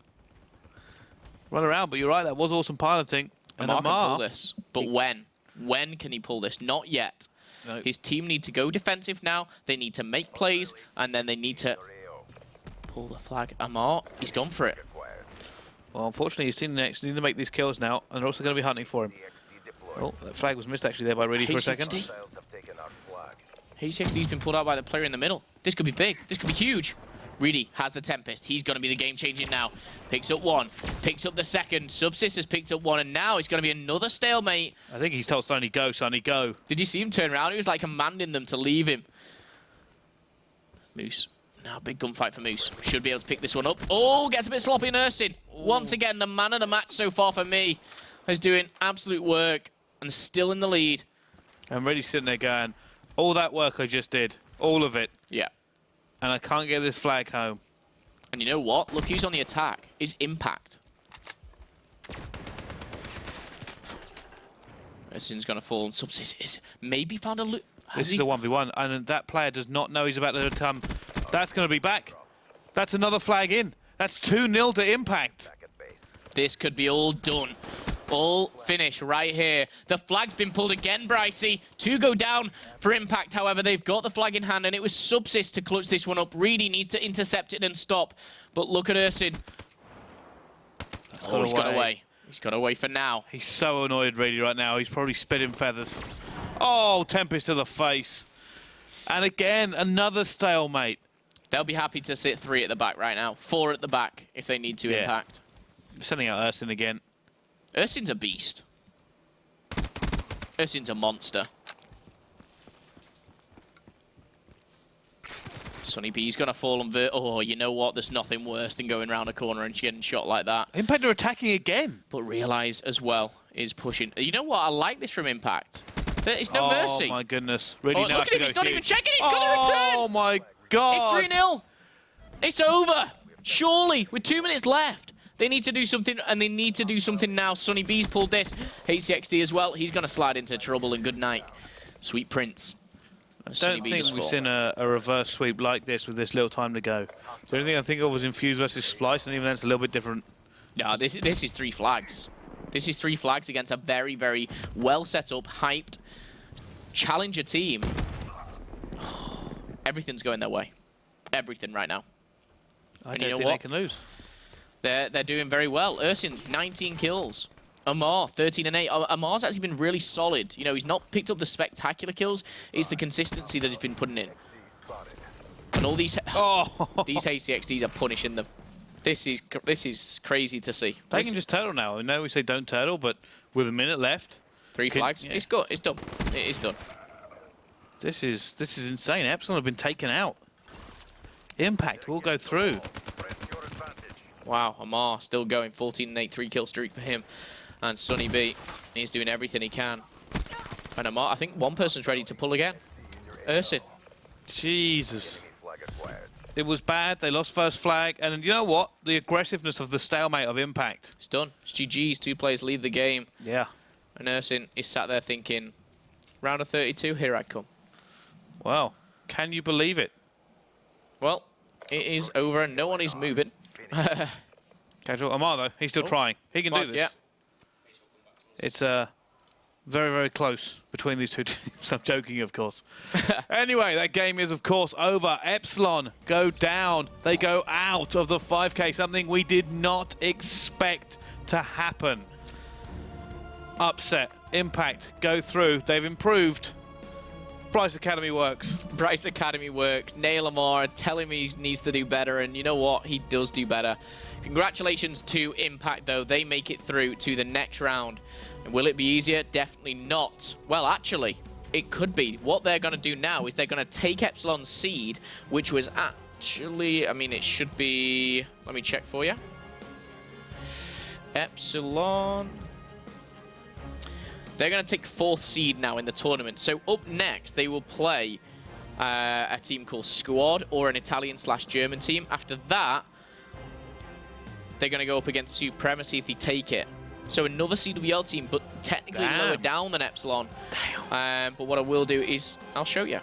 Run around, but you're right, that was awesome piloting. And Amar can pull this. But when? When can he pull this? Not yet. No. His team need to go defensive now. They need to make plays, and then they need to pull the flag. Amar, he's gone for it. Well, unfortunately, his team next need to make these kills now, and they're also going to be hunting for him. Oh, that flag was missed actually there by Reedy for a second. H60's been pulled out by the player in the middle. This could be big. This could be huge. Reedy has the Tempest. He's going to be the game-changing now. Picks up 1. Picks up the second. Subsist has picked up 1, and now it's going to be another stalemate. I think he's told Sonny, go, Sonny, go. Did you see him turn around? He was like commanding them to leave him. Moose. Now, big gunfight for Moose. Should be able to pick this one up. Oh, gets a bit sloppy in Ersin. Once again, the man of the match so far for me is doing absolute work and still in the lead. I'm really sitting there going, all that work I just did, all of it. Yeah. And I can't get this flag home. And you know what? Look who's on the attack. Is Impact. Ersin's going to fall, and Subsist is maybe found a loot. This is a 1v1, and that player does not know he's about to come. That's going to be back. That's another flag in. That's 2-0 to Impact. This could be all done. All finish right here. The flag's been pulled again, Brycey. 2 go down for Impact, however. They've got the flag in hand, and it was Subsist to clutch this one up. Reedy needs to intercept it and stop. But look at Ersin. Oh, he's got away. He's got away for now. He's so annoyed, Reedy, right now. He's probably spitting feathers. Oh, Tempest to the face. And again, another stalemate. They'll be happy to sit 3 at the back right now. 4 at the back if they need to Impact. Sending out Ersin again. Ersin's a beast. Ersin's a monster. Sonny B's going to fall on Oh, you know what? There's nothing worse than going around a corner and getting shot like that. Impact are attacking again. But Realize as well is pushing. You know what? I like this from Impact. There's no mercy. Oh, my goodness. Really look at him. He's not even checking. He's got the return. Oh, my God. It's 3-0. It's over. Surely, with 2 minutes left. They need to do something, and they need to do something now. Sonny B's pulled this. HCXD as well. He's going to slide into trouble, and good night. Sweet Prince. I don't think we've seen a reverse sweep like this with this little time to go. The only thing I think of was Infused versus Splice, and even that's a little bit different. No, this is 3 flags. This is 3 flags against a very, very well set up, hyped challenger team. Everything's going their way. Everything right now. I don't think they can lose. They're doing very well. Ursin, 19 kills. Amar, 13 and 8. Amar's actually been really solid. You know, he's not picked up the spectacular kills. It's the consistency that he's been putting in. And all these these HCXDs are punishing them. This is crazy to see. They can just turtle now. I know we say don't turtle, but with a minute left, 3 flags. Yeah. It's good. It's done. It is done. This is insane. Epsilon have been taken out. Impact will go through. Wow, Amar still going. 14 and 8, 3-kill streak for him. And Sonny B, he's doing everything he can. And Amar, I think one person's ready to pull again. Ursin. Jesus. It was bad. They lost first flag. And you know what? The aggressiveness of the stalemate of Impact. It's done. It's GG's. 2 players leave the game. Yeah. And Ursin is sat there thinking, round of 32, here I come. Well, can you believe it? Well, it is over and no one is moving. Casual. Amar, though, he's still trying. He can do this. Yeah. It's very, very close between these two teams. I'm joking, of course. Anyway, that game is, of course, over. Epsilon go down. They go out of the 5K, something we did not expect to happen. Upset. Impact go through. They've improved. Bryce Academy works. Bryce Academy works. Nail Amar telling me he needs to do better, and you know what? He does do better. Congratulations to Impact, though. They make it through to the next round. And will it be easier? Definitely not. Well, actually, it could be. What they're going to do now is they're going to take Epsilon's seed, which was actually, I mean, it should be, let me check for you. Epsilon. They're going to take 4th seed now in the tournament. So up next, they will play a team called Squad or an Italian/German team. After that, they're going to go up against Supremacy if they take it. So another CWL team, but technically lower down than Epsilon. But what I will do is I'll show you.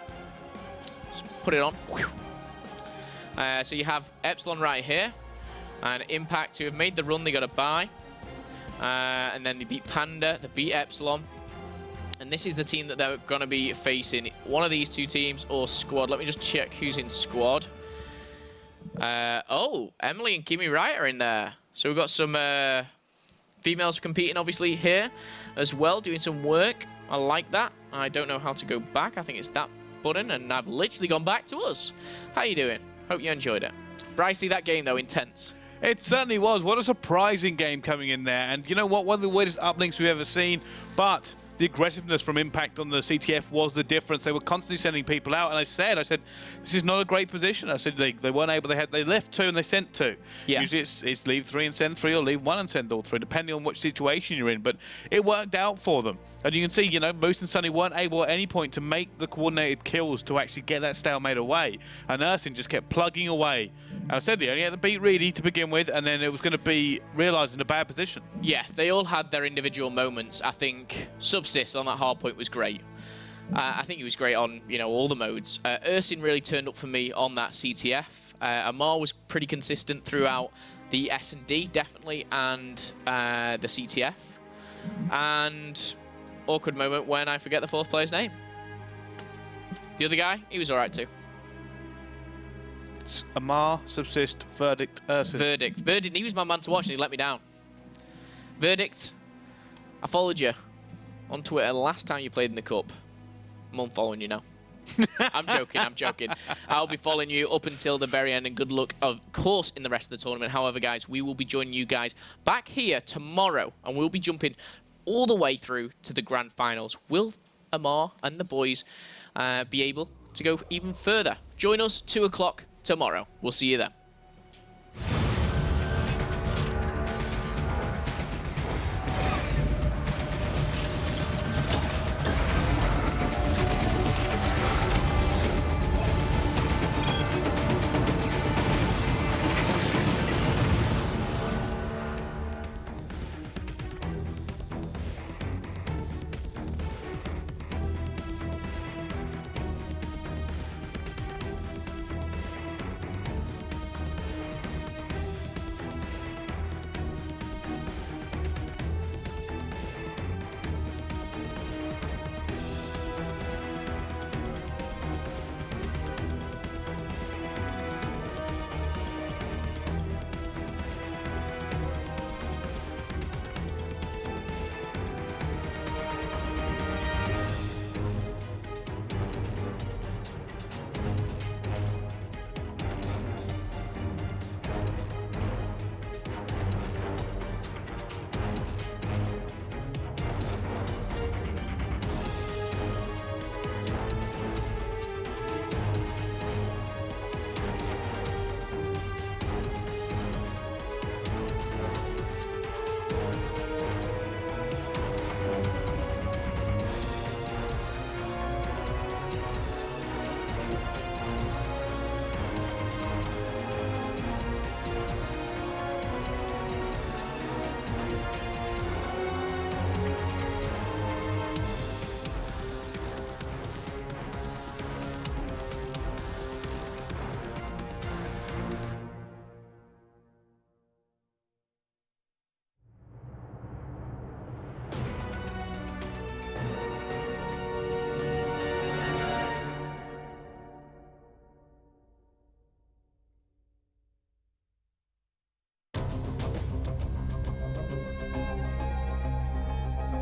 Just put it on. So you have Epsilon right here. And Impact, who have made the run, they got a bye. And then they beat Panda, they beat Epsilon. And this is the team that they're going to be facing. One of these 2 teams or Squad. Let me just check who's in Squad. Oh, Emily and Kimmy Wright are in there. So we've got some females competing, obviously, here as well, doing some work. I like that. I don't know how to go back. I think it's that button, and I've literally gone back to us. How you doing? Hope you enjoyed it. Brycey, that game, though, intense. It certainly was. What a surprising game coming in there. And you know what? One of the weirdest uplinks we've ever seen. But the aggressiveness from Impact on the CTF was the difference. They were constantly sending people out. And I said, this is not a great position. I said they weren't able. They left 2 and they sent 2. Yeah. Usually it's leave 3 and send 3, or leave 1 and send all 3, depending on which situation you're in. But it worked out for them. And you can see, you know, Moose and Sunny weren't able at any point to make the coordinated kills to actually get that stalemate away. And Ursin just kept plugging away. And I said he only had to beat Reedy to begin with, and then it was going to be realised in a bad position. Yeah, they all had their individual moments. I think Subsist on that hardpoint was great. I think he was great on, you know, all the modes. Ursin really turned up for me on that CTF. Amar was pretty consistent throughout the S&D, definitely, and the CTF. And awkward moment when I forget the 4th player's name. The other guy, he was all right too. It's Amar, Subsist, Verdict, Ursin. Verdict, he was my man to watch and he let me down. Verdict, I followed you on Twitter last time you played in the Cup. I'm unfollowing you now. I'm joking. I'll be following you up until the very end, and good luck, of course, in the rest of the tournament. However, guys, we will be joining you guys back here tomorrow, and we'll be jumping all the way through to the grand finals. Will Amar and the boys be able to go even further? Join us 2 o'clock tomorrow. We'll see you then.